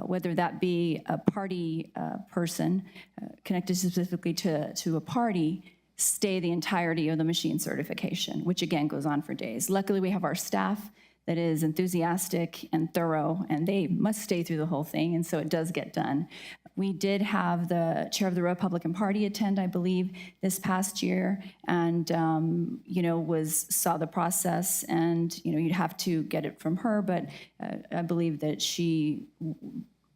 whether that be a party person connected specifically to a party, stay the entirety of the machine certification, which again goes on for days. Luckily, we have our staff that is enthusiastic and thorough, and they must stay through the whole thing, and so it does get done. We did have the chair of the Republican Party attend, I believe, this past year, and saw the process, and you'd have to get it from her, but I believe that she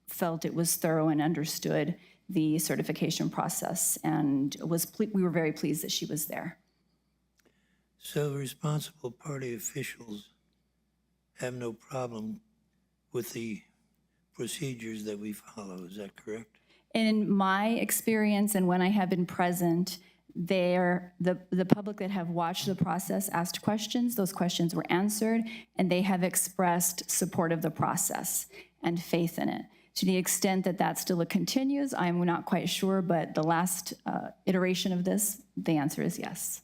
felt it was thorough and understood the certification process, and we were very pleased that she was there. So responsible party officials have no problem with the procedures that we follow, is that correct? In my experience and when I have been present, the public that have watched the process asked questions, those questions were answered, and they have expressed support of the process and faith in it. To the extent that that still continues, I'm not quite sure, but the last iteration of this, the answer is yes.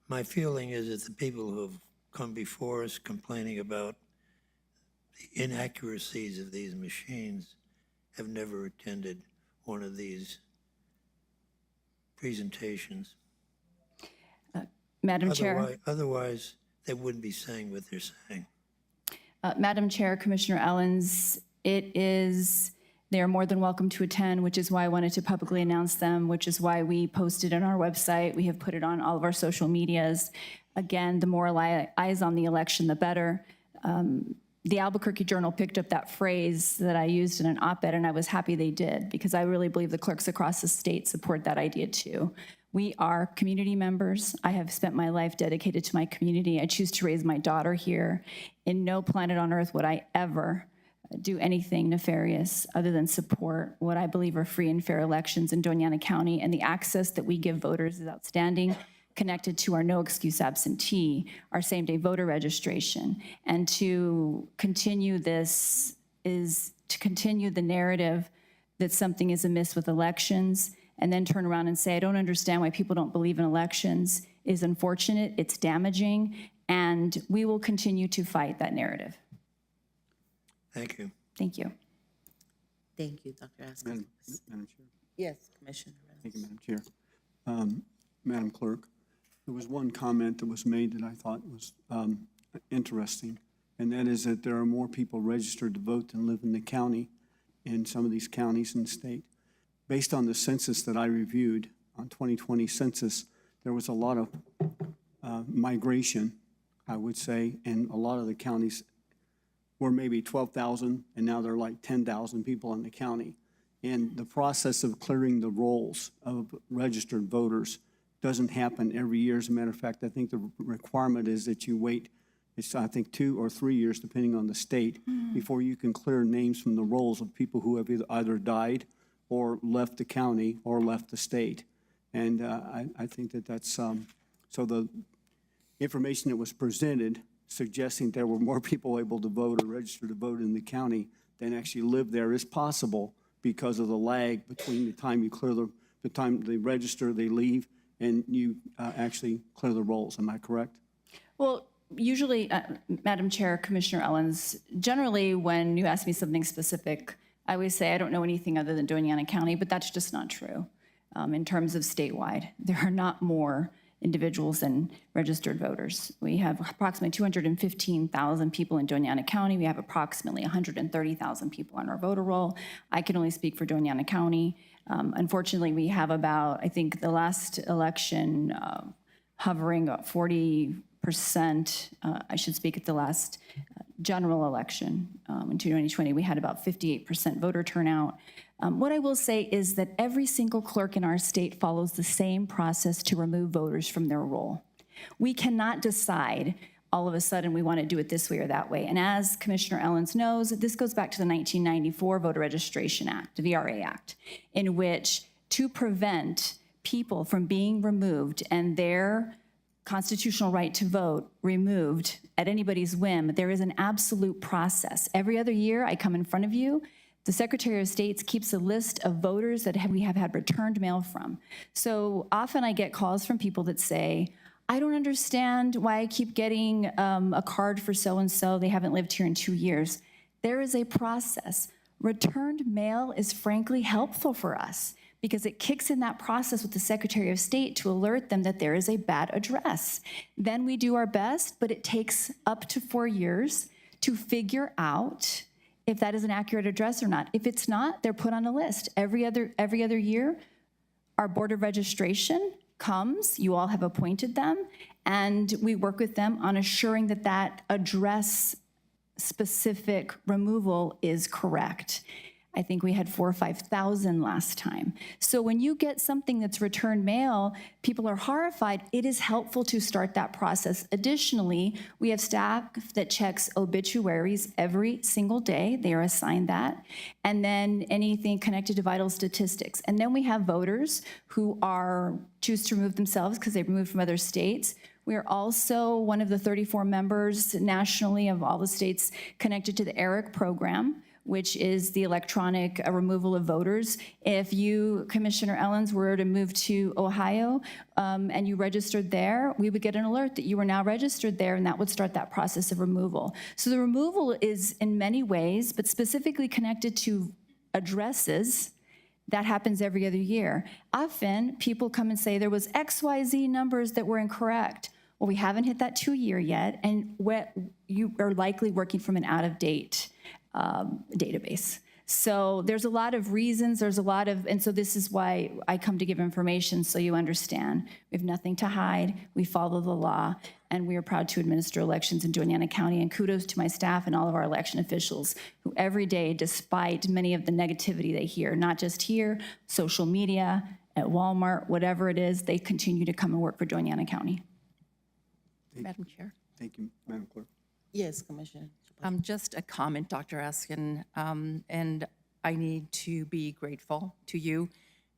My feeling is that the people who have come before us complaining about the inaccuracies of these machines have never attended one of these presentations. Madam Chair. Otherwise, they wouldn't be saying what they're saying. Madam Chair, Commissioner Ellens, it is They are more than welcome to attend, which is why I wanted to publicly announce them, which is why we posted on our website. We have put it on all of our social medias. Again, the more eyes on the election, the better. The Albuquerque Journal picked up that phrase that I used in an op-ed, and I was happy they did, because I really believe the clerks across the state support that idea too. We are community members. I have spent my life dedicated to my community. I choose to raise my daughter here. In no planet on earth would I ever do anything nefarious other than support what I believe are free and fair elections in Donana County, and the access that we give voters is outstanding, connected to our no excuse absentee, our same-day voter registration. And to continue this is to continue the narrative that something is amiss with elections and then turn around and say, I don't understand why people don't believe in elections, is unfortunate, it's damaging, and we will continue to fight that narrative. Thank you. Thank you. Thank you, Dr. Askew. Madam Chair. Yes, Commissioner Thank you, Reynolds. Madam Chair. Madam Clerk, there was one comment that was made that I thought was interesting, and that is that there are more people registered to vote than live in the county, in some of these counties in the state. Based on the census that I reviewed, on 2020 census, there was a lot of migration, I would say, and a lot of the counties were maybe 12,000, and now they're like 10,000 people in the county. And the process of clearing the rolls of registered voters doesn't happen every year. As a matter of fact, I think the requirement is that you wait, it's, I think, 2 or 3 years, depending on the state, before you can clear names from the rolls of people who have either died or left the county or left the state. And I think that that's, so the information that was presented suggesting there were more people able to vote or register to vote in the county than actually live there is possible because of the lag between the time you clear the time they register, they leave, and you actually clear the rolls. Am I correct? Well, usually, Madam Chair, Commissioner Ellens, generally when you ask me something specific, I always say I don't know anything other than Doniana County, but that's just not true. In terms of statewide, there are not more individuals than registered voters. We have approximately 215,000 people in Doniana County. We have approximately 130,000 people on our voter roll. I can only speak for Doniana County. Unfortunately, we have about, I think the last election hovering at 40%, I should speak at the last general election in 2020, we had about 58% voter turnout. What I will say is that every single clerk in our state follows the same process to remove voters from their roll. We cannot decide all of a sudden we want to do it this way or that way. And as Commissioner Ellens knows, this goes back to the 1994 Voter Registration Act, the VRA Act, in which to prevent people from being removed and their constitutional right to vote removed at anybody's whim, there is an absolute process. Every other year I come in front of you, the Secretary of State keeps a list of voters that we have had returned mail from. So often I get calls from people that say, I don't understand why I keep getting a card for so-and-so. They haven't lived here in 2 years. There is a process. Returned mail is frankly helpful for us because it kicks in that process with the Secretary of State to alert them that there is a bad address. Then we do our best, but it takes up to 4 years to figure out if that is an accurate address or not. If it's not, they're put on a list. Every other year, our Board of Registration comes, you all have appointed them, and we work with them on assuring that that address-specific removal is correct. I think we had 4,000 or 5,000 last time. So when you get something that's returned mail, people are horrified. It is helpful to start that process. Additionally, we have staff that checks obituaries every single day. They are assigned that. And then anything connected to vital statistics. And then we have voters who choose to remove themselves because they've moved from other states. We are also one of the 34 members nationally of all the states connected to the ERIC program, which is the electronic removal of voters. If you, Commissioner Ellens, were to move to Ohio and you registered there, we would get an alert that you were now registered there, and that would start that process of removal. So the removal is in many ways, but specifically connected to addresses. That happens every other year. Often, people come and say there was XYZ numbers that were incorrect. Well, we haven't hit that 2-year yet, and you are likely working from an out-of-date database. So there's a lot of reasons, and so this is why I come to give information so you understand. We have nothing to hide, we follow the law, and we are proud to administer elections in Donana County. And kudos to my staff and all of our election officials who every day, despite many of the negativity they hear, not just here, social media, at Walmart, whatever it is, they continue to come and work for Donana County. Madam Chair. Thank you, Madam Clerk. Yes, Commissioner. Just a comment, Dr. Askin, and I need to be grateful to you.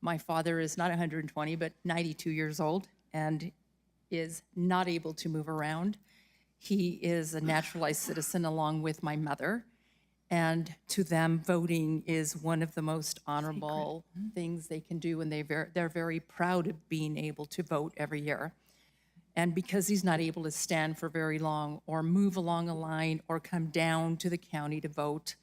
My father is not 120, but 92 years old and is not able to move around. He is a naturalized citizen along with my mother, and to them, voting is one of the most honorable things they can do, and they're very proud of being able to vote every year. And because he's not able to stand for very long or move along a line or come down to the county to vote,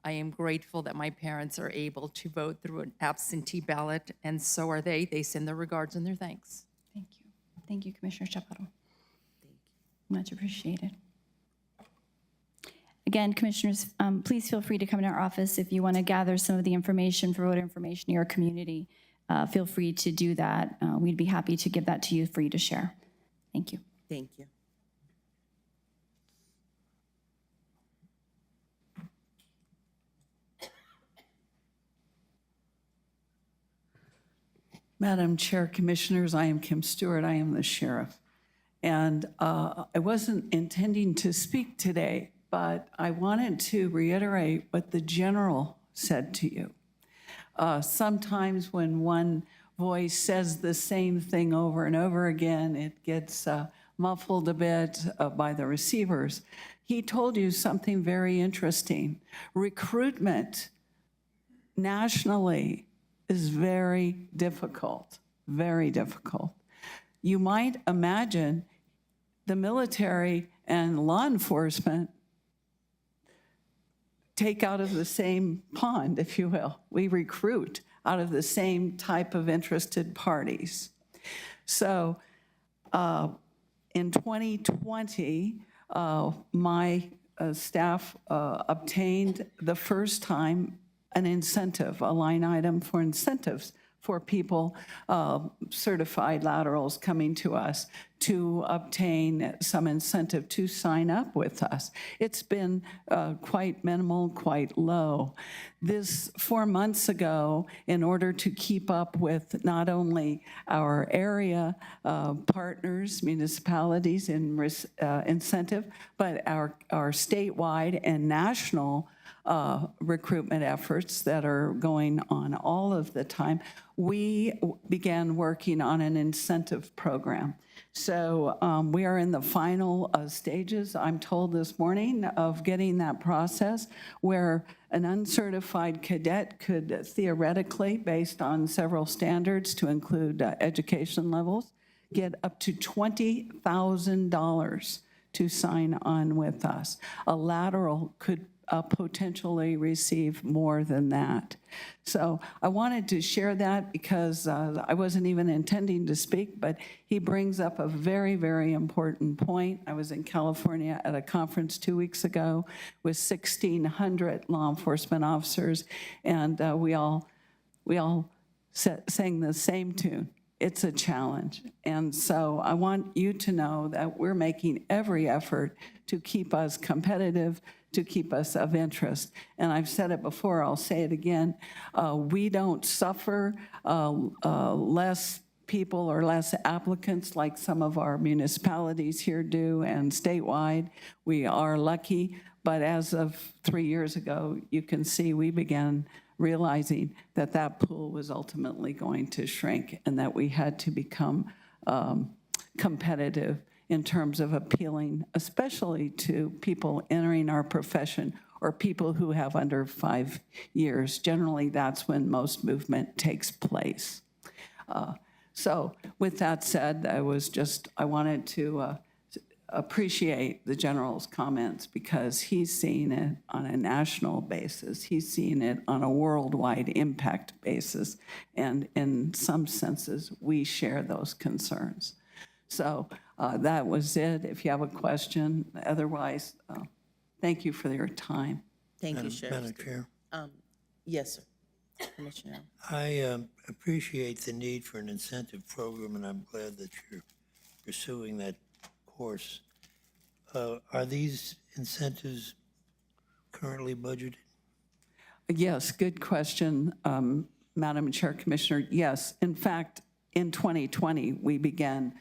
I am grateful that my parents are able to vote through an absentee ballot, and so are they. They send their regards and their thanks. Thank you. Thank you, Commissioner Chaparro. Much appreciated. Again, Commissioners, please feel free to come to our office if you want to gather some of the information for voter information in your community. Feel free to do that. We'd be happy to give that to you for you to share. Thank you. Thank you. Madam Chair, Commissioners, I am Kim Stewart. I am the sheriff. And I wasn't intending to speak today, but I wanted to reiterate what the general said to you. Sometimes when one voice says the same thing over and over again, it gets muffled a bit by the receivers. He told you something very interesting. Recruitment nationally is very difficult, very difficult. You might imagine the military and law enforcement take out of the same pond, if you will. We recruit out of the same type of interested parties. So in 2020, my staff obtained the first time an incentive, a line item for incentives for people, certified laterals coming to us to obtain some incentive to sign up with us. It's been quite minimal, quite low. This 4 months ago, in order to keep up with not only our area partners, municipalities in incentive, but our statewide and national recruitment efforts that are going on all of the time, we began working on an incentive program. So we are in the final stages, I'm told this morning, of getting that process where an uncertified cadet could theoretically, based on several standards to include education levels, get up to $20,000 to sign on with us. A lateral could potentially receive more than that. So I wanted to share that because I wasn't even intending to speak, but he brings up a very, very important point. I was in California at a conference 2 weeks ago with 1,600 law enforcement officers, and we all sang the same tune. It's a challenge. And so I want you to know that we're making every effort to keep us competitive, to keep us of interest. And I've said it before, I'll say it again. We don't suffer less people or less applicants like some of our municipalities here do and statewide. We are lucky, but as of 3 years ago, you can see we began realizing that that pool was ultimately going to shrink and that we had to become competitive in terms of appealing, especially to people entering our profession or people who have under 5 years. Generally, that's when most movement takes place. So with that said, I wanted to appreciate the general's comments because he's seeing it on a national basis. He's seeing it on a worldwide impact basis. And in some senses, we share those concerns. So that was it. If you have a question, otherwise, thank you for your time. Thank you, Sheriff. Madam Chair. Yes, sir. Commissioner. I appreciate the need for an incentive program, and I'm glad that you're pursuing that course. Are these incentives currently budgeted? Yes, good question, Madam Chair, Commissioner. Yes, in fact, in 2020, we began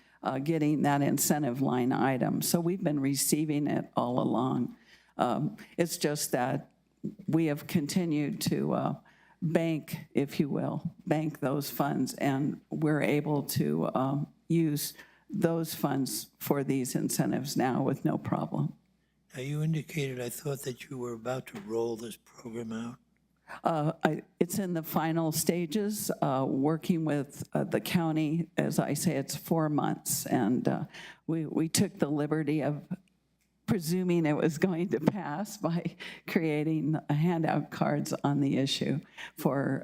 getting that incentive line item. So we've been receiving it all along. It's just that we have continued to bank, if you will, bank those funds, and we're able to use those funds for these incentives now with no problem. Now, you indicated, I thought that you were about to roll this program out. It's in the final stages, working with the county. As I say, it's 4 months, and we took the liberty of presuming it was going to pass by creating handout cards on the issue.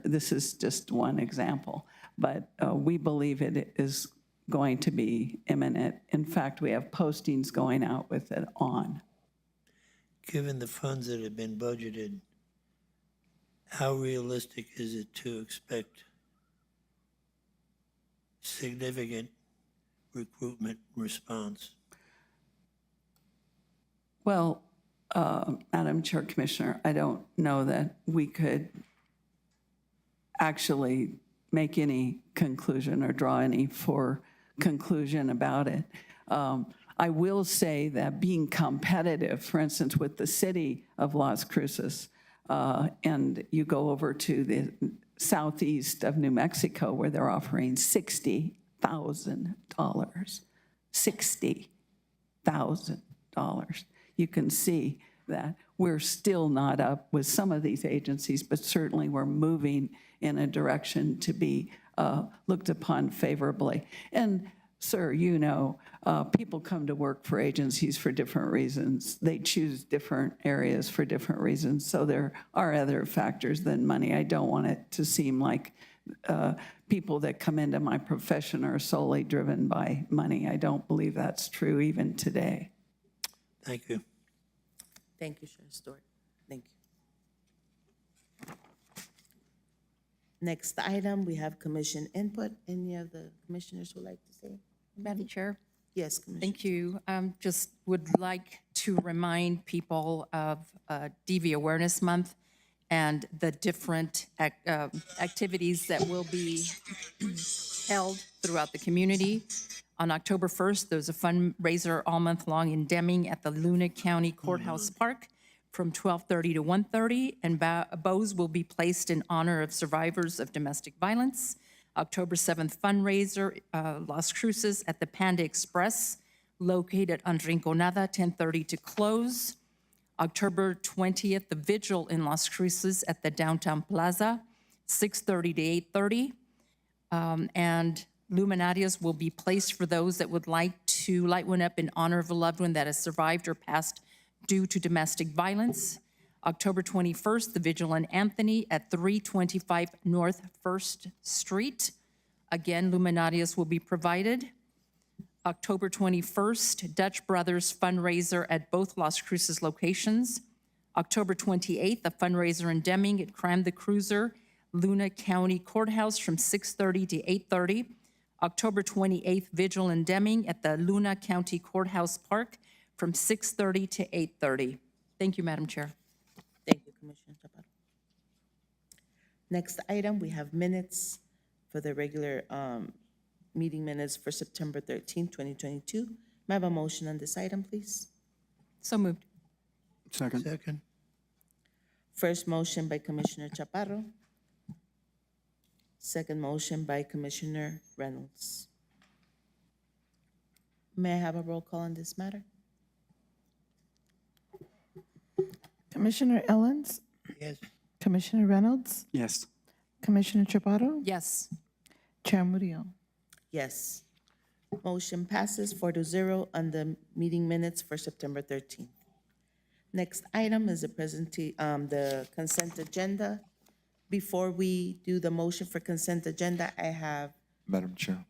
This is just one example, but we believe it is going to be imminent. In fact, we have postings going out with it on. Given the funds that have been budgeted, how realistic is it to expect significant recruitment response? Well, Madam Chair, Commissioner, I don't know that we could actually make any conclusion or draw any conclusion about it. I will say that being competitive, for instance, with the city of Las Cruces, and you go over to the southeast of New Mexico where they're offering $60,000. $60,000. You can see that we're still not up with some of these agencies, but certainly we're moving in a direction to be looked upon favorably. And sir, you know, people come to work for agencies for different reasons. They choose different areas for different reasons. So there are other factors than money. I don't want it to seem like people that come into my profession are solely driven by money. I don't believe that's true even today. Thank you. Thank you, Sheriff Stewart. Thank you. Next item, we have commission input. Any of the commissioners would like to say? Madam Chair? Yes, Commissioner. Thank you. Just would like to remind people of DV Awareness Month and the different activities that will be held throughout the community. On October 1st, there's a fundraiser all month long in Deming at the Luna County Courthouse Park from 12:30 to 1:30, and bows will be placed in honor of survivors of domestic violence. October 7th fundraiser, Las Cruces at the Panda Express, located on Rinconada, 10:30 to close. October 20th, the vigil in Las Cruces at the downtown Plaza, 6:30 to 8:30. And luminarias will be placed for those that would like to light one up in honor of a loved one that has survived or passed due to domestic violence. October 21st, the vigil in Anthony at 325 North 1st Street. Again, luminarias will be provided. October 21st, Dutch Brothers fundraiser at both Las Cruces locations. October 28th, a fundraiser in Deming at Cram the Cruiser, Luna County Courthouse from 6:30 to 8:30. October 28th, vigil in Deming at the Luna County Courthouse Park from 6:30 to 8:30. Thank you, Madam Chair. Thank you, Commissioner Chaparro. Next item, we have minutes for the regular meeting minutes for September 13, 2022. May I have a motion on this item, please? So moved. Second. Second. First motion by Commissioner Chaparro. Second motion by Commissioner Reynolds. May I have a roll call on this matter? Commissioner Ellens, Yes. Commissioner Reynolds, Yes. Commissioner Chaparro, Yes. Chair Murillo. Yes. Motion passes 4-0 on the meeting minutes for September 13th. Next item is the consent agenda. Before we do the motion for consent agenda, I have Madam Chair,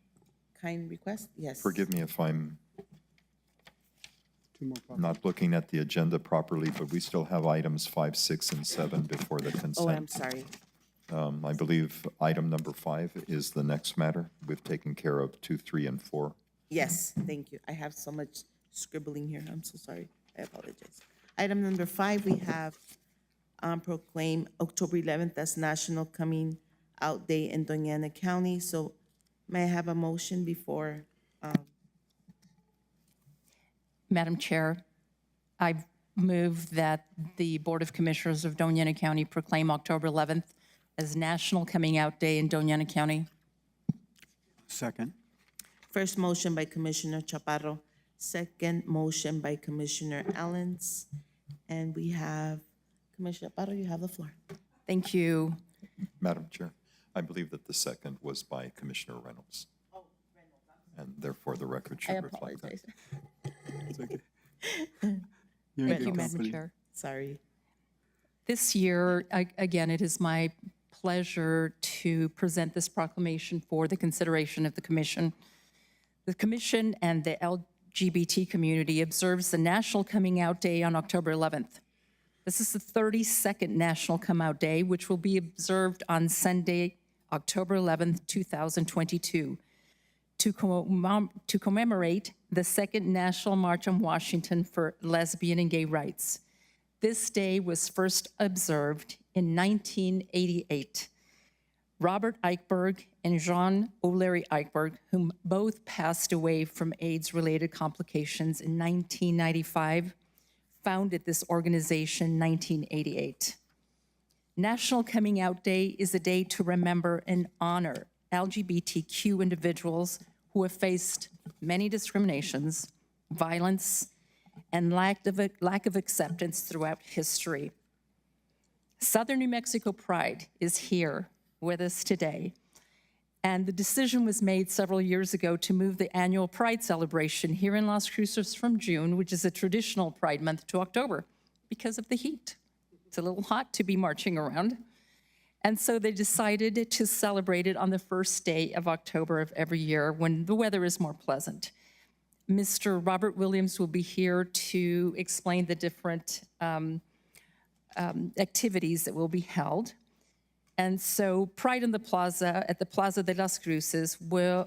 kind request. Yes. forgive me if I'm not looking at the agenda properly, but we still have items 5, 6, and 7 before the consent. Oh, I'm sorry. I believe item number 5 is the next matter. We've taken care of 2, 3, and 4. Yes, thank you. I have so much scribbling here. I'm so sorry. I apologize. Item number 5, we have proclaim October 11th as National Coming Out Day in Donana County. So may I have a motion before? Madam Chair, I move that the Board of Commissioners of Doniana County proclaim October 11th as National Coming Out Day in Doniana County. Second. First motion by Commissioner Chaparro, second motion by Commissioner Allens. And we have, Commissioner Chaparro, you have the floor. Thank you. Madam Chair, I believe that the second was by Commissioner Reynolds. And therefore, the record I should reflect that. apologize. It's okay. Thank you, Madam Chair. Sorry. This year, again, it is my pleasure to present this proclamation for the consideration of the Commission. The Commission and the LGBT community observes the National Coming Out Day on October 11th. This is the 32nd National Come Out Day, which will be observed on Sunday, October 11th, 2022, to commemorate the Second National March on Washington for Lesbian and Gay Rights. This day was first observed in 1988. Robert Eichberg and Jean O'Leary Eichberg, whom both passed away from AIDS-related complications in 1995, founded this organization in 1988. National Coming Out Day is a day to remember and honor LGBTQ individuals who have faced many discriminations, violence, and lack of acceptance throughout history. Southern New Mexico Pride is here with us today, and the decision was made several years ago to move the annual Pride celebration here in Las Cruces from June, which is a traditional Pride month, to October because of the heat. It's a little hot to be marching around. And so they decided to celebrate it on the first day of October of every year when the weather is more pleasant. Mr. Robert Williams will be here to explain the different activities that will be held. And so Pride in the Plaza at the Plaza de las Cruces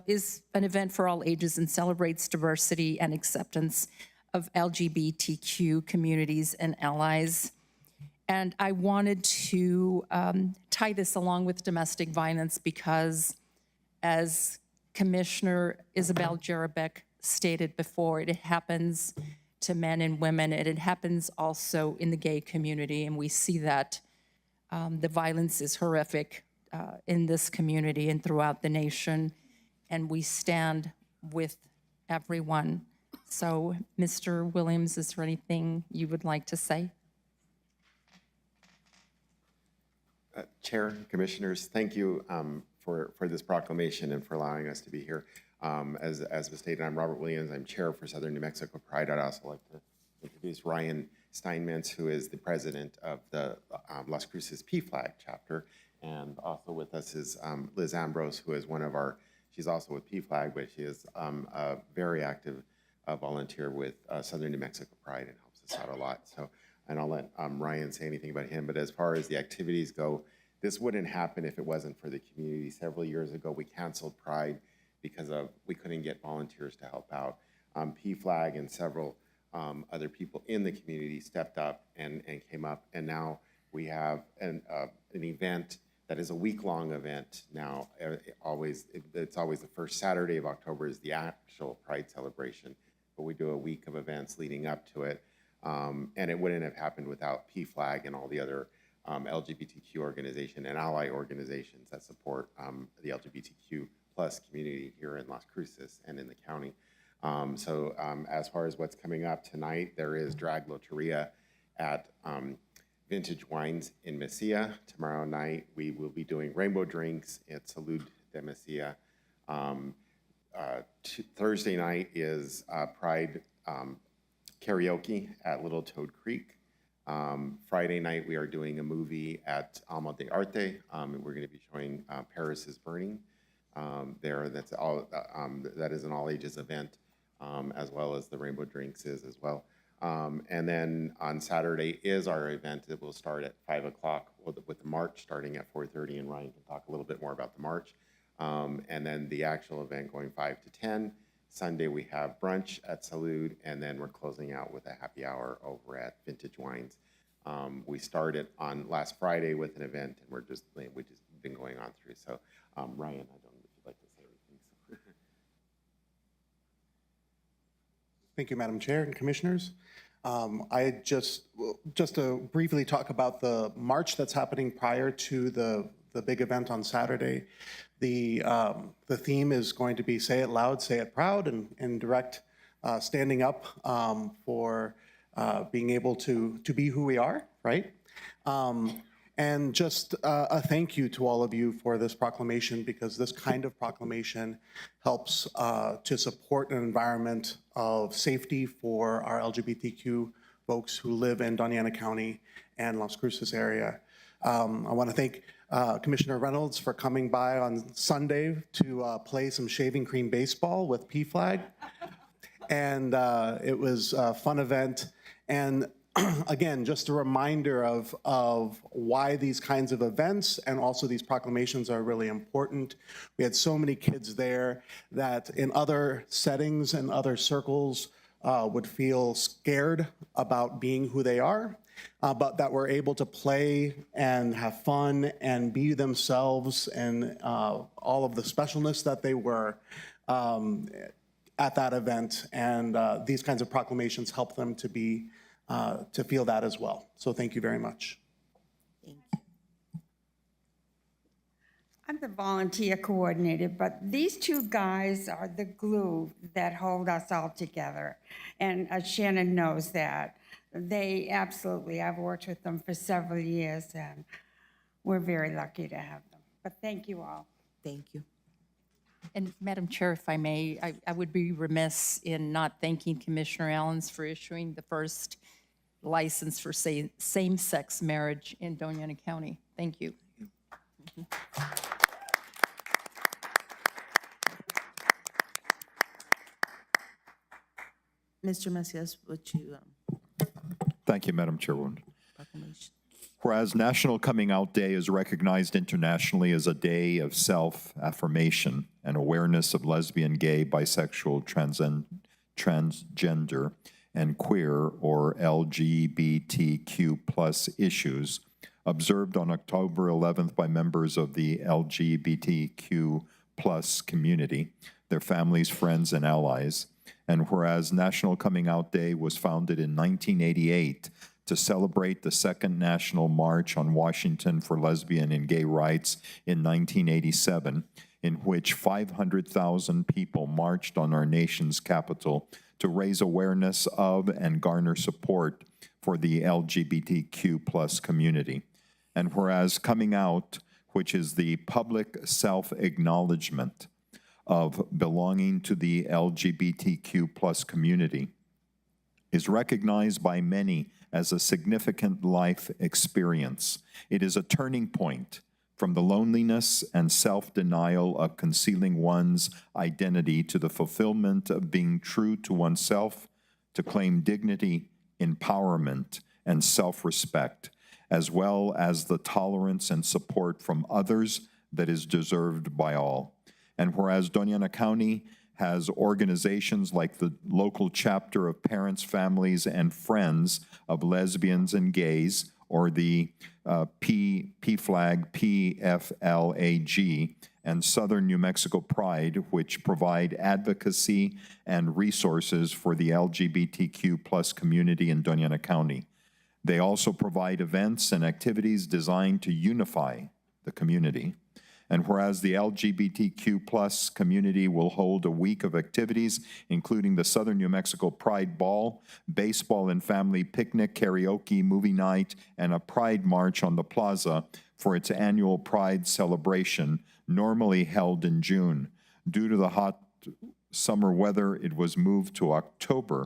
is an event for all ages and celebrates diversity and acceptance of LGBTQ communities and allies. And I wanted to tie this along with domestic violence because, as Commissioner Isabel Jarabek stated before, it happens to men and women, and it happens also in the gay community, and we see that the violence is horrific in this community and throughout the nation, and we stand with everyone. So, Mr. Williams, is there anything you would like to say? Chair, Commissioners, thank you for this proclamation and for allowing us to be here. As was stated, I'm Robert Williams. I'm Chair for Southern New Mexico Pride. I'd also like to introduce Ryan Steinmetz, who is the president of the Las Cruces PFLAG chapter. And also with us is Liz Ambrose, who is she's also with PFLAG, but she is a very active volunteer with Southern New Mexico Pride and helps us out a lot. So, and I'll let Ryan say anything about him, but as far as the activities go, this wouldn't happen if it wasn't for the community. Several years ago, we canceled Pride because we couldn't get volunteers to help out. PFLAG and several other people in the community stepped up and came up, and now we have an event that is a week-long event now. It's always the first Saturday of October is the actual Pride celebration, but we do a week of events leading up to it. And it wouldn't have happened without PFLAG and all the other LGBTQ organization and ally organizations that support the LGBTQ plus community here in Las Cruces and in the county. So as far as what's coming up tonight, there is Drag Loteria at Vintage Wines in Mesilla. Tomorrow night, we will be doing rainbow drinks at Salud de Mesilla. Thursday night is Pride karaoke at Little Toad Creek. Friday night, we are doing a movie at Alma de Arte. And we're going to be showing Paris is Burning there. That's all. That is an all-ages event, as well as the Rainbow Drinks is as well. And then on Saturday is our event that will start at 5 o'clock with the march starting at 4:30, and Ryan can talk a little bit more about the march. And then the actual event going 5 to 10. Sunday, we have brunch at Salud, and then we're closing out with a happy hour over at Vintage Wines. We started on last Friday with an event, and we've just been going on through. So, Ryan, I don't know if you'd like to say anything. Thank you, Madam Chair and Commissioners. I just to briefly talk about the march that's happening prior to the big event on Saturday. The theme is going to be "Say It Loud, Say It Proud," and direct standing up for being able to be who we are, right? And just a thank you to all of you for this proclamation, because this kind of proclamation helps to support an environment of safety for our LGBTQ folks who live in Donana County and Las Cruces area. I want to thank Commissioner Reynolds for coming by on Sunday to play some shaving cream baseball with PFLAG. And it was a fun event. And again, just a reminder of why these kinds of events and also these proclamations are really important. We had so many kids there that in other settings and other circles would feel scared about being who they are, but that were able to play and have fun and be themselves and all of the specialness that they were at that event. And these kinds of proclamations help them to be to feel that as well. So thank you very much. Thank you. I'm the volunteer coordinator, but these two guys are the glue that hold us all together. And Shannon knows that. They absolutely, I've worked with them for several years, and we're very lucky to have them. But thank you all. Thank you. And Madam Chair, if I may, I would be remiss in not thanking Commissioner Allens for issuing the first license for same-sex marriage in Doniana County. Thank you. Mr. Macias, would you Thank you, Madam Chairwoman. proclamation? Whereas National Coming Out Day is recognized internationally as a day of self-affirmation and awareness of lesbian, gay, bisexual, transgender, and queer or LGBTQ plus issues, observed on October 11th by members of the LGBTQ plus community, their families, friends, and allies. And whereas National Coming Out Day was founded in 1988 to celebrate the Second National March on Washington for Lesbian and Gay Rights in 1987, in which 500,000 people marched on our nation's capital to raise awareness of and garner support for the LGBTQ plus community. And whereas coming out, which is the public self-acknowledgement of belonging to the LGBTQ plus community, is recognized by many as a significant life experience. It is a turning point from the loneliness and self-denial of concealing one's identity to the fulfillment of being true to oneself, to claim dignity, empowerment, and self-respect, as well as the tolerance and support from others that is deserved by all. And whereas Donana County has organizations like the local chapter of Parents, Families, and Friends of Lesbians and Gays, or the PFLAG, PFLAG, and Southern New Mexico Pride, which provide advocacy and resources for the LGBTQ plus community in Donana County. They also provide events and activities designed to unify the community. And whereas the LGBTQ plus community will hold a week of activities, including the Southern New Mexico Pride Ball, baseball and family picnic, karaoke, movie night, and a Pride March on the Plaza for its annual Pride celebration, normally held in June. Due to the hot summer weather, it was moved to October,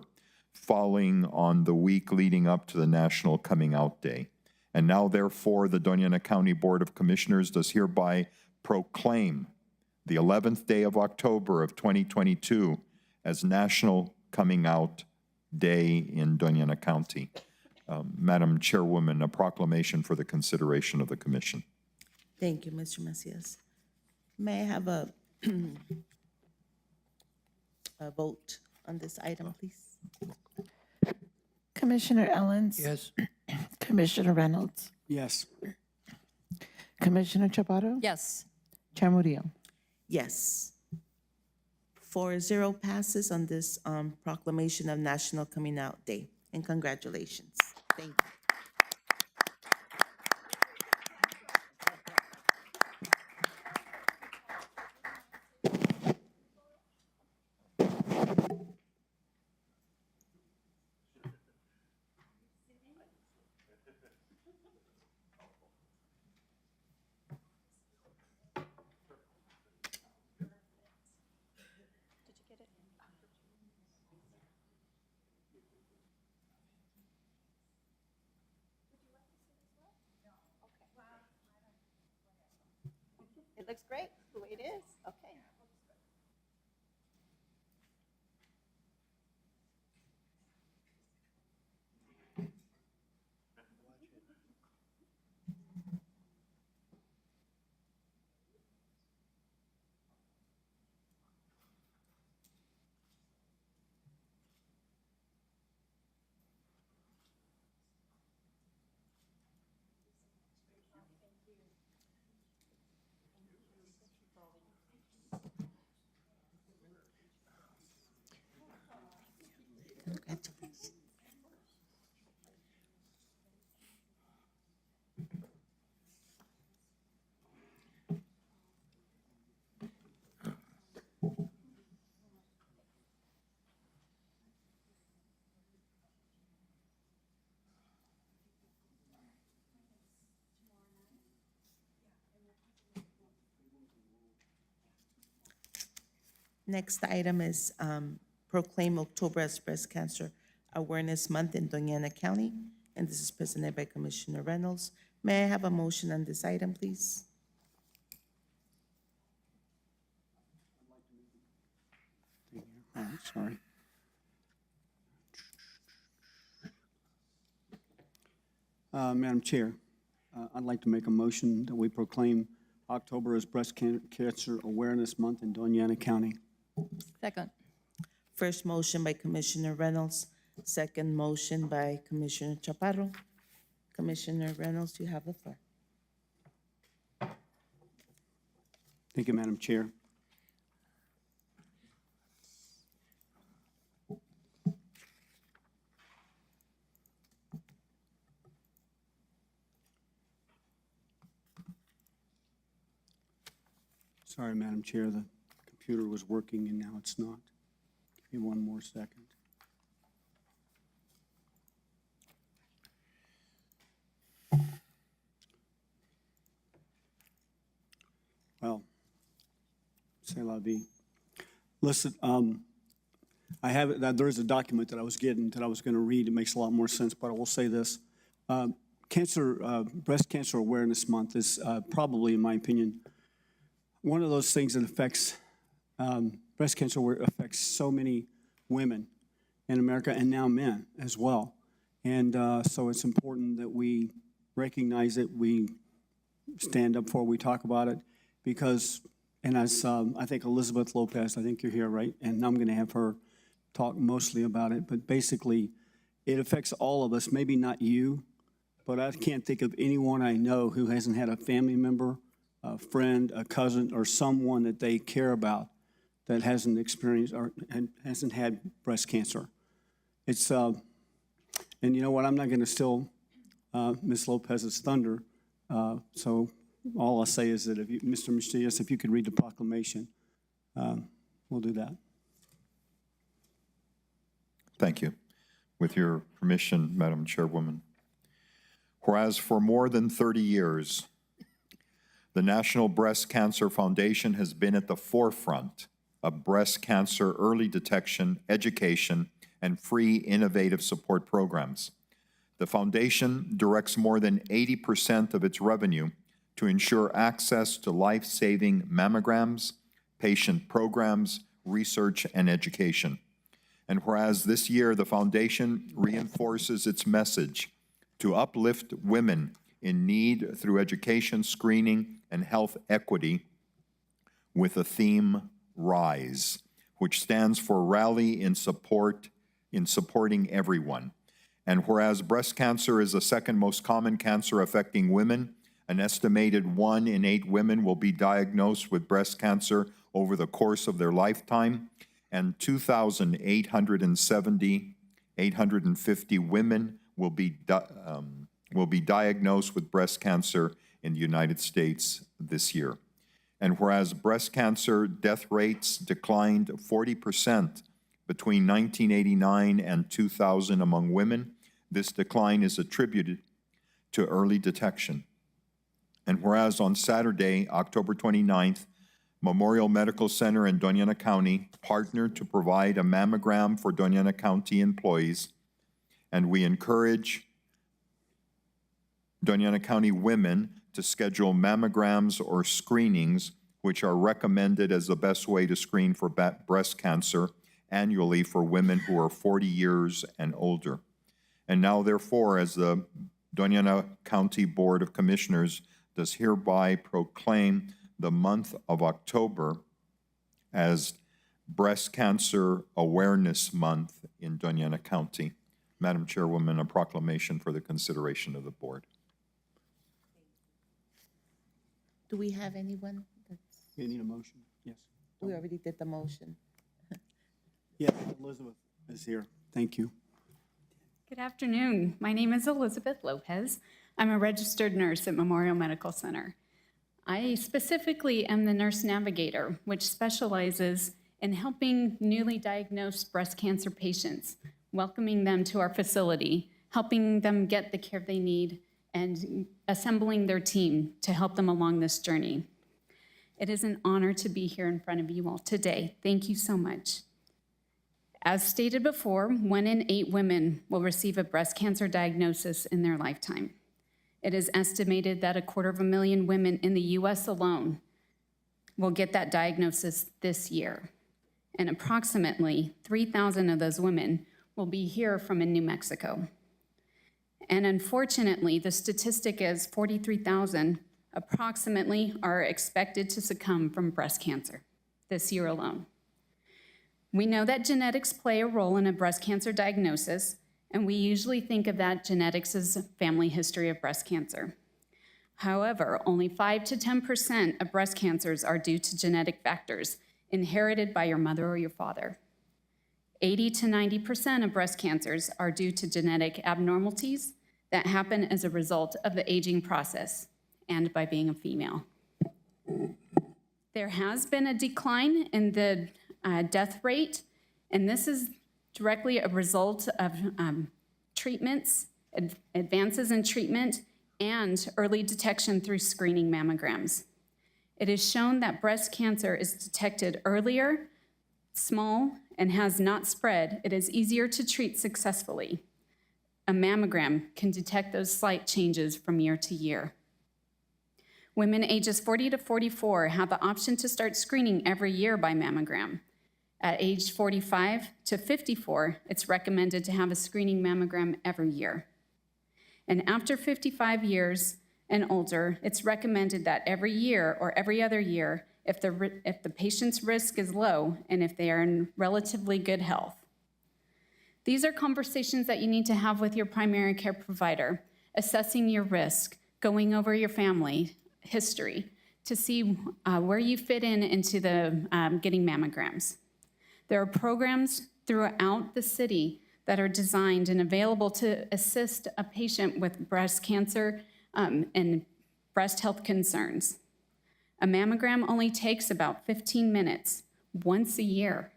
falling on the week leading up to the National Coming Out Day. And now, therefore, the Donana County Board of Commissioners does hereby proclaim the 11th day of October of 2022 as National Coming Out day in Donana County. Madam Chairwoman, a proclamation for the consideration of the commission. Thank you, Mr. Macias. May I have a vote on this item, please? Commissioner Ellens? Yes. Commissioner Reynolds? Yes. Commissioner Chaparro? Yes. Chair Murillo? Yes. 4-0 passes on this proclamation of National Coming Out Day. And congratulations. Thank you. It looks great the way it is. Okay. Congratulations. Next item is proclaim October as Breast Cancer Awareness Month in Donana County, and this is presented by Commissioner Reynolds. May I have a motion on this item, please? Sorry. Madam Chair, I'd like to make a motion that we proclaim October as Breast Cancer Awareness Month in Donana County. Second. First motion by Commissioner Reynolds, second motion by Commissioner Chaparro. Commissioner Reynolds, you have the floor. Thank you, Madam Chair. Sorry, Madam Chair, the computer was working and now it's not. Give me one more second. Well, c'est la vie. Listen, I have it, there is a document that I was getting that I was going to read. It makes a lot more sense, but I will say this. Breast Cancer Awareness Month is probably, in my opinion, one of those things that affects, breast cancer affects so many women in America and now men as well. And so it's important that we recognize it, we stand up for it, we talk about it, because, and as I think Elizabeth Lopez, I think you're here, right? And I'm going to have her talk mostly about it, but basically it affects all of us, maybe not you, but I can't think of anyone I know who hasn't had a family member, a friend, a cousin, or someone that they care about that hasn't experienced or hasn't had breast cancer. It's, and you know what, I'm not going to steal Ms. Lopez's thunder, so all I'll say is that if you, Mr. Macias, if you could read the proclamation, we'll do that. Thank you. With your permission, Madam Chairwoman. Whereas for more than 30 years, the National Breast Cancer Foundation has been at the forefront of breast cancer early detection, education, and free innovative support programs. The foundation directs more than 80% of its revenue to ensure access to life-saving mammograms, patient programs, research, and education. And whereas this year the foundation reinforces its message to uplift women in need through education, screening, and health equity with the theme RISE, which stands for Rally in Supporting Everyone. And whereas breast cancer is the second most common cancer affecting women, an estimated 1 in 8 women will be diagnosed with breast cancer over the course of their lifetime, and 850 women will be diagnosed with breast cancer in the United States this year. And whereas breast cancer death rates declined 40% between 1989 and 2000 among women, this decline is attributed to early detection. And whereas on Saturday, October 29th, Memorial Medical Center in Donana County partnered to provide a mammogram for Donana County employees, and we encourage Donana County women to schedule mammograms or screenings, which are recommended as the best way to screen for breast cancer annually for women who are 40 years and older. And now, therefore, as the Donana County Board of Commissioners does hereby proclaim the month of October as Breast Cancer Awareness Month in Donana County. Madam Chairwoman, a proclamation for the consideration of the board. Do we have anyone? You need a motion? Yes. We already did the motion. Yeah, Elizabeth is here. Thank you. Good afternoon. My name is Elizabeth Lopez. I'm a registered nurse at Memorial Medical Center. I specifically am the nurse navigator, which specializes in helping newly diagnosed breast cancer patients, welcoming them to our facility, helping them get the care they need, and assembling their team to help them along this journey. It is an honor to be here in front of you all today. Thank you so much. As stated before, 1 in 8 women will receive a breast cancer diagnosis in their lifetime. It is estimated that 250,000 women in the US alone will get that diagnosis this year. And approximately 3,000 of those women will be here from in New Mexico. And unfortunately, the statistic is 43,000 approximately are expected to succumb from breast cancer this year alone. We know that genetics play a role in a breast cancer diagnosis, and we usually think of that genetics as family history of breast cancer. However, only 5 to 10% of breast cancers are due to genetic factors inherited by your mother or your father. 80 to 90% of breast cancers are due to genetic abnormalities that happen as a result of the aging process and by being a female. There has been a decline in the death rate, and this is directly a result of treatments, advances in treatment, and early detection through screening mammograms. It is shown that breast cancer is detected earlier, small, and has not spread. It is easier to treat successfully. A mammogram can detect those slight changes from year to year. Women ages 40 to 44 have the option to start screening every year by mammogram. At age 45 to 54, it's recommended to have a screening mammogram every year. And after 55 years and older, it's recommended that every year or every other year, if the patient's risk is low and if they are in relatively good health. These are conversations that you need to have with your primary care provider, assessing your risk, going over your family history to see where you fit into the getting mammograms. There are programs throughout the city that are designed and available to assist a patient with breast cancer and breast health concerns. A mammogram only takes about 15 minutes once a year,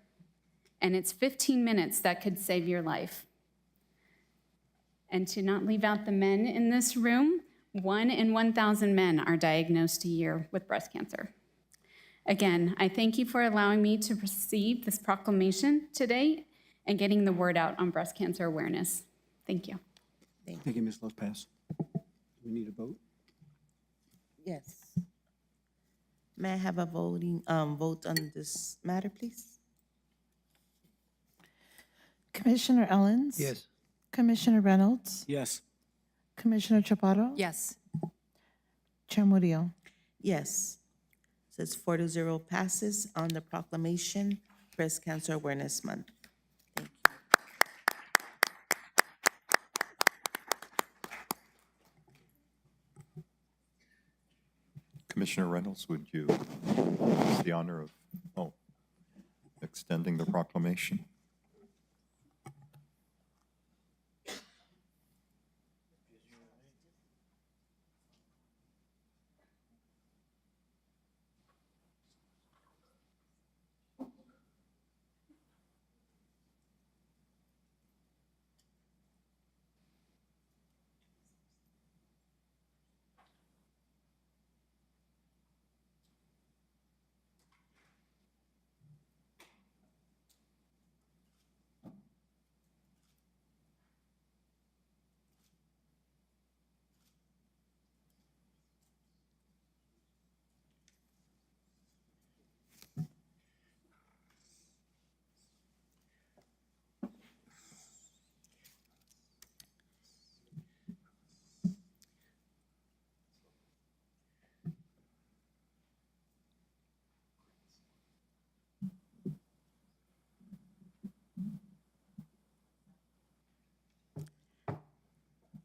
and it's 15 minutes that could save your life. And to not leave out the men in this room, 1 in 1,000 men are diagnosed a year with breast cancer. Again, I thank you for allowing me to receive this proclamation today and getting the word out on breast cancer awareness. Thank you. Thank you, Ms. Lopez. Do we need a vote? Yes. May I have a vote on this matter, please? Commissioner Ellens? Yes. Commissioner Reynolds? Yes. Commissioner Chaparro? Yes. Chair Murillo? Yes. Says 4-0 passes on the proclamation, Breast Cancer Awareness Month. Thank you. Commissioner Reynolds, would you have the honor of, extending the proclamation?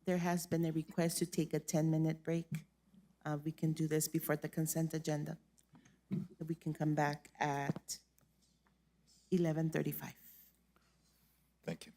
There has been a request to take a 10-minute break. We can do this before the consent agenda. We can come back at 11:35. Thank you.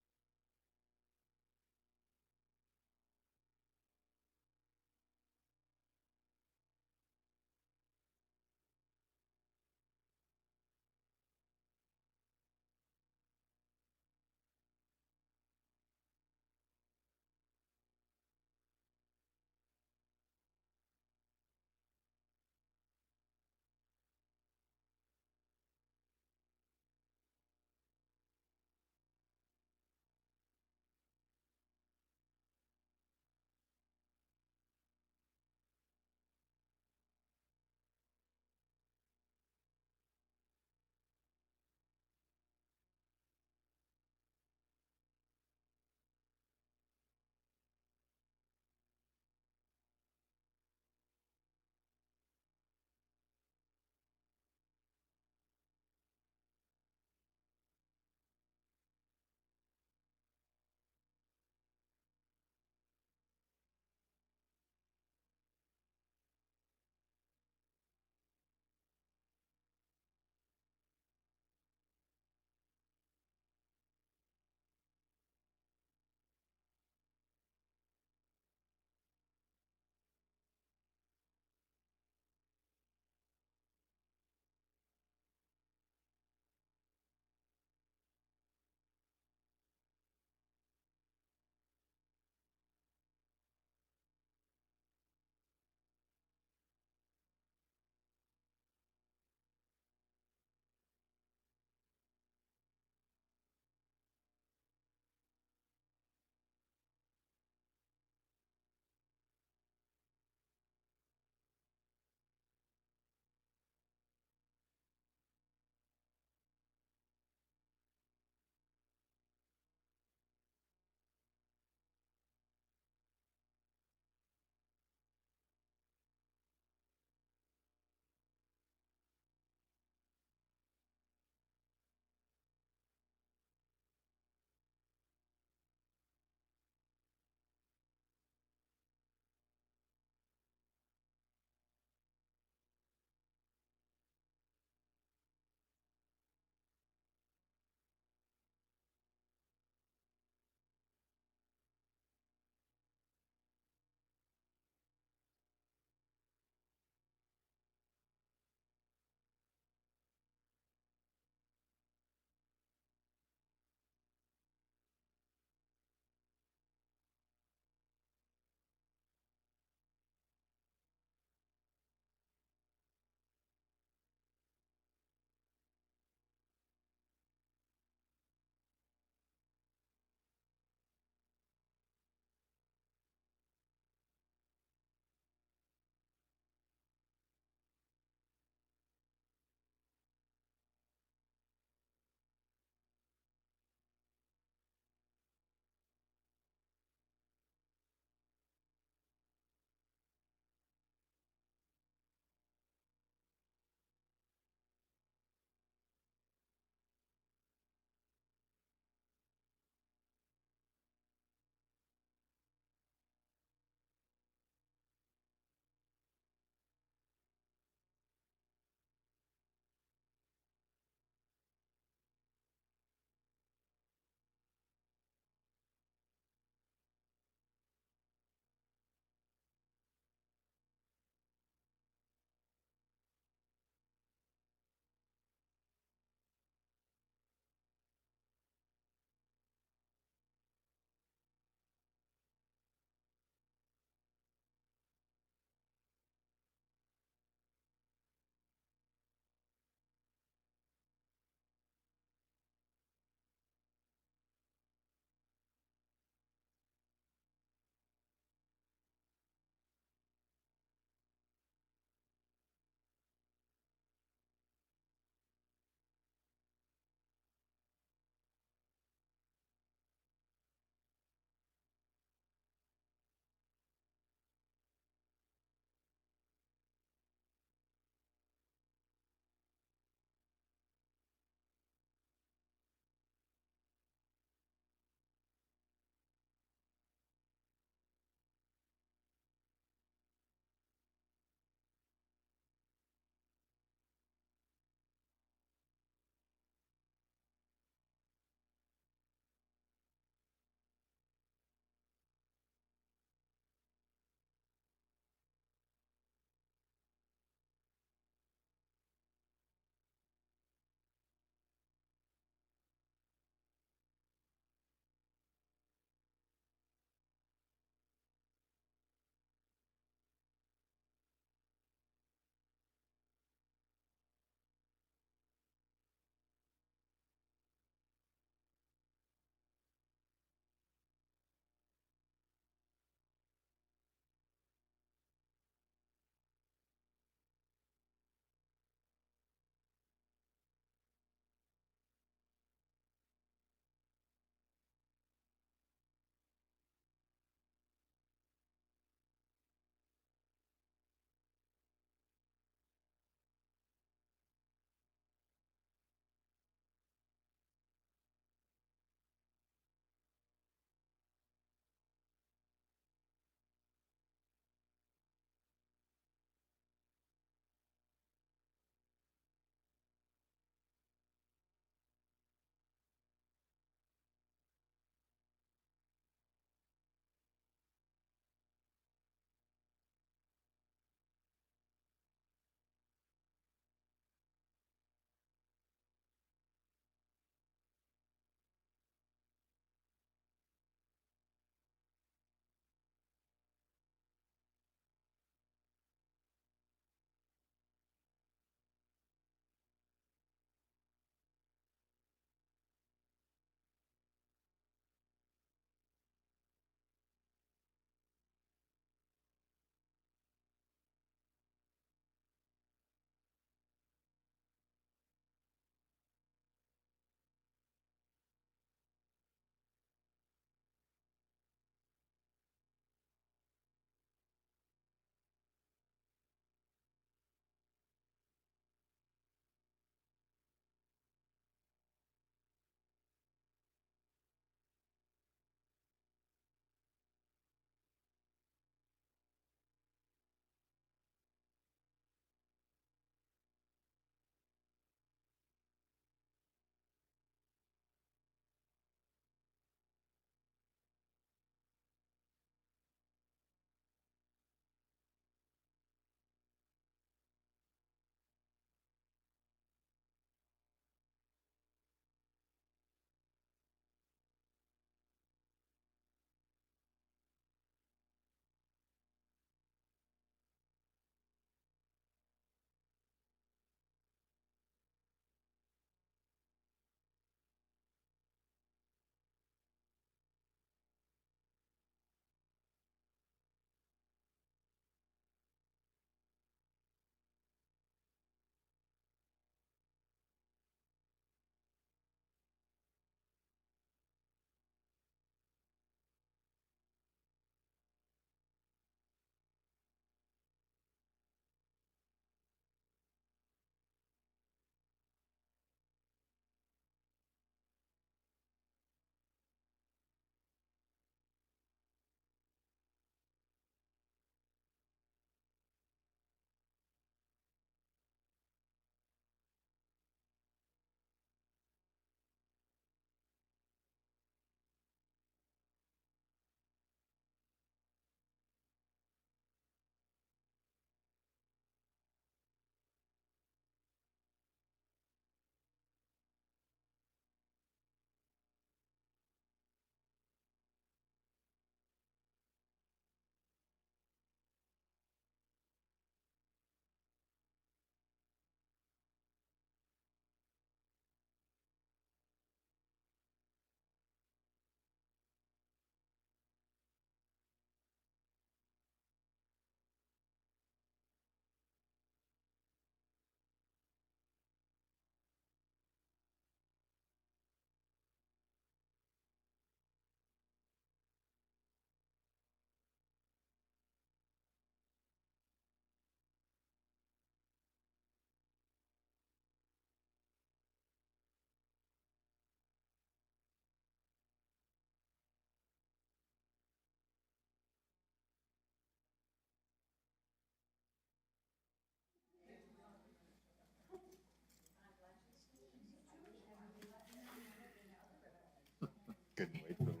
Couldn't wait for lunch.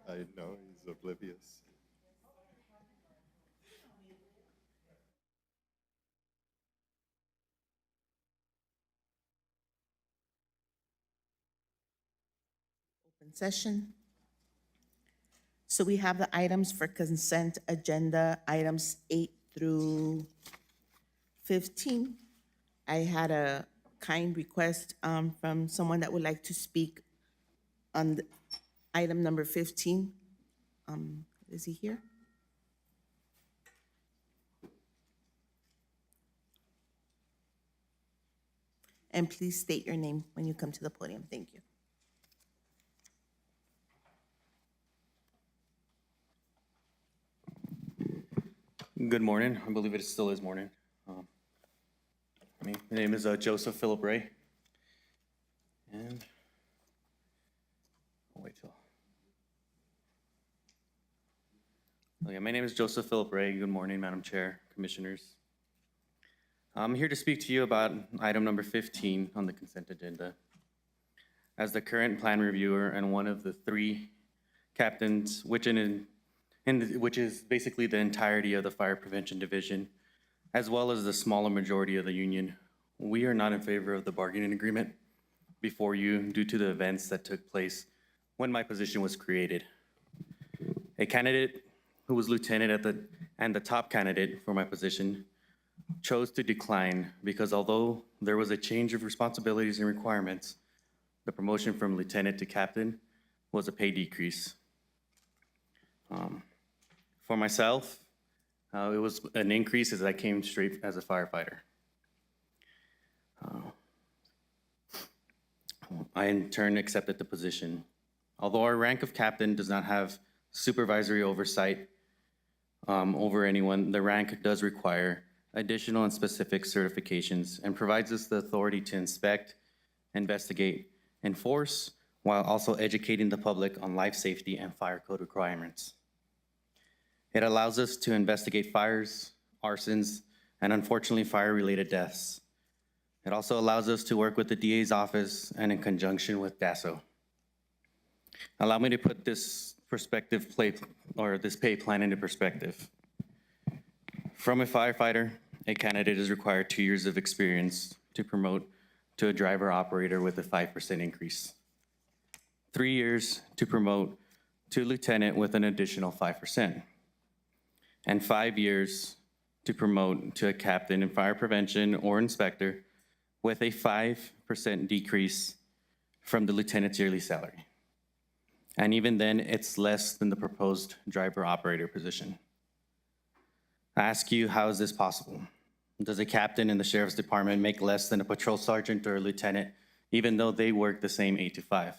I know, he's oblivious. Open session. So we have the items for consent agenda, items 8 through 15. I had a kind request from someone that would like to speak on item number 15. Is he here? And please state your name when you come to the podium. Thank you. Good morning. I believe it still is morning. My name is Joseph Philip Ray. And I'll wait till. Okay, my name is Joseph Philip Ray. Good morning, Madam Chair, Commissioners. I'm here to speak to you about item number 15 on the consent agenda. As the current plan reviewer and one of the 3 captains, which is basically the entirety of the Fire Prevention Division, as well as the smaller majority of the union, we are not in favor of the bargaining agreement before you due to the events that took place when my position was created. A candidate who was lieutenant and the top candidate for my position chose to decline because although there was a change of responsibilities and requirements, the promotion from lieutenant to captain was a pay decrease. For myself, it was an increase as I came straight as a firefighter. I in turn accepted the position. Although our rank of captain does not have supervisory oversight over anyone, the rank does require additional and specific certifications and provides us the authority to inspect, investigate, enforce, while also educating the public on life safety and fire code requirements. It allows us to investigate fires, arsons, and unfortunately fire-related deaths. It also allows us to work with the DA's office and in conjunction with DASO. Allow me to put this this pay plan into perspective. From a firefighter, a candidate is required 2 years of experience to promote to a driver operator with a 5% increase. 3 years to promote to lieutenant with an additional 5%. And 5 years to promote to a captain in fire prevention or inspector with a 5% decrease from the lieutenant's yearly salary. And even then, it's less than the proposed driver operator position. I ask you, how is this possible? Does a captain in the sheriff's department make less than a patrol sergeant or a lieutenant, even though they work the same 8 to 5?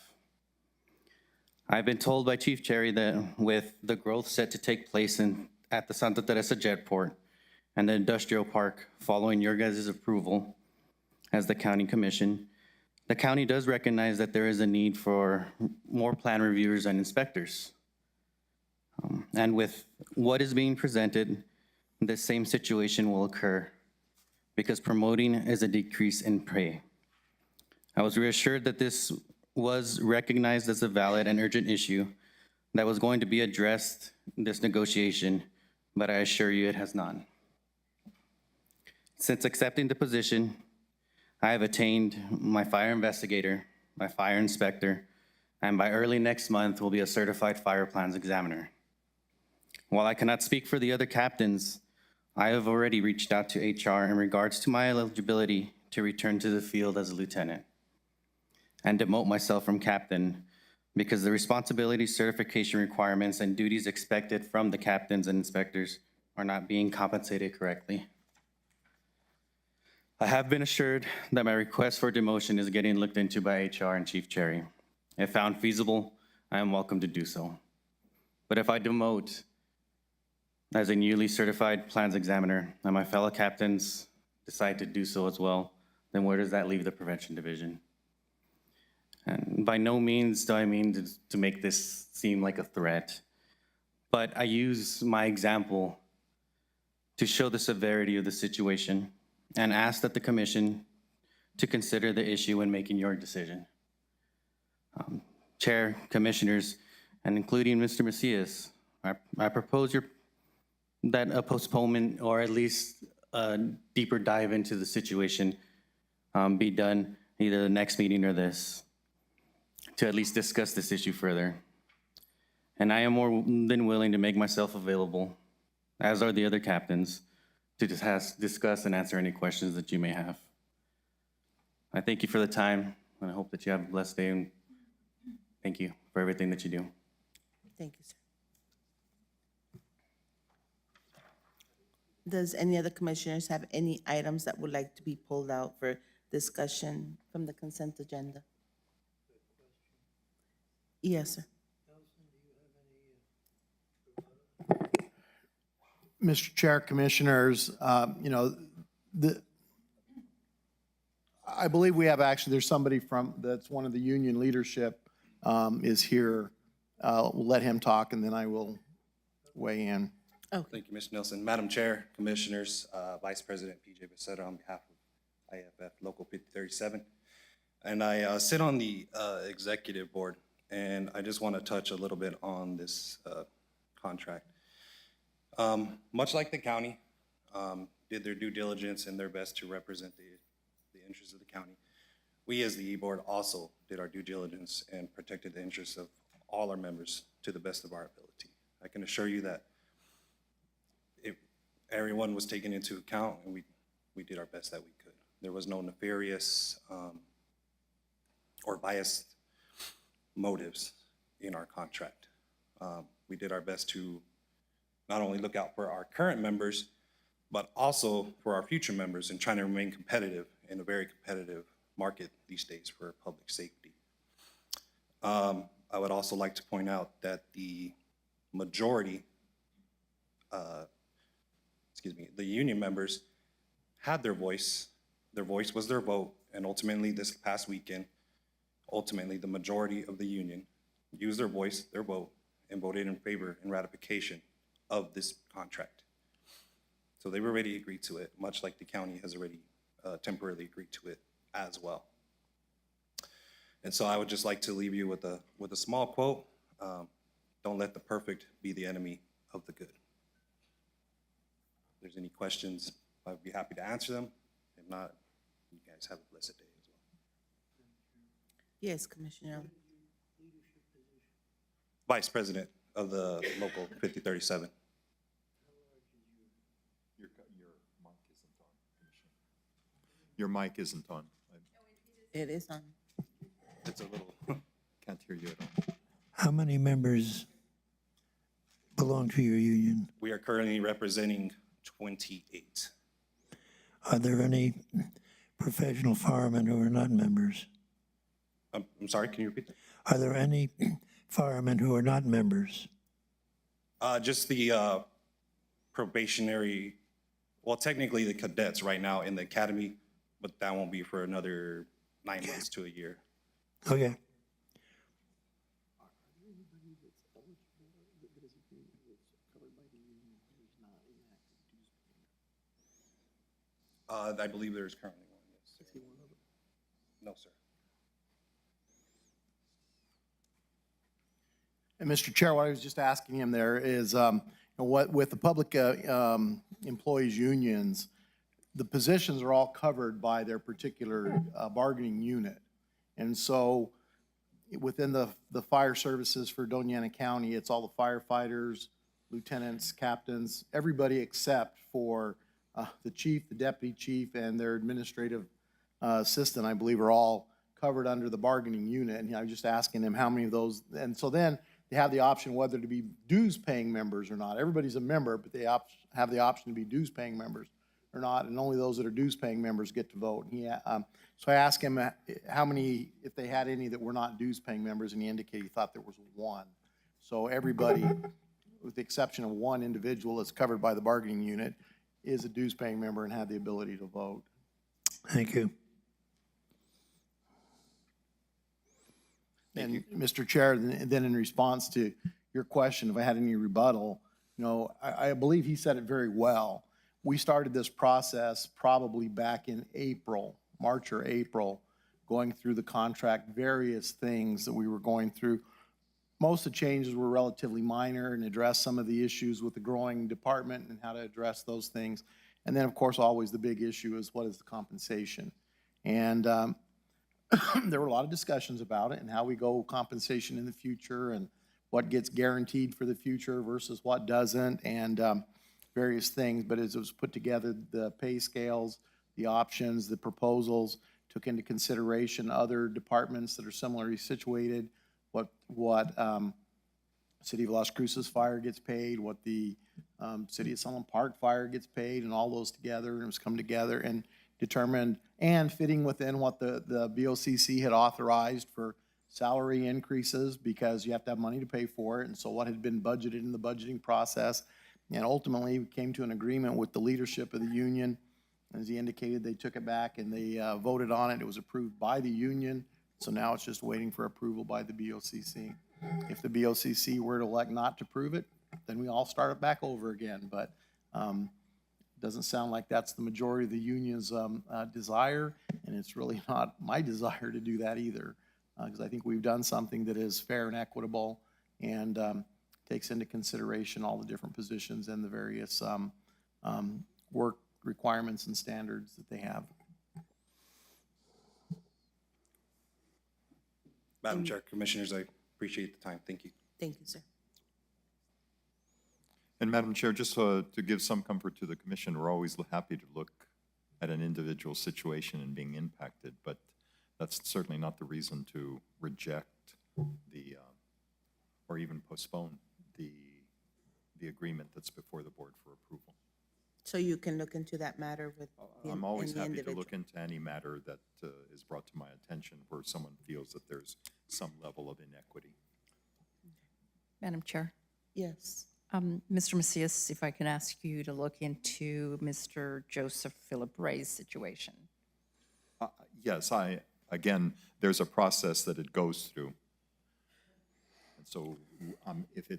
I've been told by Chief Cherry that with the growth set to take place at the Santa Teresa Jetport and the industrial park following your guys' approval as the county commission, the county does recognize that there is a need for more plan reviewers and inspectors. And with what is being presented, the same situation will occur because promoting is a decrease in pay. I was reassured that this was recognized as a valid and urgent issue that was going to be addressed in this negotiation, but I assure you it has not. Since accepting the position, I have attained my fire investigator, my fire inspector, and by early next month will be a certified fire plans examiner. While I cannot speak for the other captains, I have already reached out to HR in regards to my eligibility to return to the field as a lieutenant and demote myself from captain because the responsibility, certification requirements, and duties expected from the captains and inspectors are not being compensated correctly. I have been assured that my request for demotion is getting looked into by HR and Chief Cherry. If found feasible, I am welcome to do so. But if I demote as a newly certified plans examiner and my fellow captains decide to do so as well, then where does that leave the prevention division? And by no means do I mean to make this seem like a threat, but I use my example to show the severity of the situation and ask that the commission to consider the issue when making your decision. Chair, Commissioners, and including Mr. Macias, I propose that a postponement or at least a deeper dive into the situation be done either the next meeting or this, to at least discuss this issue further. And I am more than willing to make myself available, as are the other captains, to discuss and answer any questions that you may have. I thank you for the time, and I hope that you have a blessed day, and thank you for everything that you do. Thank you, sir. Does any other commissioners have any items that would like to be pulled out for discussion from the consent agenda? Yes, sir. Mr. Chair, Commissioners, I believe we have actually, there's somebody that's one of the union leadership is here. We'll let him talk and then I will weigh in. Oh. Thank you, Mr. Nelson. Madam Chair, Commissioners, Vice President P.J. Becerra on behalf of IFF Local 5037. And I sit on the executive board, and I just want to touch a little bit on this contract. Much like the county did their due diligence and their best to represent the interests of the county, we as the E-Board also did our due diligence and protected the interests of all our members to the best of our ability. I can assure you that everyone was taken into account, and we did our best that we could. There was no nefarious or biased motives in our contract. We did our best to not only look out for our current members, but also for our future members and trying to remain competitive in a very competitive market these days for public safety. I would also like to point out that the majority, the union members had their voice. Their voice was their vote, and ultimately this past weekend, the majority of the union used their voice, their vote, and voted in favor and ratification of this contract. So they were already agreed to it, much like the county has already temporarily agreed to it as well. And so I would just like to leave you with a small quote: don't let the perfect be the enemy of the good. If there's any questions, I'd be happy to answer them. If not, you guys have a blessed day as well. Yes, Commissioner. Vice President of the Local 5037. Your mic isn't on. It is on. It's a little. Can't hear you at all. How many members belong to your union? We are currently representing 28. Are there any professional firemen who are not members? I'm sorry, can you repeat that? Are there any firemen who are not members? Just the probationary, well, technically the cadets right now in the academy, but that won't be for another 9 months to a year. Okay. I believe there's currently one, yes. No, sir. And Mr. Chair, what I was just asking him there is, what with the public employees unions, the positions are all covered by their particular bargaining unit. And so within the fire services for Donana County, it's all the firefighters, lieutenants, captains, everybody except for the chief, the deputy chief, and their administrative assistant, I believe, are all covered under the bargaining unit. And I was just asking them how many of those, and so then they have the option whether to be dues-paying members or not. Everybody's a member, but they have the option to be dues-paying members or not, and only those that are dues-paying members get to vote. And so I asked him how many, if they had any that were not dues-paying members, and he indicated he thought there was one. So everybody, with the exception of one individual that's covered by the bargaining unit, is a dues-paying member and had the ability to vote. Thank you. And Mr. Chair, then in response to your question, if I had any rebuttal, I believe he said it very well. We started this process probably back in April March or April, going through the contract, various things that we were going through. Most of the changes were relatively minor and addressed some of the issues with the growing department and how to address those things. And then, of course, always the big issue is what is the compensation? And there were a lot of discussions about it and how we go compensation in the future and what gets guaranteed for the future versus what doesn't, and various things. But as it was put together, the pay scales, the options, the proposals took into consideration other departments that are similarly situated, what City of Las Cruces Fire gets paid, what the City of Sunland Park Fire gets paid, and all those together, and it was come together and determined, and fitting within what the BOCC had authorized for salary increases, because you have to have money to pay for it, and so what had been budgeted in the budgeting process. And ultimately, we came to an agreement with the leadership of the union. As he indicated, they took it back and they voted on it. It was approved by the union, so now it's just waiting for approval by the BOCC. If the BOCC were to elect not to approve it, then we all start it back over again. But doesn't sound like that's the majority of the union's desire, and it's really not my desire to do that either, because I think we've done something that is fair and equitable and takes into consideration all the different positions and the various work requirements and standards that they have. Madam Chair, Commissioners, I appreciate the time. Thank you. Thank you, sir. And Madam Chair, just to give some comfort to the commission, we're always happy to look at an individual situation and being impacted, but that's certainly not the reason to reject the, or even postpone the agreement that's before the board for approval. So you can look into that matter with the I'm always any happy to individual. look into any matter that is brought to my attention where someone feels that there's some level of inequity. Madam Chair. Yes. Mr. Macias, if I can ask you to look into Mr. Joseph Philip Ray's situation. Yes, again, there's a process that it goes through. And so if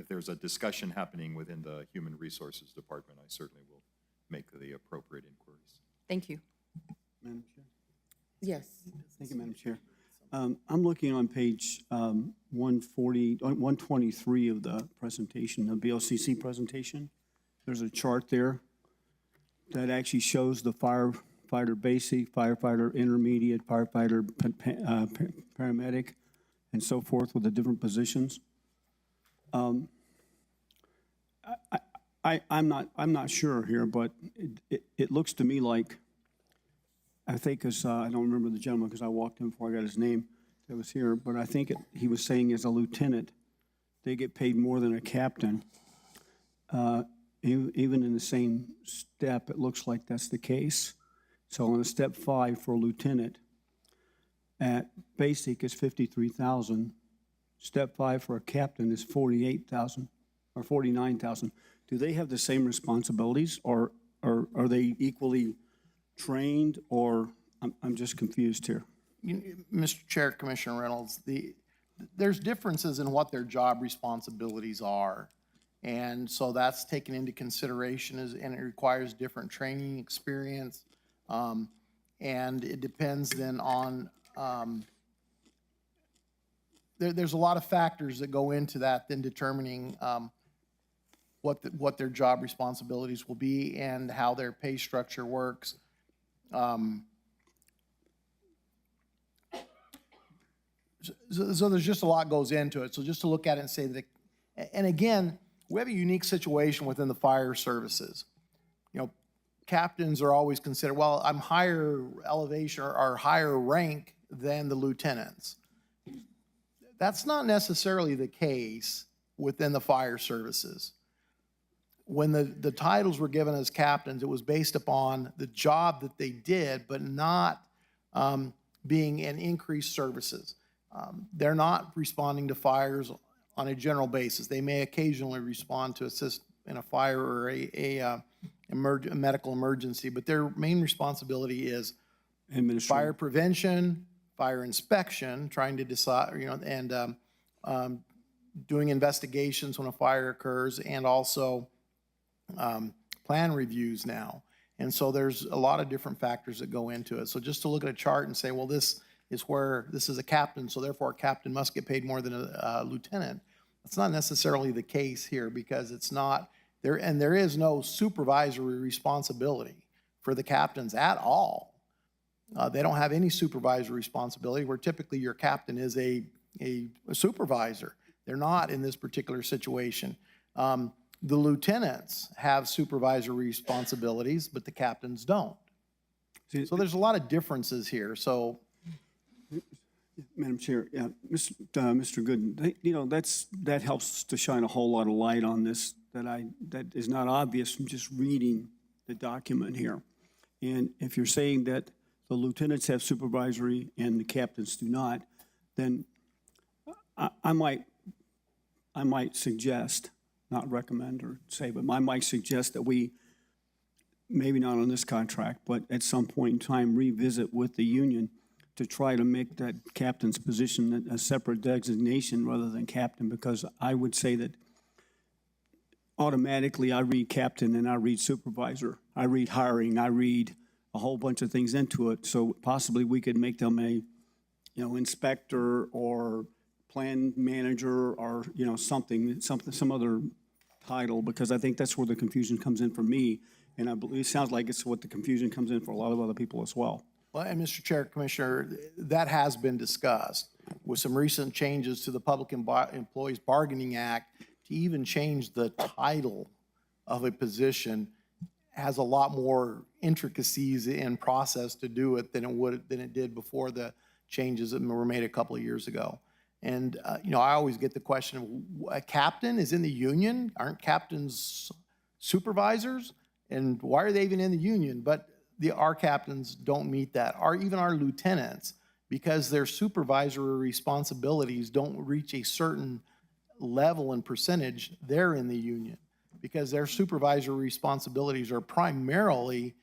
there's a discussion happening within the Human Resources Department, I certainly will make the appropriate inquiries. Thank you. Madam Chair? Yes. Thank you, Madam Chair. I'm looking on page 123 of the presentation, the BLCC presentation. There's a chart there that actually shows the firefighter basic, firefighter intermediate, firefighter paramedic, and so forth with the different positions. I'm not sure here, but it looks to me like, I think as, I don't remember the gentleman because I walked in before I got his name that was here, but I think he was saying as a lieutenant, they get paid more than a captain. Even in the same step, it looks like that's the case. So on a step 5 for a lieutenant, at basic is 53,000. Step 5 for a captain is 48,000 or 49,000. Do they have the same responsibilities, or are they equally trained, or I'm just confused here? Mr. Chair, Commissioner Reynolds, there's differences in what their job responsibilities are. And so that's taken into consideration, and it requires different training experience. And it depends then on, there's a lot of factors that go into that, then determining what their job responsibilities will be and how their pay structure works. So there's just a lot goes into it. So just to look at it and say that, and again, we have a unique situation within the fire services. You know, captains are always considered, well, I'm higher elevation or higher rank than the lieutenants. That's not necessarily the case within the fire services. When the titles were given as captains, it was based upon the job that they did, but not being in increased services. They're not responding to fires on a general basis. They may occasionally respond to assist in a fire or a medical emergency, but their main responsibility is fire prevention, fire inspection, trying to decide, and doing investigations when a fire occurs, and also plan reviews now. And so there's a lot of different factors that go into it. So just to look at a chart and say, well, this is a captain, so therefore a captain must get paid more than a lieutenant. That's not necessarily the case here, because it's not there, and there is no supervisory responsibility for the captains at all. They don't have any supervisory responsibility, where typically your captain is a supervisor. They're not in this particular situation. The lieutenants have supervisory responsibilities, but the captains don't. So there's a lot of differences here. So, Madam Chair, yeah, Mr. Gooden, you know, that helps to shine a whole lot of light on this that is not obvious from just reading the document here. And if you're saying that the lieutenants have supervisory and the captains do not, then I might suggest, not recommend or say, but I might suggest that we, maybe not on this contract, but at some point in time, revisit with the union to try to make that captain's position a separate designation rather than captain, because I would say that automatically I read captain and I read supervisor, I read hiring, I read a whole bunch of things into it. So possibly we could make them a, inspector or plan manager or, some other title, because I think that's where the confusion comes in for me. And I believe, it sounds like it's what the confusion comes in for a lot of other people as well. well, and Mr. Chair, Commissioner, that has been discussed with some recent changes to the Public Employees Bargaining Act to even change the title of a position has a lot more intricacies in process to do it than it did before the changes that were made a couple of years ago. And, I always get the question, a captain is in the union? Aren't captains supervisors? And why are they even in the union? But our captains don't meet that, even our lieutenants, because their supervisory responsibilities don't reach a certain level and percentage, they're in the union, because their supervisory responsibilities are primarily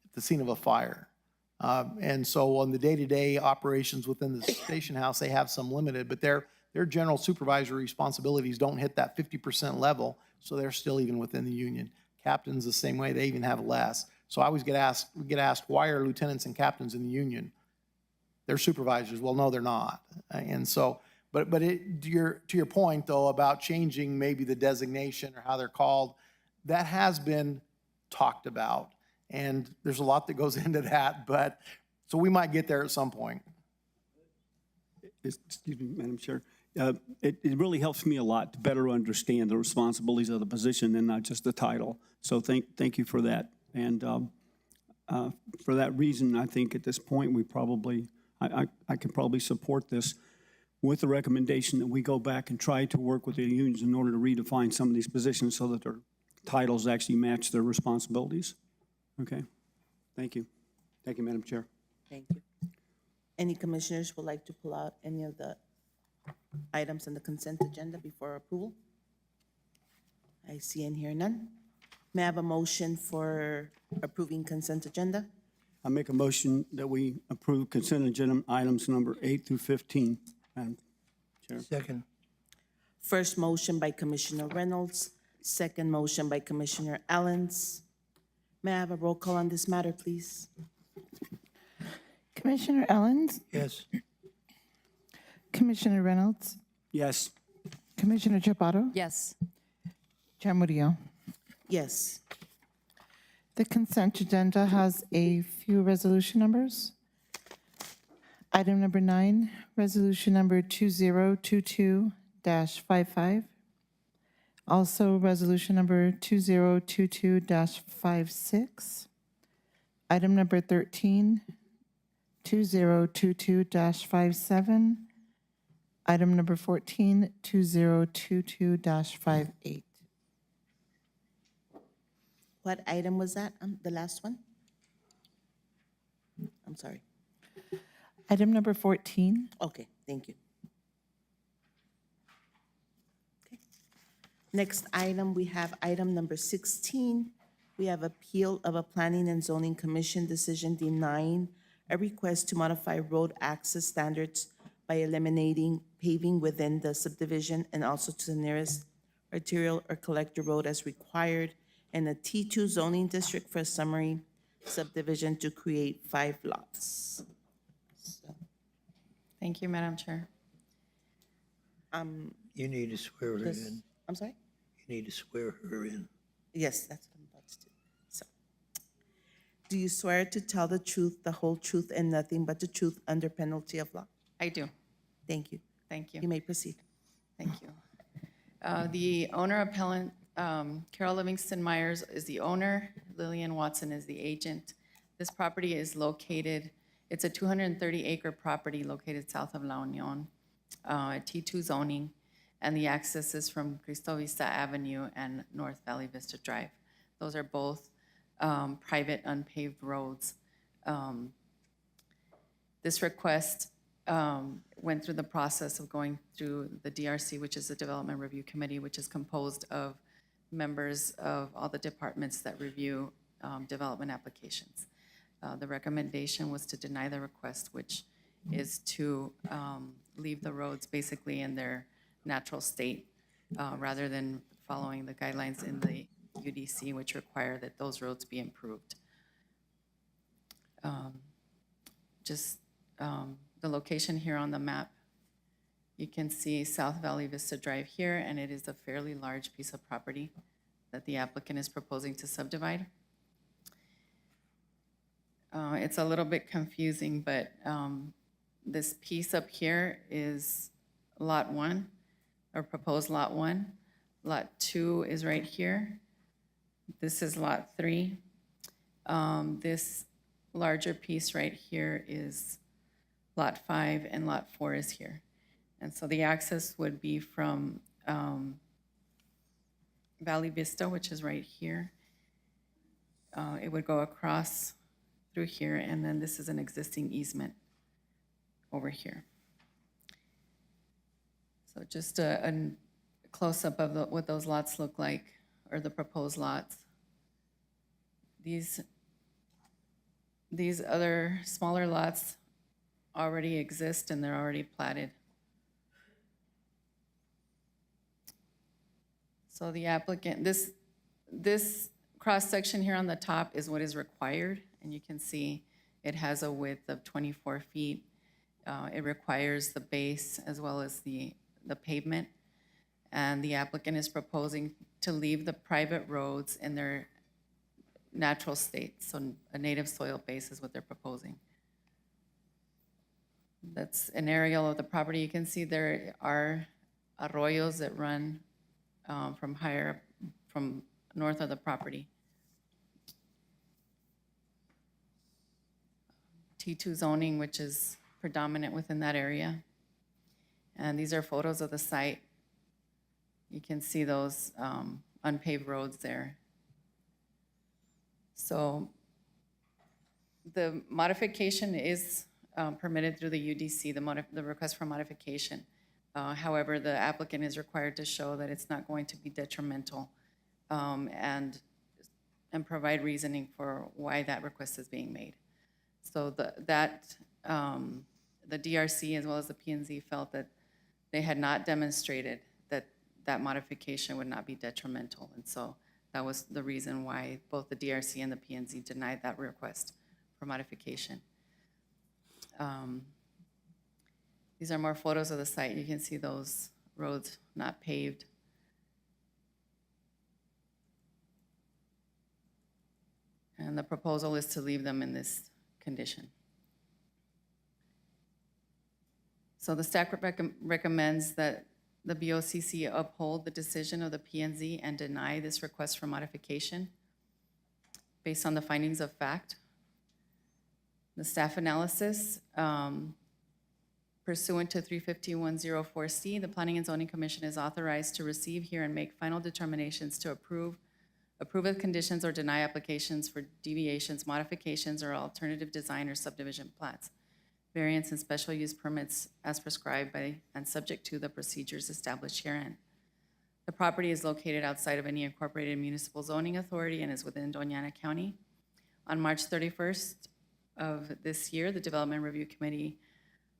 at the scene of a fire. And so on the day-to-day operations within the station house, they have some limited, but their general supervisory responsibilities don't hit that 50% level, so they're still even within the union. Captains the same way, they even have less. So I always get asked, why are lieutenants and captains in the union? They're supervisors. Well, no, they're not. And so, but to your point, though, about changing maybe the designation or how they're called, that has been talked about. And there's a lot that goes into that, but, so we might get there at some point. Excuse me, Madam Chair. It really helps me a lot to better understand the responsibilities of the position and not just the title. So thank you for that. And for that reason, I think at this point, I can probably support this with the recommendation that we go back and try to work with the unions in order to redefine some of these positions so that their titles actually match their responsibilities. Okay, thank you. Thank you, Madam Chair. Thank you. Any commissioners would like to pull out any of the items on the consent agenda before approval? I see and hear none. May I have a motion for approving consent agenda? I make a motion that we approve consent agenda items number 8 through 15, Madam Chair. Second. First motion by Commissioner Reynolds, second motion by Commissioner Allens. May I have a roll call on this matter, please? Commissioner Ellens, Yes. Commissioner Reynolds, Yes. Commissioner Chaparro, Yes. Chair Murillo. Yes. The consent agenda has a few resolution numbers. Item number 9, resolution number 2022-55. Also, resolution number 2022-56. Item number 13, 2022-57. Item number 14, 2022-58. What item was that? The last one? I'm sorry. Item number 14. Okay, thank you. Okay. Next item, we have item number 16. We have appeal of a Planning and Zoning Commission decision denying a request to modify road access standards by eliminating paving within the subdivision and also to the nearest arterial or collector road as required in a T2 zoning district for a summary subdivision to create 5 lots. Thank you, Madam Chair. You need to swear her in. I'm sorry? You need to swear her in. Yes, that's what I'm about to do. So, do you swear to tell the truth, the whole truth, and nothing but the truth under penalty of law? I do. Thank you. Thank you. You may proceed. Thank you. The owner appellant, Carol Livingston Myers, is the owner. Lillian Watson is the agent. This property is located, it's a 230-acre property located south of La Union, T2 zoning, and the access is from Cristo Vista Avenue and North Valley Vista Drive. Those are both private unpaved roads. This request went through the process of going through the DRC, which is the Development Review Committee, which is composed of members of all the departments that review development applications. The recommendation was to deny the request, which is to leave the roads basically in their natural state rather than following the guidelines in the UDC, which require that those roads be improved. The location here on the map, you can see South Valley Vista Drive here, and it is a fairly large piece of property that the applicant is proposing to subdivide. It's a little bit confusing, but this piece up here is Lot 1, or proposed Lot 1. Lot 2 is right here. This is Lot 3. This larger piece right here is Lot 5, and Lot 4 is here. And so the access would be from Valley Vista, which is right here. It would go across through here, and then this is an existing easement over here. So just a close-up of what those lots look like, or the proposed lots. These other smaller lots already exist and they're already platted. So the applicant, this cross-section here on the top is what is required, and you can see it has a width of 24 feet. It requires the base as well as the pavement, and the applicant is proposing to leave the private roads in their natural state, so a native soil base is what they're proposing. That's an aerial of the property. You can see there are arroyos that run from north of the property. T2 zoning, which is predominant within that area. And these are photos of the site. You can see those unpaved roads there. So the modification is permitted through the UDC, the request for modification. However, the applicant is required to show that it's not going to be detrimental and provide reasoning for why that request is being made. So the DRC as well as the P&Z felt that they had not demonstrated that that modification would not be detrimental. And so that was the reason why both the DRC and the P&Z denied that request for modification. These are more photos of the site. You can see those roads not paved. And the proposal is to leave them in this condition. So the staff recommends that the BOCC uphold the decision of the P&Z and deny this request for modification based on the findings of fact. The staff analysis, pursuant to 35104C, the Planning and Zoning Commission is authorized to receive, hear, and make final determinations to approve of conditions or deny applications for deviations, modifications, or alternative design or subdivision plats, variance and special use permits as prescribed by and subject to the procedures established herein. The property is located outside of any incorporated municipal zoning authority and is within Donana County. On March 31st of this year, the Development Review Committee,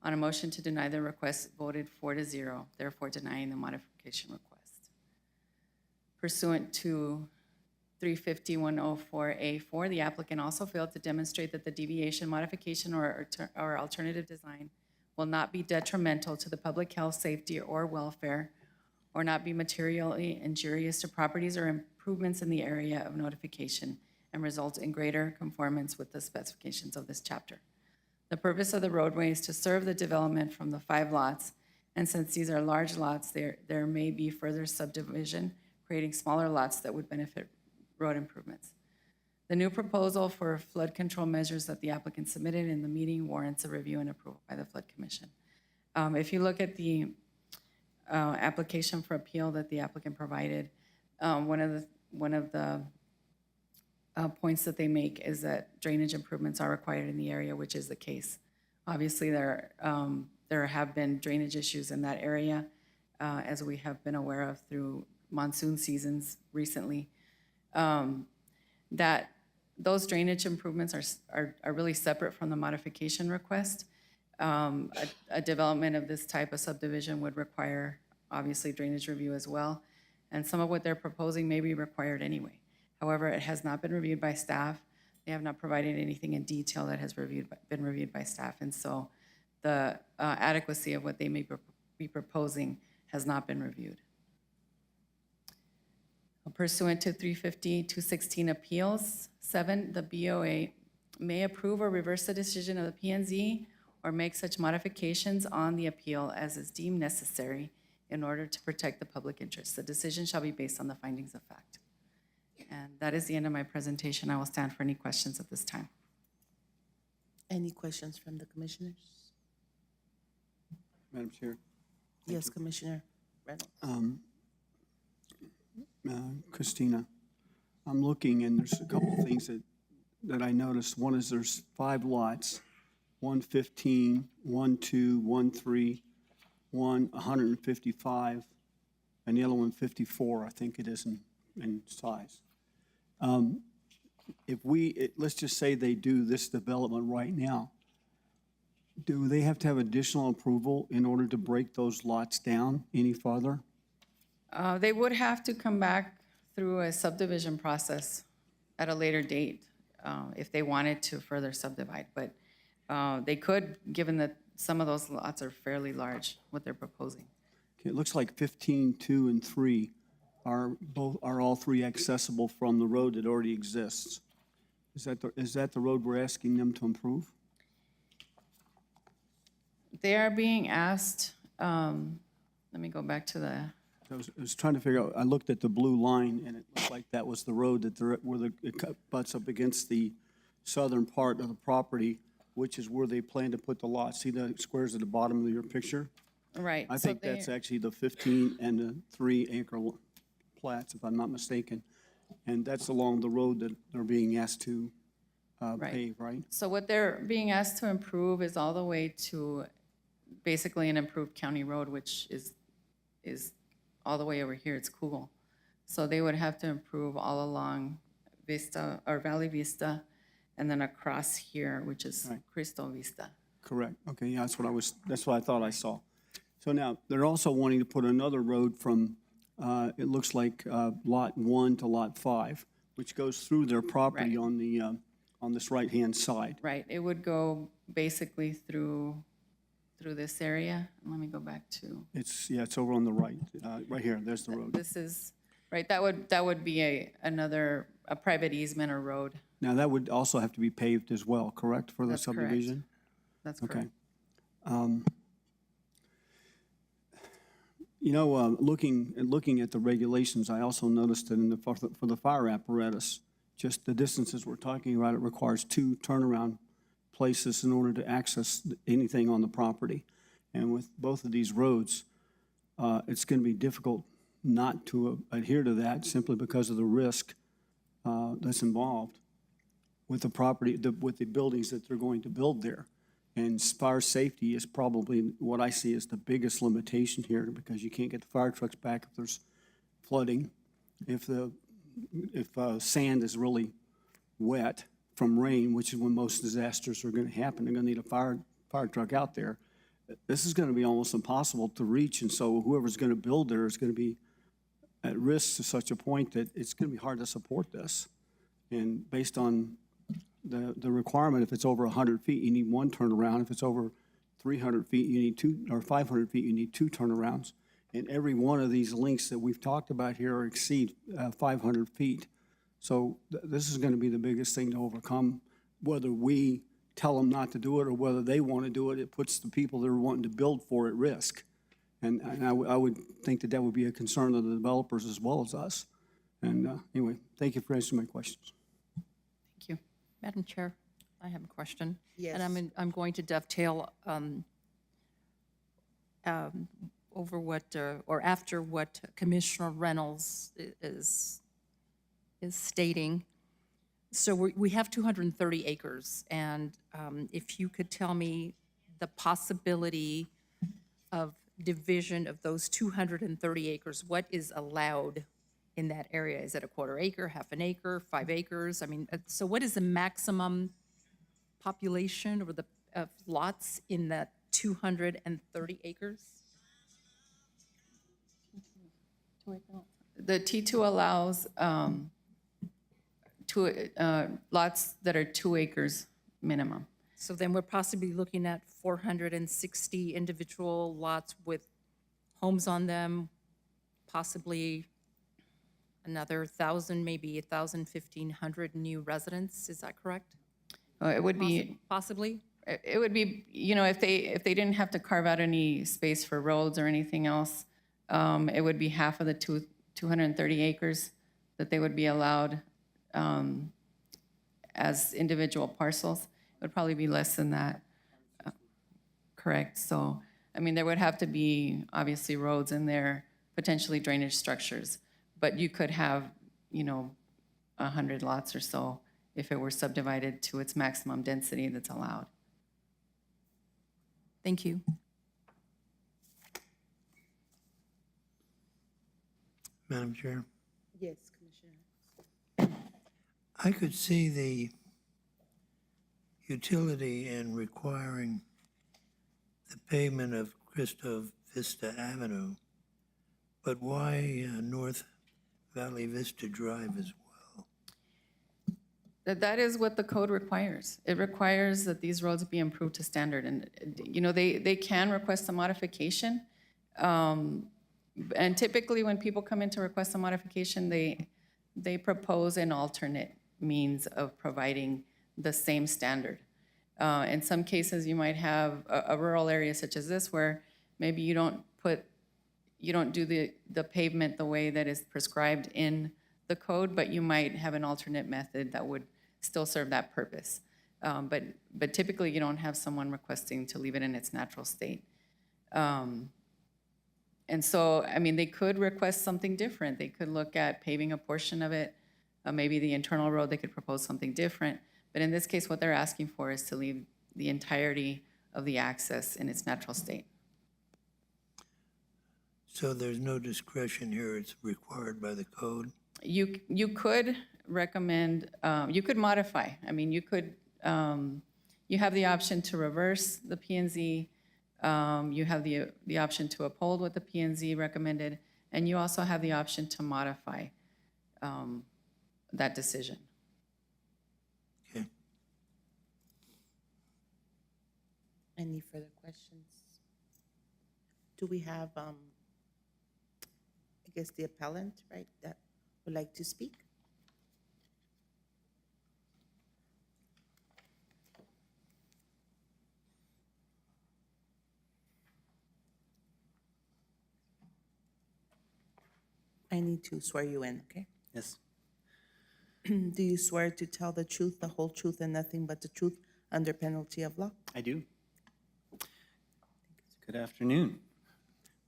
on a motion to deny the request, voted 4-0, therefore denying the modification request. Pursuant to 350-104A4, the applicant also failed to demonstrate that the deviation, modification, or alternative design will not be detrimental to the public health, safety, or welfare, or not be materially injurious to properties or improvements in the area of notification, and result in greater conformance with the specifications of this chapter. The purpose of the roadway is to serve the development from the 5 lots, and since these are large lots, there may be further subdivision, creating smaller lots that would benefit road improvements. The new proposal for flood control measures that the applicant submitted in the meeting warrants a review and approval by the Flood Commission. If you look at the application for appeal that the applicant provided, one of the points that they make is that drainage improvements are required in the area, which is the case. Obviously, there have been drainage issues in that area, as we have been aware of through monsoon seasons recently. That those drainage improvements are really separate from the modification request. A development of this type of subdivision would require, obviously, drainage review as well, and some of what they're proposing may be required anyway. However, it has not been reviewed by staff. They have not provided anything in detail that has been reviewed by staff, and so the adequacy of what they may be proposing has not been reviewed. Pursuant to 350-216 appeals, 7, the BOA may approve or reverse the decision of the P&Z or make such modifications on the appeal as is deemed necessary in order to protect the public interest. The decision shall be based on the findings of fact. And that is the end of my presentation. I will stand for any questions at this time. Any questions from the commissioners? Madam Chair. Yes, Commissioner Reynolds. Christina, I'm looking, and there's a couple of things that I noticed. One is there's 5 lots, 115, 12, 13, 155, and the other one 54, I think it is in size. Let's just say they do this development right now, do they have to have additional approval in order to break those lots down any farther? They would have to come back through a subdivision process at a later date if they wanted to further subdivide. But they could, given that some of those lots are fairly large, what they're proposing. Okay, it looks like 15, 2, and 3 are all 3 accessible from the road that already exists. Is that the road we're asking them to improve? They are being asked, let me go back to the, I was trying to figure out, I looked at the blue line, and it looked like that was the road that it butts up against the southern part of the property, which is where they plan to put the lots. See the squares at the bottom of your picture? right. I so think that's they're- actually the 15 and the 3 anchor plats, if I'm not mistaken. And that's along the road that they're being asked to Right. pave, right? So what they're being asked to improve is all the way to basically an improved county road, which is all the way over here, it's Kugel. So they would have to improve all along Vista, or Valley Vista, and then across here, which is Right. Cristo Vista. Correct. Okay, yeah, that's what I thought I saw. So now, they're also wanting to put another road from, it looks like Lot 1 to Lot 5, which goes through their property Right. on this right-hand side. Right, it would go basically through this area. Let me go back to, It's over on the right, right here, there's the road. this is, right, that would be a private easement or road. Now, that would also have to be paved as well, correct, for the That's correct. subdivision? That's Okay. correct. You know, looking at the regulations, I also noticed that for the fire apparatus, just the distances we're talking about, it requires 2 turnaround places in order to access anything on the property. And with both of these roads, it's going to be difficult not to adhere to that simply because of the risk that's involved with the property, with the buildings that they're going to build there. And fire safety is probably what I see as the biggest limitation here, because you can't get the fire trucks back if there's flooding. If sand is really wet from rain, which is when most disasters are going to happen, they're going to need a fire truck out there. This is going to be almost impossible to reach, and so whoever's going to build there is going to be at risk to such a point that it's going to be hard to support this. And based on the requirement, if it's over 100 feet, you need one turnaround. If it's over 300 feet, you need two, or 500 feet, you need two turnarounds. And every one of these links that we've talked about here exceed 500 feet. So this is going to be the biggest thing to overcome. Whether we tell them not to do it or whether they want to do it, it puts the people that are wanting to build for at risk. And I would think that that would be a concern of the developers as well as us. And anyway, thank you for answering my questions. Thank you. Madam Chair, I have a question. Yes. And I'm going to dovetail over what, or after what Commissioner Reynolds is stating. So we have 230 acres, and if you could tell me the possibility of division of those 230 acres, what is allowed in that area? Is it a quarter acre, half an acre, 5 acres? I mean, so what is the maximum population or of lots in that 230 acres? The T2 allows lots that are 2 acres minimum. So then we're possibly looking at 460 individual lots with homes on them, possibly another 1,000, maybe 1,000, 1,500 new residents. Is that correct? It would be, Possibly? it would be, you know, if they didn't have to carve out any space for roads or anything else, it would be half of the 230 acres that they would be allowed as individual parcels. It would probably be less than that, correct? So, I mean, there would have to be obviously roads in there, potentially drainage structures, but you could have, you know, 100 lots or so if it were subdivided to its maximum density that's allowed. Thank you. Madam Chair, Yes, Commissioner. I could see the utility in requiring the pavement of Cristo Vista Avenue, but why North Valley Vista Drive as well? That is what the code requires. It requires that these roads be improved to standard. And, you know, they can request a modification. And typically when people come in to request a modification, they propose an alternate means of providing the same standard. In some cases, you might have a rural area such as this where maybe you don't do the pavement the way that is prescribed in the code, but you might have an alternate method that would still serve that purpose. But typically, you don't have someone requesting to leave it in its natural state. And so, I mean, they could request something different. They could look at paving a portion of it, maybe the internal road, they could propose something different. But in this case, what they're asking for is to leave the entirety of the access in its natural state. So there's no discretion here, it's required by the code? You could recommend, you could modify. I mean, you could, you have the option to reverse the P&Z. You have the option to uphold what the P&Z recommended, and you also have the option to modify that decision. Okay. Any further questions? Do we have, I guess, the appellant, right, that would like to speak? I need to swear you in, okay? Yes, Do you swear to tell the truth, the whole truth, and nothing but the truth under penalty of law? I do. Good afternoon.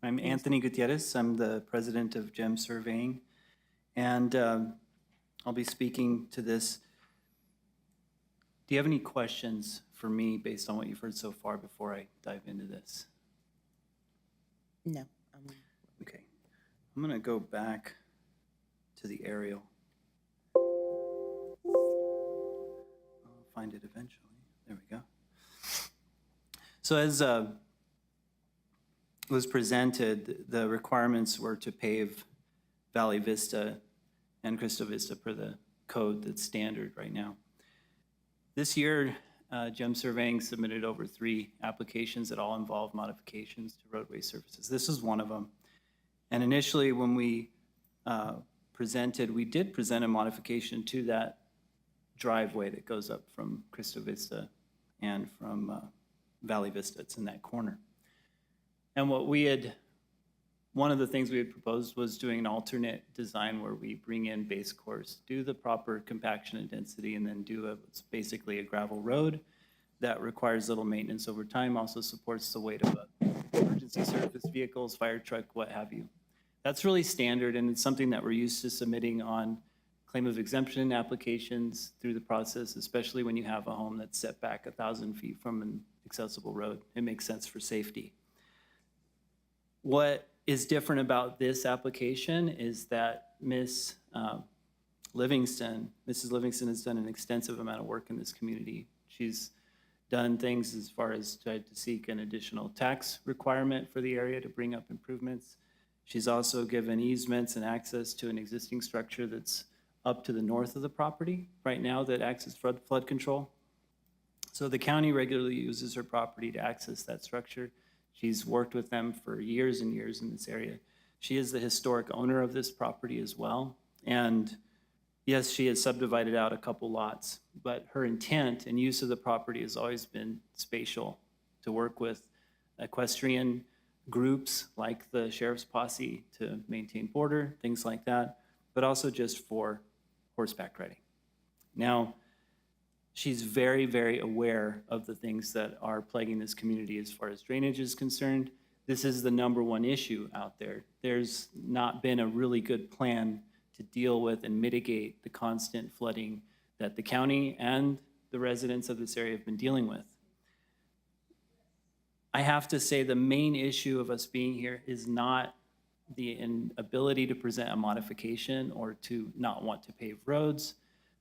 I'm Anthony Gutierrez. I'm the president of GEM Surveying, and I'll be speaking to this. Do you have any questions for me based on what you've heard so far before I dive into this? No. Okay. I'm going to go back to the aerial. I'll find it eventually. There we go. So as was presented, the requirements were to pave Valley Vista and Cristo Vista per the code that's standard right now. This year, GEM Surveying submitted over 3 applications that all involve modifications to roadway surfaces. This is one of them. And initially, when we we did present a modification to that driveway that goes up from Cristo Vista and from Valley Vista. It's in that corner. And one of the things we had proposed was doing an alternate design where we bring in base course, do the proper compaction and density, and then do it's basically a gravel road that requires little maintenance over time, also supports the weight of emergency service vehicles, fire truck, what have you. That's really standard, and it's something that we're used to submitting on claim of exemption applications through the process, especially when you have a home that's set back 1,000 feet from an accessible road. It makes sense for safety. What is different about this application is that Mrs. Livingston has done an extensive amount of work in this community. She's done things as far as tried to seek an additional tax requirement for the area to bring up improvements. She's also given easements and access to an existing structure that's up to the north of the property right now that acts as flood control. So the county regularly uses her property to access that structure. She's worked with them for years and years in this area. She is the historic owner of this property as well. And yes, she has subdivided out a couple lots, but her intent and use of the property has always been spatial, to work with equestrian groups like the Sheriff's Posse to maintain border, things like that, but also just for horseback riding. Now, she's very, very aware of the things that are plaguing this community as far as drainage is concerned. This is the #1 issue out there. There's not been a really good plan to deal with and mitigate the constant flooding that the county and the residents of this area have been dealing with. I have to say the main issue of us being here is not the inability to present a modification or to not want to pave roads,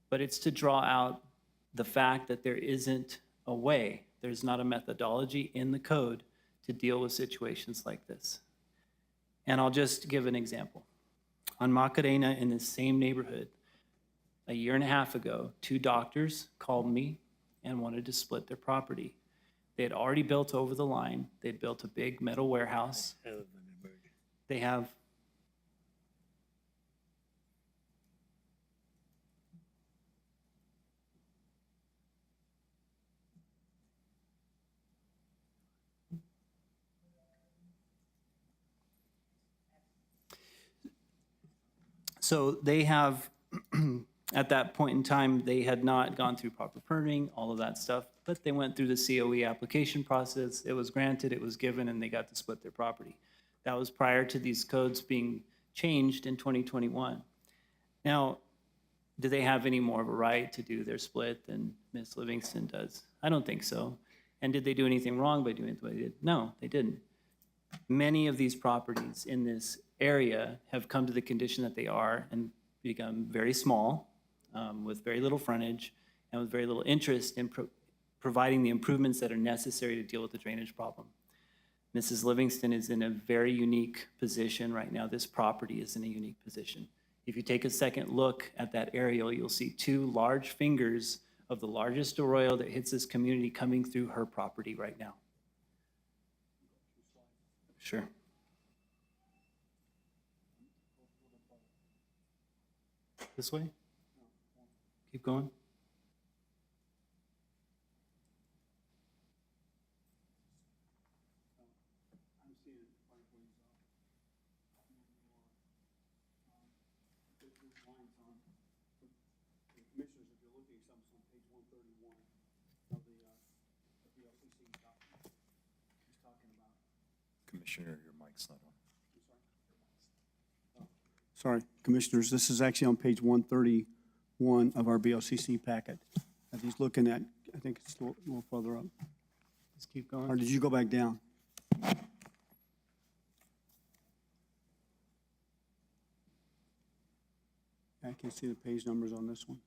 but it's to draw out the fact that there isn't a way, there's not a methodology in the code to deal with situations like this. And I'll just give an example. On Macarena, in the same neighborhood, a year and a half ago, 2 doctors called me and wanted to split their property. They had already built over the line. They'd built a big metal warehouse. They have at that point in time, they had not gone through proper permitting, all of that stuff, but they went through the COE application process. It was granted, it was given, and they got to split their property. That was prior to these codes being changed in 2021. Now, do they have any more of a right to do their split than Ms. Livingston does? I don't think so. And did they do anything wrong by doing it the way they did? No, they didn't. Many of these properties in this area have come to the condition that they are and become very small, with very little frontage and with very little interest in providing the improvements that are necessary to deal with the drainage problem. Mrs. Livingston is in a very unique position right now. This property is in a unique position. If you take a second look at that aerial, you'll see 2 large fingers of the largest arroyo that hits this community coming through her property right now. Sure. This way? Keep going. Commissioner, your mic's not on. Sorry, Commissioners, this is actually on page 131 of our BLCC packet. That he's looking at, I think it's a little further up. Let's keep going. Or did you go back down? I can see the page numbers on this one.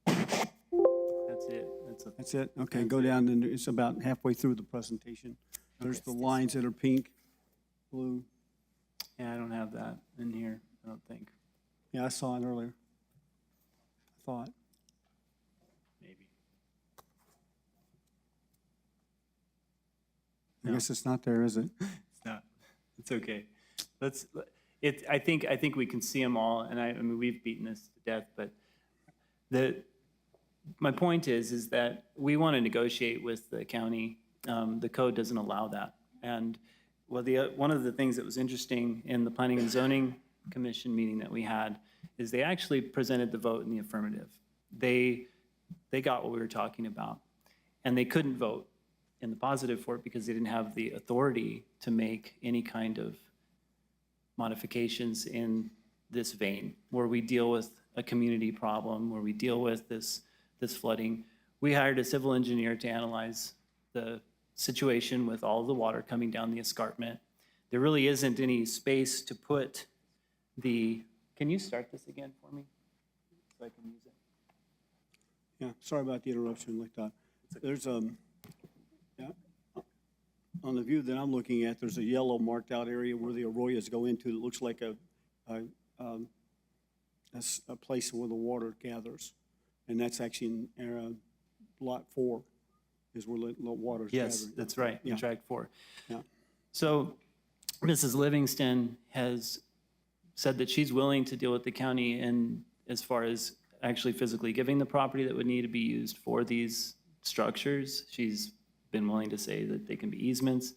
That's it. That's it? Okay, go down, and it's about halfway through the presentation. There's the lines that are pink, blue. Yeah, I don't have that in here. I don't think. Yeah, I saw it earlier. I thought. Maybe. I guess it's not there, is it? It's not. It's okay. I think we can see them all, and I mean, we've beaten this to death, but my point is that we want to negotiate with the county. The code doesn't allow that. And well, one of the things that was interesting in the Planning and Zoning Commission meeting that we had is they actually presented the vote in the affirmative. They got what we were talking about, and they couldn't vote in the positive for it because they didn't have the authority to make any kind of modifications in this vein, where we deal with a community problem, where we deal with this flooding. We hired a civil engineer to analyze the situation with all the water coming down the escarpment. There really isn't any space to put can you start this again for me so I can use it? Yeah, sorry about the interruption like that. There's yeah, on the view that I'm looking at, there's a yellow marked out area where the arroyos go into. It looks like a place where the water gathers. And that's actually in lot 4 is where the water's gathering. Yes, that's right, in track 4. Yeah. So Mrs. Livingston has said that she's willing to deal with the county and as far as actually physically giving the property that would need to be used for these structures. She's been willing to say that they can be easements.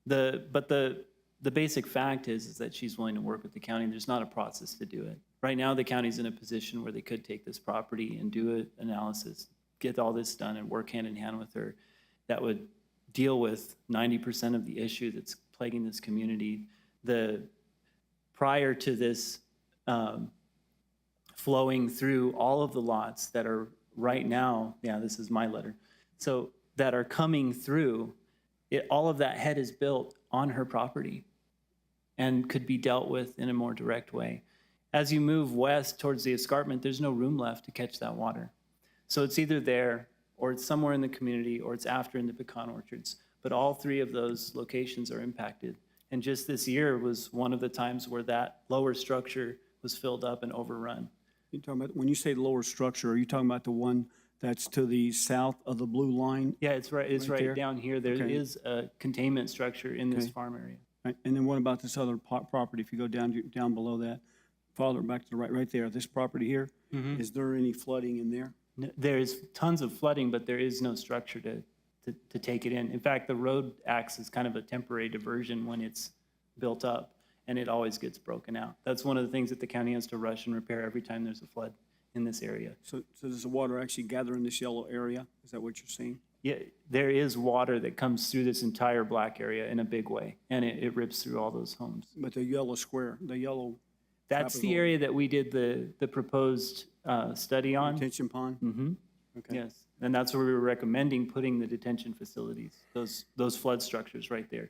But the basic fact is that she's willing to work with the county. There's not a process to do it. Right now, the county's in a position where they could take this property and do an analysis, get all this done and work hand in hand with her. That would deal with 90% of the issue that's plaguing this community. Prior to this flowing through all of the lots that are right now, yeah, this is my letter, so that are coming through, all of that head is built on her property and could be dealt with in a more direct way. As you move west towards the escarpment, there's no room left to catch that water. So it's either there, or it's somewhere in the community, or it's after in the pecan orchards. But all 3 of those locations are impacted. And just this year was one of the times where that lower structure was filled up and overrun. You talking about, when you say lower structure, are you talking about the one that's to the south of the blue line? Yeah, it's right there? down here. There is a containment structure in this farm area. Right. And then what about this other property? If you go down below that, farther back to the right there, this property here, is there any flooding in there? There's tons of flooding, but there is no structure to take it in. In fact, the road acts as kind of a temporary diversion when it's built up, and it always gets broken out. That's one of the things that the county has to rush and repair every time there's a flood in this area. So does the water actually gather in this yellow area? Is that what you're saying? Yeah, there is water that comes through this entire black area in a big way, and it rips through all those homes. But the yellow square, the yellow. That's the area that we did the proposed study on. Detention pond? Mm-hmm. Okay. Yes, and that's where we were recommending putting the detention facilities, those flood structures right there.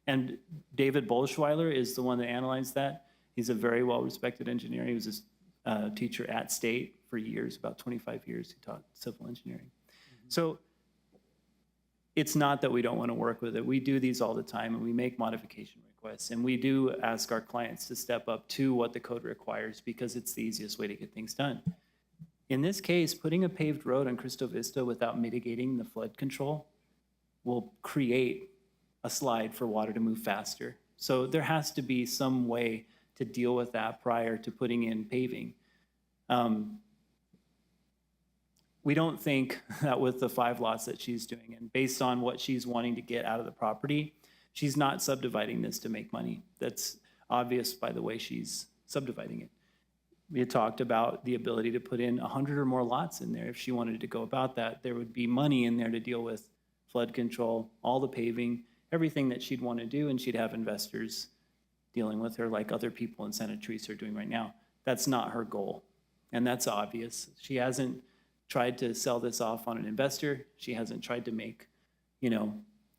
And David Bolschweiler is the one that analyzed that. He's a very well-respected engineer. He was a teacher at State for years, about 25 years. He taught civil engineering. So it's not that we don't want to work with it. We do these all the time, and we make modification requests. And we do ask our clients to step up to what the code requires because it's the easiest way to get things done. In this case, putting a paved road on Cristo Vista without mitigating the flood control will create a slide for water to move faster. So there has to be some way to deal with that prior to putting in paving. We don't think that with the 5 lots that she's doing, and based on what she's wanting to get out of the property, she's not subdividing this to make money. That's obvious by the way she's subdividing it. We had talked about the ability to put in 100 or more lots in there. If she wanted to go about that, there would be money in there to deal with flood control, all the paving, everything that she'd want to do, and she'd have investors dealing with her like other people in Santa Teresa are doing right now. That's not her goal, and that's obvious. She hasn't tried to sell this off on an investor. She hasn't tried to make,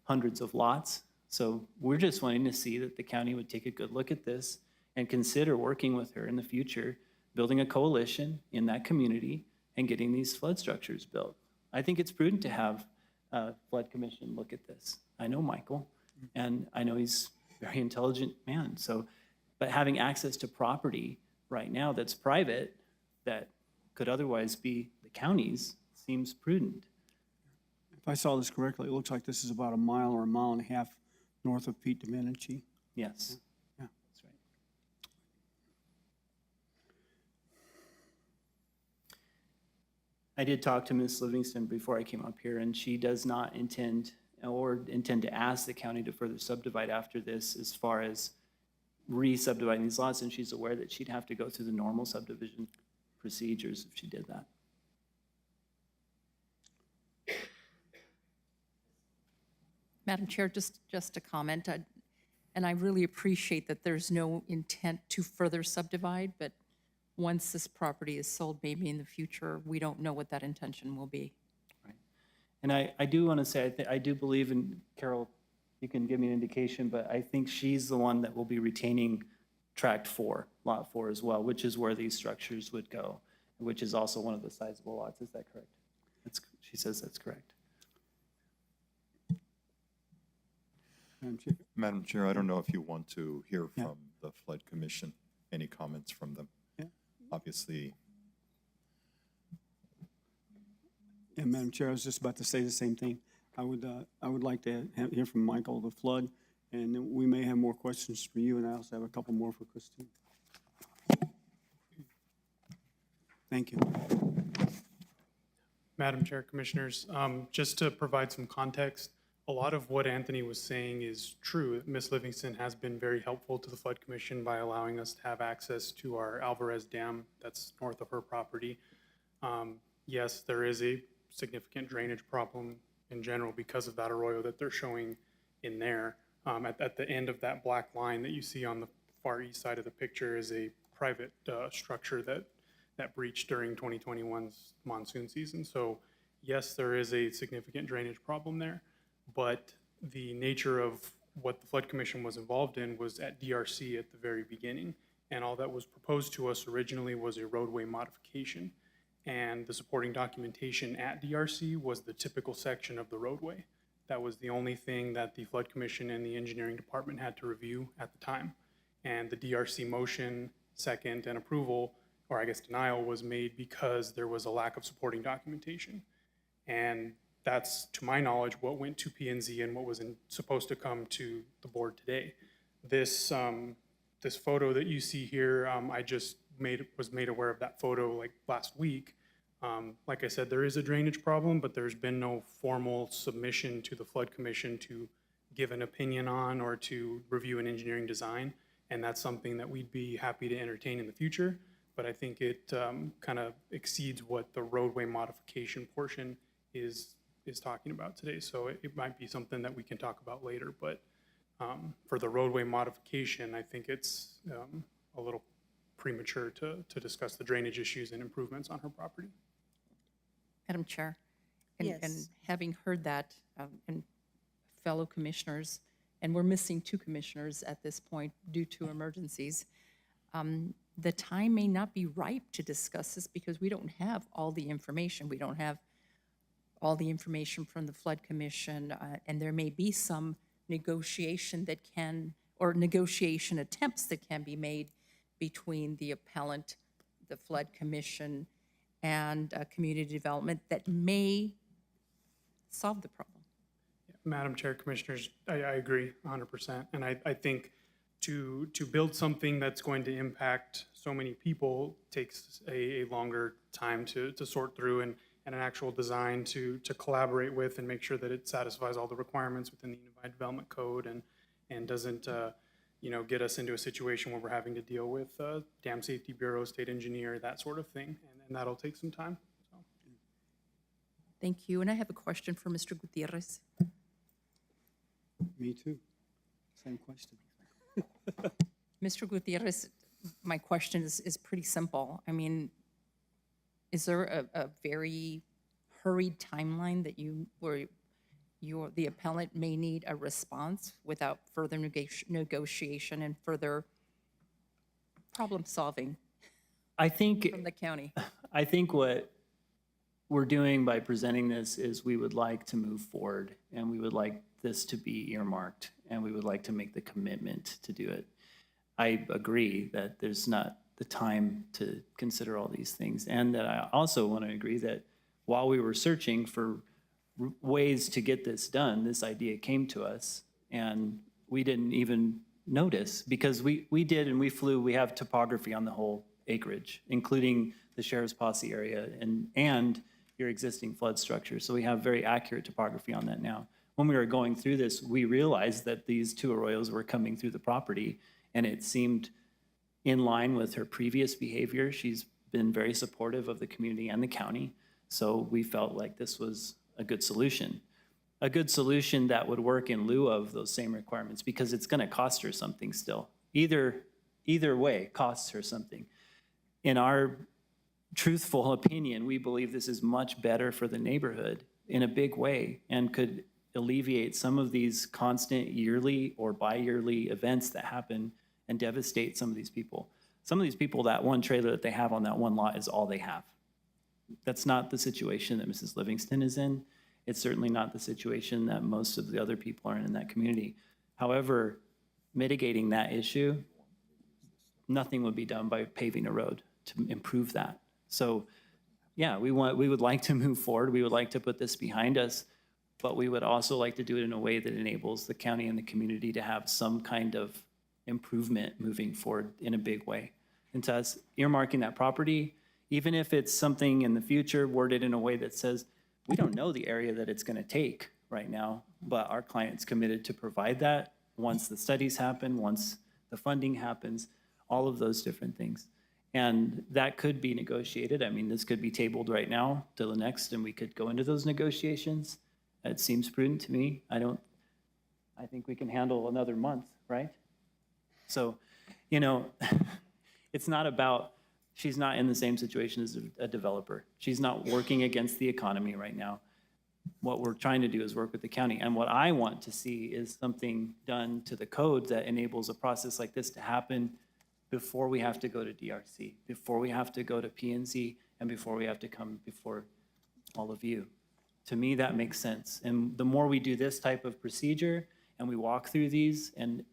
hundreds of lots. So we're just wanting to see that the county would take a good look at this and consider working with her in the future, building a coalition in that community and getting these flood structures built. I think it's prudent to have a flood commission look at this. I know Michael, and I know he's a very intelligent man. So But having access to property right now that's private, that could otherwise be the county's, seems prudent. If I saw this correctly, it looks like this is about a mile or a mile and a half north of Pete Domenici. Yes. Yeah. That's right. I did talk to Ms. Livingston before I came up here, and she does not intend to ask the county to further subdivide after this as far as re-subdividing these lots, and she's aware that she'd have to go through the normal subdivision procedures if she did that. Madam Chair, just a comment, and I really appreciate that there's no intent to further subdivide, but once this property is sold, maybe in the future, we don't know what that intention will be. And I do want to say, I do believe in, Carol, you can give me an indication, but I think she's the one that will be retaining Tract 4, Lot 4 as well, which is where these structures would go, which is also one of the sizable lots. Is that correct? She says that's correct. Madam Chair, I don't know if you want to hear from the Flood Commission. Any comments from them? Yeah. Obviously. Yeah, Madam Chair, I was just about to say the same thing. I would like to hear from Michael, the flood, and then we may have more questions for you, and I also have a couple more for Christine. Thank you. Madam Chair, Commissioners, just to provide some context, a lot of what Anthony was saying is true. Ms. Livingston has been very helpful to the Flood Commission by allowing us to have access to our Alvarez Dam that's north of her property. Yes, there is a significant drainage problem in general because of that arroyo that they're showing in there. At the end of that black line that you see on the far east side of the picture is a private structure that breached during 2021's monsoon season. So yes, there is a significant drainage problem there, but the nature of what the Flood Commission was involved in was at DRC at the very beginning. And all that was proposed to us originally was a roadway modification. And the supporting documentation at DRC was the typical section of the roadway. That was the only thing that the Flood Commission and the engineering department had to review at the time. And the DRC motion, second, and approval, or I guess denial, was made because there was a lack of supporting documentation. And that's, to my knowledge, what went to P&Z and what was supposed to come to the board today. This photo that you see here, I just was made aware of that photo like last week. Like I said, there is a drainage problem, but there's been no formal submission to the Flood Commission to give an opinion on or to review an engineering design. And that's something that we'd be happy to entertain in the future. But I think it kind of exceeds what the roadway modification portion is talking about today. So it might be something that we can talk about later. But for the roadway modification, I think it's a little premature to discuss the drainage issues and improvements on her property. Madam Chair, and Yes. having heard that, and fellow commissioners, and we're missing 2 commissioners at this point due to emergencies, the time may not be ripe to discuss this because we don't have all the information. We don't have all the information from the Flood Commission, and there may be some negotiation that can, or negotiation attempts that can be made between the appellant, the Flood Commission, and community development that may solve the problem. Madam Chair, Commissioners, I agree 100%. And I think to build something that's going to impact so many people takes a longer time to sort through and an actual design to collaborate with and make sure that it satisfies all the requirements within the Unified Development Code and doesn't get us into a situation where we're having to deal with Dam Safety Bureau, state engineer, that sort of thing. And that'll take some time. So. Thank you. And I have a question for Mr. Gutierrez. Me too. Same question. Mr. Gutierrez, my question is pretty simple. I mean, is there a very hurried timeline that the appellant may need a response without further negotiation and further problem solving from the county? I think what we're doing by presenting this is we would like to move forward, and we would like this to be earmarked, and we would like to make the commitment to do it. I agree that there's not the time to consider all these things. And that I also want to agree that while we were searching for ways to get this done, this idea came to us and we didn't even notice because we did and we flew, we have topography on the whole acreage, including the Sheriff's Posse area and your existing flood structure. So we have very accurate topography on that now. When we were going through this, we realized that these two arroyos were coming through the property and it seemed in line with her previous behavior. She's been very supportive of the community and the county. So we felt like this was a good solution that would work in lieu of those same requirements because it's going to cost her something still. Either way costs her something. In our truthful opinion, we believe this is much better for the neighborhood in a big way and could alleviate some of these constant yearly or bi-yearly events that happen and devastate some of these people. Some of these people, that one trailer that they have on that one lot is all they have. That's not the situation that Mrs. Livingston is in. It's certainly not the situation that most of the other people are in that community. However, mitigating that issue, nothing would be done by paving a road to improve that. So yeah, we would like to move forward. We would like to put this behind us, but we would also like to do it in a way that enables the county and the community to have some kind of improvement moving forward in a big way. And to us, earmarking that property, even if it's something in the future worded in a way that says, we don't know the area that it's going to take right now, but our client's committed to provide that once the studies happen, once the funding happens, all of those different things. And that could be negotiated. I mean, this could be tabled right now till the next, and we could go into those negotiations. It seems prudent to me. I think we can handle another month, right? So, you know, it's not about, she's not in the same situation as a developer. She's not working against the economy right now. What we're trying to do is work with the county. And what I want to see is something done to the code that enables a process like this to happen before we have to go to DRC, before we have to go to P&Z, and before we have to come before all of you. To me, that makes sense. And the more we do this type of procedure and we walk through these and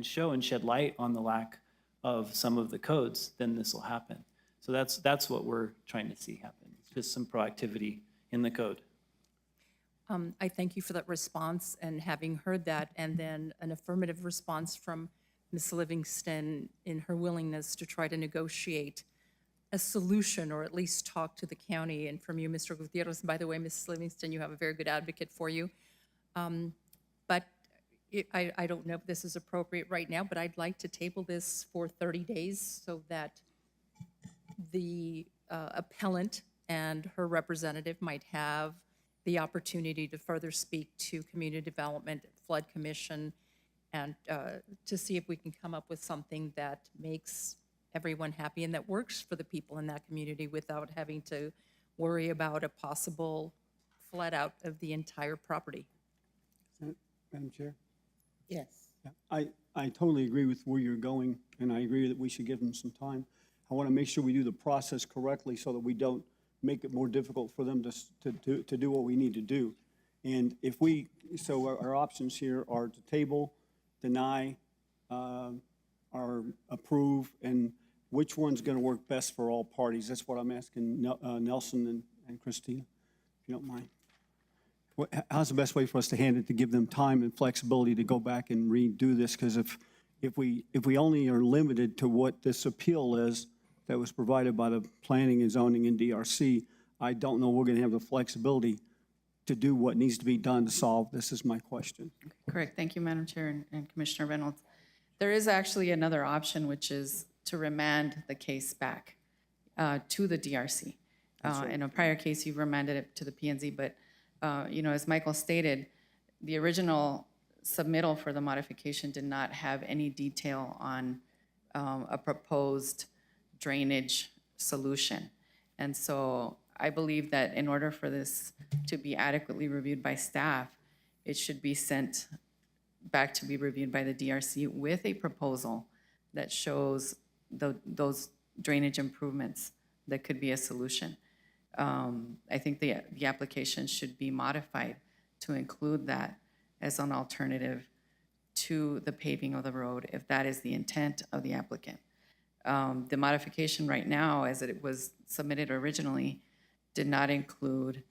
show and shed light on the lack of some of the codes, then this will happen. So that's what we're trying to see happen. It's just some proactivity in the code. I thank you for that response and having heard that, and then an affirmative response from Ms. Livingston in her willingness to try to negotiate a solution or at least talk to the county. And from you, Mr. Gutierrez, by the way, Ms. Livingston, you have a very good advocate for you. But I don't know if this is appropriate right now, but I'd like to table this for 30 days so that the appellant and her representative might have the opportunity to further speak to Community Development, Flood Commission, and to see if we can come up with something that makes everyone happy and that works for the people in that community without having to worry about a possible flood out of the entire property. Madam Chair? Yes. I totally agree with where you're going, and I agree that we should give them some time. I want to make sure we do the process correctly so that we don't make it more difficult for them to do what we need to do. And if we, so our options here are to table, deny, or approve, and which one's going to work best for all parties? That's what I'm asking Nelson and Christina, if you don't mind. How's the best way for us to handle it to give them time and flexibility to go back and redo this? Because if we only are limited to what this appeal is that was provided by the Planning and Zoning in DRC, I don't know we're going to have the flexibility to do what needs to be done to solve this, is my question. Correct. Thank you, Madam Chair and Commissioner Reynolds. There is actually another option, which is to remand the case back to the DRC. In a prior case, you remanded it to the P&Z, but you know, as Michael stated, the original submittal for the modification did not have any detail on a proposed drainage solution. And so I believe that in order for this to be adequately reviewed by staff, it should be sent back to be reviewed by the DRC with a proposal that shows those drainage improvements that could be a solution. I think the application should be modified to include that as an alternative to the paving of the road, if that is the intent of the applicant. The modification right now, as it was submitted originally, did not include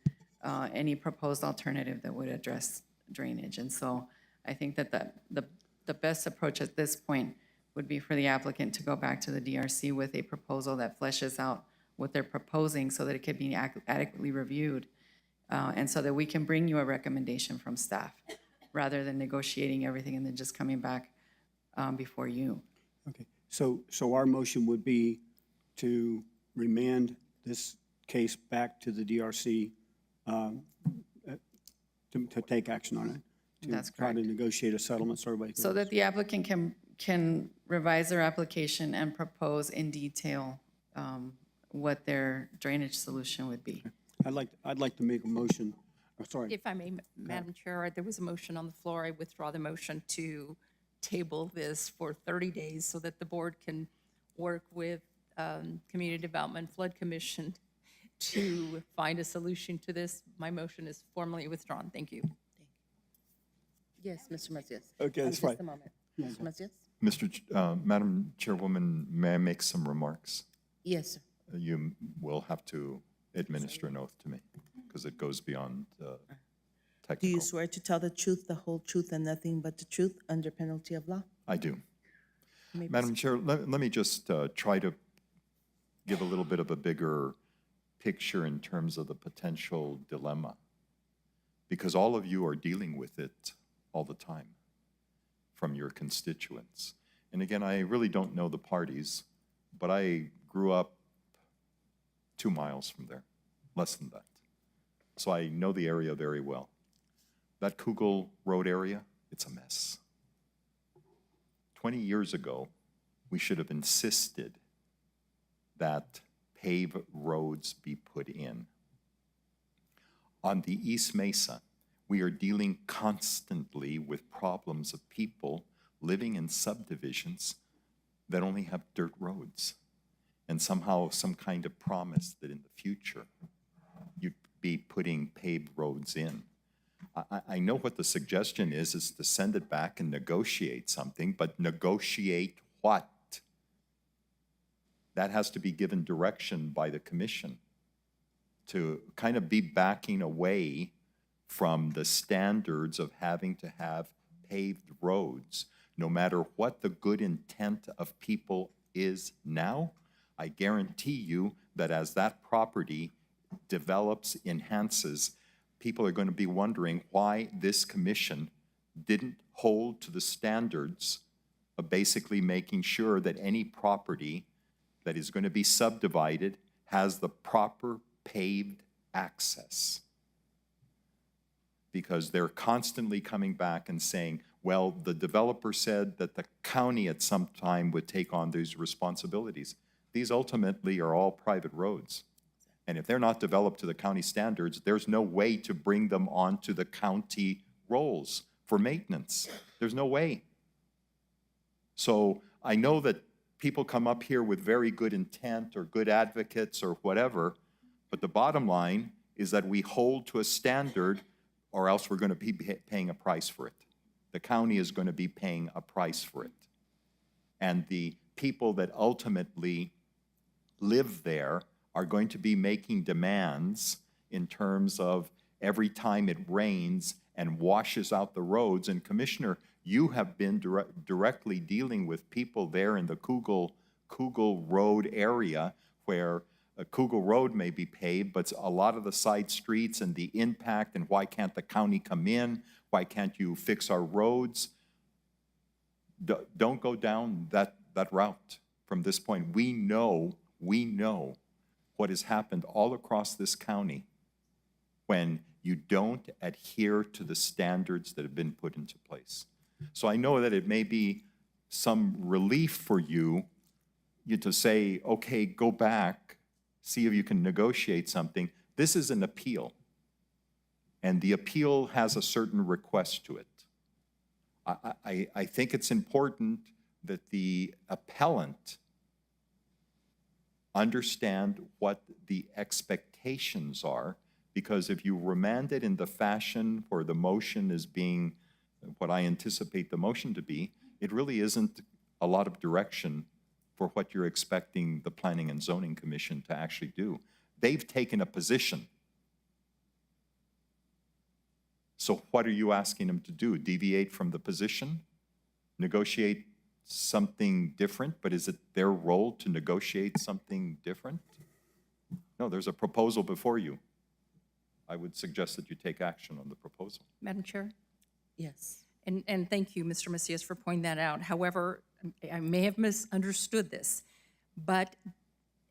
any proposed alternative that would address drainage. And so I think that the best approach at this point would be for the applicant to go back to the DRC with a proposal that fleshes out what they're proposing so that it could be adequately reviewed, and so that we can bring you a recommendation from staff, rather than negotiating everything and then just coming back before you. Okay, so our motion would be to remand this case back to the DRC to take action on it. That's To try to negotiate a settlement so everybody. So that the applicant can revise their application and propose in detail what their drainage solution would be. I'd like to make a motion, oh, sorry. If I may, Madam Chair, there was a motion on the floor. I withdraw the motion to table this for 30 days so that the board can work with Community Development Flood Commission to find a solution to this. My motion is formally withdrawn. Thank you. Yes, Mr. Macias. Okay, that's Just fine. a moment. Yeah, Mr. Macias? Madam Chairwoman, may I make some remarks? Yes, sir. You will have to administer an oath to me, because it goes beyond Do technical. you swear to tell the truth, the whole truth, and nothing but the truth under penalty of law? I do. You may Madam Chair, let me just try to give a little bit of a bigger picture in terms of the potential dilemma, because all of you are dealing with it all the time from your constituents. And again, I really don't know the parties, but I grew up 2 miles from there, less than that. So I know the area very well. That Kugel Road area, it's a mess. 20 years ago, we should have insisted that paved roads be put in. On the East Mesa, we are dealing constantly with problems of people living in subdivisions that only have dirt roads, and somehow some kind of promise that in the future you'd be putting paved roads in. I know what the suggestion is to send it back and negotiate something, but negotiate what? That has to be given direction by the commission to kind of be backing away from the standards of having to have paved roads, no matter what the good intent of people is now. I guarantee you that as that property develops, enhances, people are going to be wondering why this commission didn't hold to the standards of basically making sure that any property that is going to be subdivided has the proper paved access. Because they're constantly coming back and saying, well, the developer said that the county at some time would take on these responsibilities. These ultimately are all private roads. And if they're not developed to the county standards, there's no way to bring them onto the county rolls for maintenance. There's no way. So I know that people come up here with very good intent or good advocates or whatever, but the bottom line is that we hold to a standard, or else we're going to be paying a price for it. The county is going to be paying a price for it. And the people that ultimately live there are going to be making demands in terms of every time it rains and washes out the roads. And Commissioner, you have been directly dealing with people there in the Kugel Road area, where Kugel Road may be paved, but a lot of the side streets and the impact, and why can't the county come in? Why can't you fix our roads? Don't go down that route from this point. We know what has happened all across this county when you don't adhere to the standards that have been put into place. So I know that it may be some relief for you to say, okay, go back, see if you can negotiate something. This is an appeal, and the appeal has a certain request to it. I think it's important that the appellant understand what the expectations are, because if you remand it in the fashion where the motion is being what I anticipate the motion to be, it really isn't a lot of direction for what you're expecting the Planning and Zoning Commission to actually do. They've taken a position. So what are you asking them to do? Deviate from the position? Negotiate something different? But is it their role to negotiate something different? No, there's a proposal before you. I would suggest that you take action on the proposal. Madam Chair? Yes. And thank you, Mr. Macias, for pointing that out. However, I may have misunderstood this, but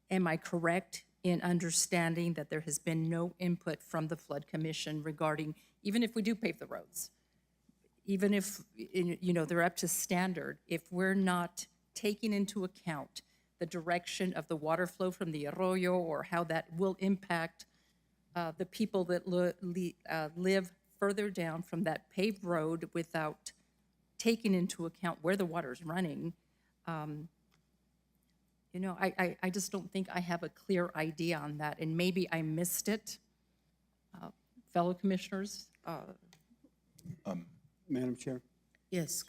am I correct in understanding that there has been no input from the Flood Commission regarding, even if we do pave the roads, even if, you know, they're up to standard, if we're not taking into account the direction of the water flow from the arroyo or how that will impact the people that live further down from that paved road without taking into account where the water is running, you know, I just don't think I have a clear idea on that, and maybe I missed it. Fellow commissioners? Madam Chair. Yes.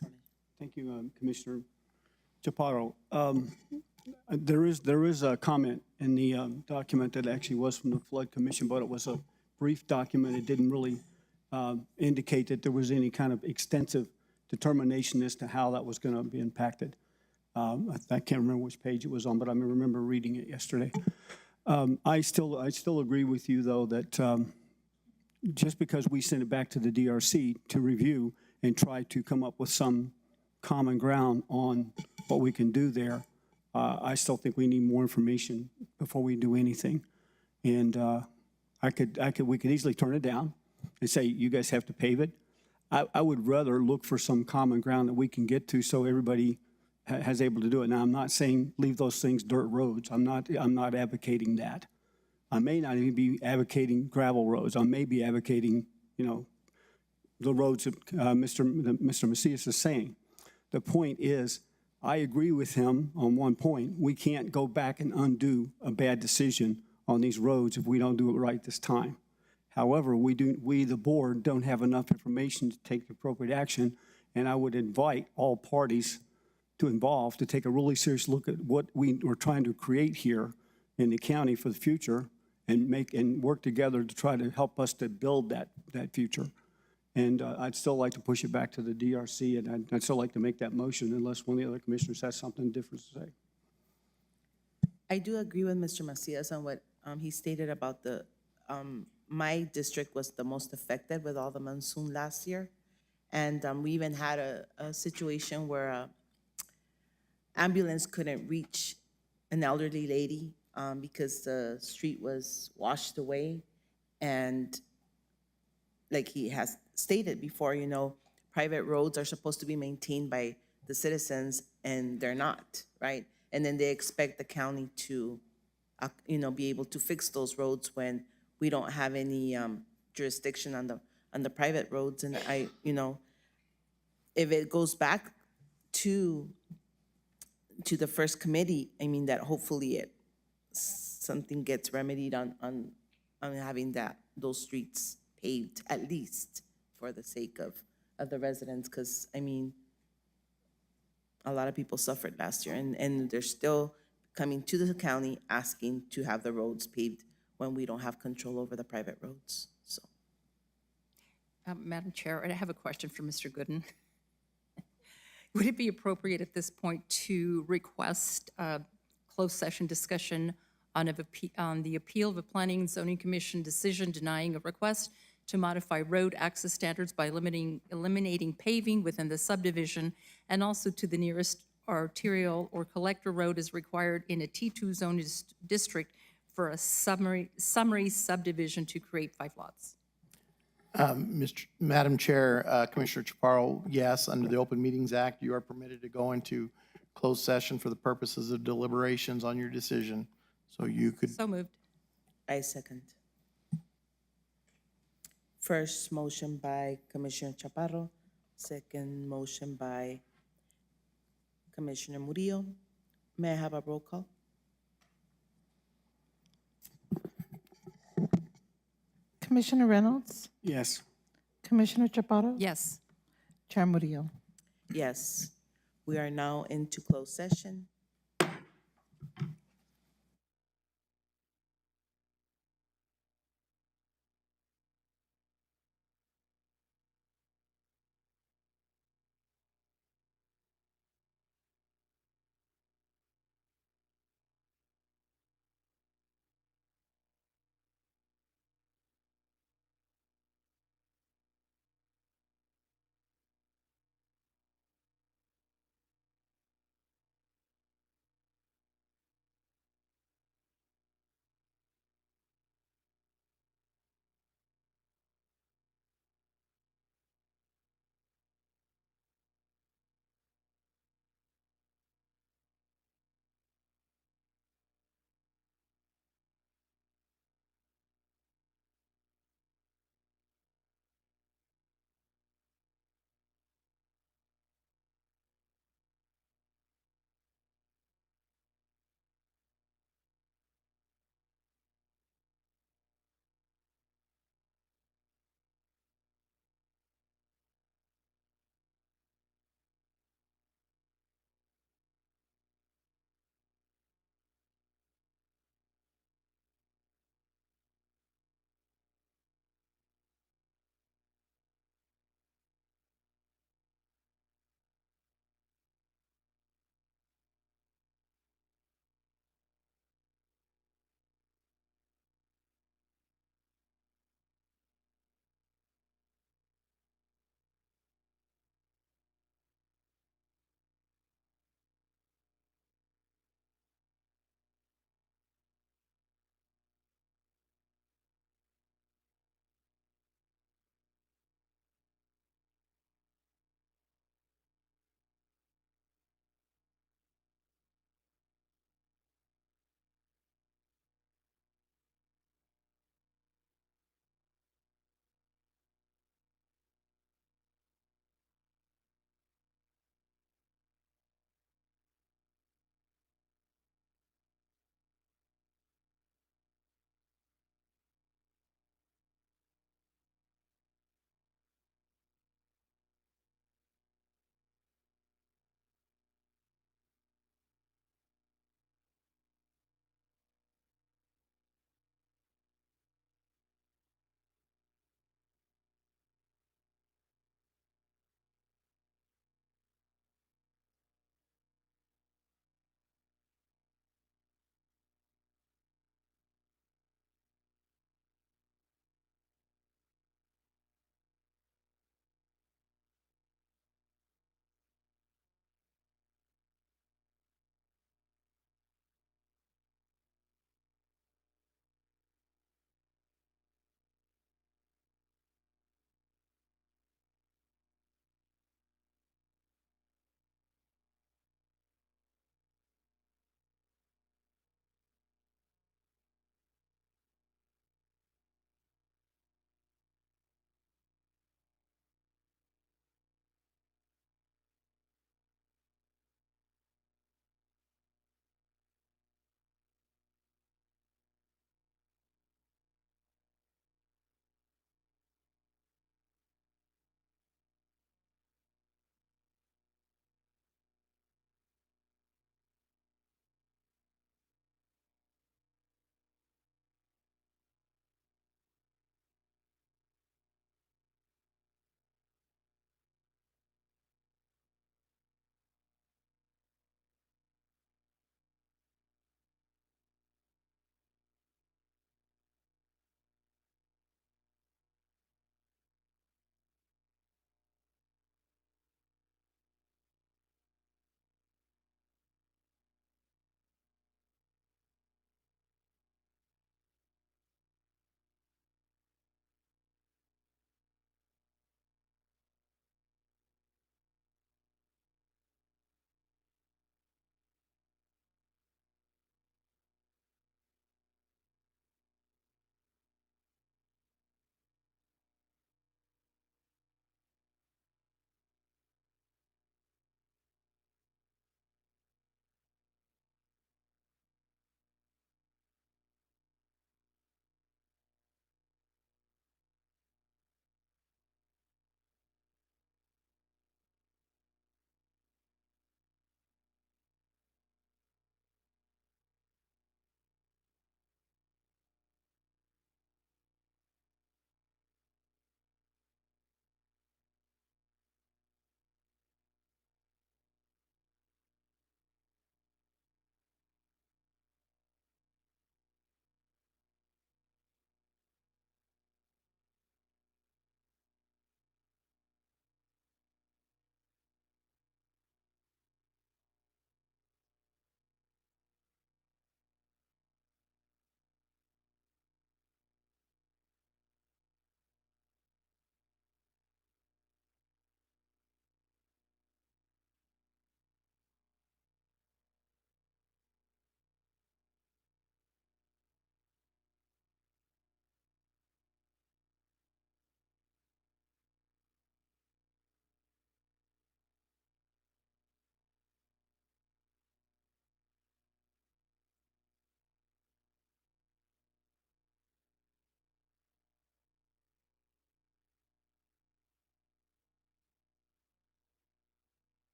Thank you, Commissioner Chaparro. There is a comment in the document that actually was from the Flood Commission, but it was a brief document. It didn't really indicate that there was any kind of extensive determination as to how that was going to be impacted. I can't remember which page it was on, but I remember reading it yesterday. I still agree with you, though, that just because we send it back to the DRC to review and try to come up with some common ground on what we can do there, I still think we need more information before we do anything. And we could easily turn it down and say, you guys have to pave it. I would rather look for some common ground that we can get to so everybody has able to do it. Now, I'm not saying leave those things dirt roads. I'm not advocating that. I may not even be advocating gravel roads. I may be advocating, you know, the roads that Mr. Macias is saying. The point is, I agree with him on one point. We can't go back and undo a bad decision on these roads if we don't do it right this time. However, we, the board, don't have enough information to take appropriate action, and I would invite all parties involved to take a really serious look at what we're trying to create here in the county for the future and work together to try to help us to build that future. And I'd still like to push it back to the DRC, and I'd still like to make that motion unless one of the other commissioners has something different to say. I do agree with Mr. Macias on what he stated about the, my district was the most affected with all the monsoon last year. And we even had a situation where ambulance couldn't reach an elderly lady because the street was washed away. And like he has stated before, you know, private roads are supposed to be maintained by the citizens, and they're not, right? And then they expect the county to, you know, be able to fix those roads when we don't have any jurisdiction on the private roads. And I, you know, if it goes back to the first committee, I mean, that hopefully something gets remedied on having those streets paved, at least for the sake of the residents, because, I mean, a lot of people suffered last year, and they're still coming to the county asking to have the roads paved when we don't have control over the private roads, so. Madam Chair, I have a question for Mr. Gooden. Would it be appropriate at this point to request a closed session discussion on the appeal of a Planning and Zoning Commission decision denying a request to modify road access standards by eliminating paving within the subdivision, and also to the nearest arterial or collector road is required in a T2 zone district for a summary subdivision to create 5 lots? Madam Chair, Commissioner Chaparro, yes, under the Open Meetings Act, you are permitted to go into closed session for the purposes of deliberations on your decision. So you could. So moved. I second. First motion by Commissioner Chaparro, second motion by Commissioner Murillo. May I have a roll call? Commissioner Reynolds? Yes. Commissioner Chaparro? Yes. Chair Murillo. Yes. We are now into closed session.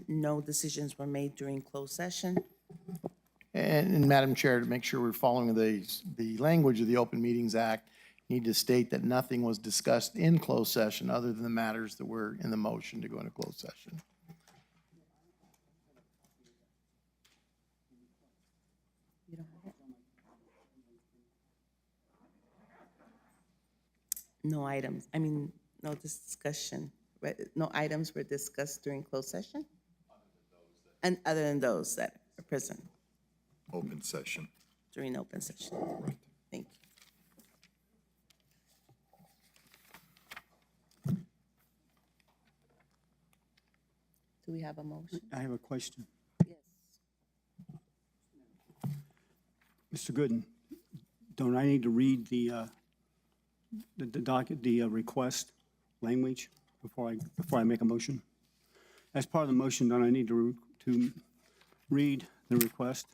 No decisions were made during closed session. And Madam Chair, to make sure we're following the language of the Open Meetings Act, need to state that nothing was discussed in closed session other than the matters that were in the motion to go into closed session. You don't have it? No items, no discussion, right? No items were discussed during closed session? And other than those that are present Open session. during open session? Thank you. Do we have a motion? I have a question. Yes. Mr. Gooden, don't I need to read the request language before I make a motion? As part of the motion, don't I need to read the request?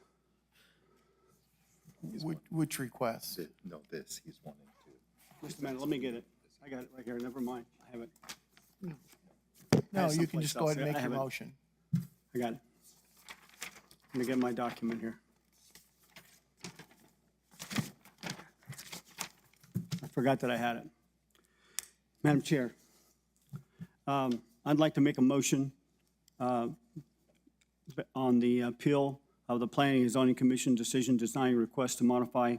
Which request? No, this, he's wanting to. Just a minute, let me get it. I got it right here, never mind, I have it. No, you can just go ahead and I make have your it. motion. I got it. Let me get my document here. I forgot that I had it. Madam Chair, I'd like to make a motion on the appeal of the Planning and Zoning Commission decision denying request to modify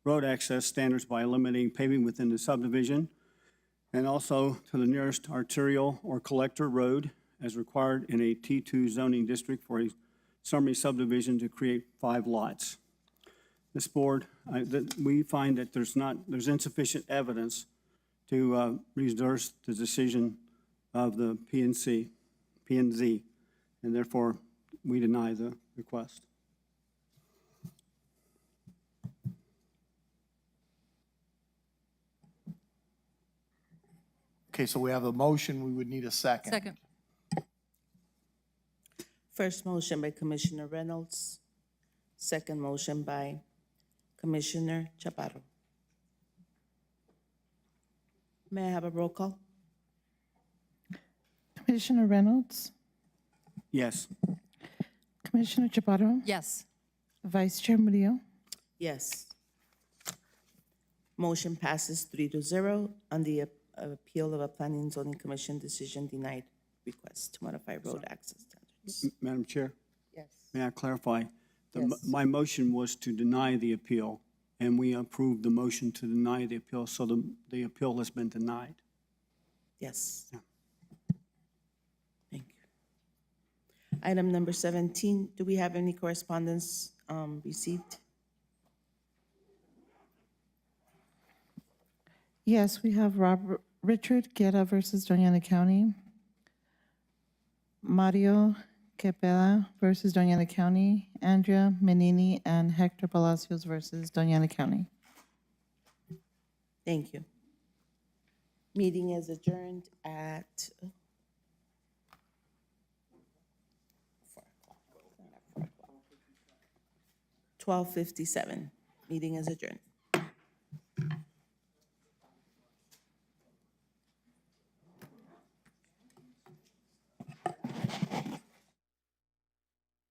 road access standards by eliminating paving within the subdivision and also to the nearest arterial or collector road as required in a T2 zoning district for a summary subdivision to create 5 lots. This board, we find that there's insufficient evidence to reverse the decision of the P&Z, and therefore we deny the request. Okay, so we have a motion, we would need a second. Second. First motion by Commissioner Reynolds, second motion by Commissioner Chaparro. May I have a roll call? Commissioner Reynolds, Yes. Commissioner Chaparro, Yes. Vice Chair Murillo. Yes. Motion passes 3-0 on the appeal of a Planning and Zoning Commission decision denied request to modify road access standards. Madam Chair, Yes. may I clarify? Yes. My motion was to deny the appeal, and we approved the motion to deny the appeal, so the appeal has been denied. Yes. Yeah. Thank you. Item number 17, do we have any correspondence received? Yes, we have Richard Guerra versus Doniana County, Mario Quepeda versus Doniana County, Andrea Menini and Hector Palacios versus Doniana County. Thank you. Meeting is adjourned at 12:57. Meeting is adjourned.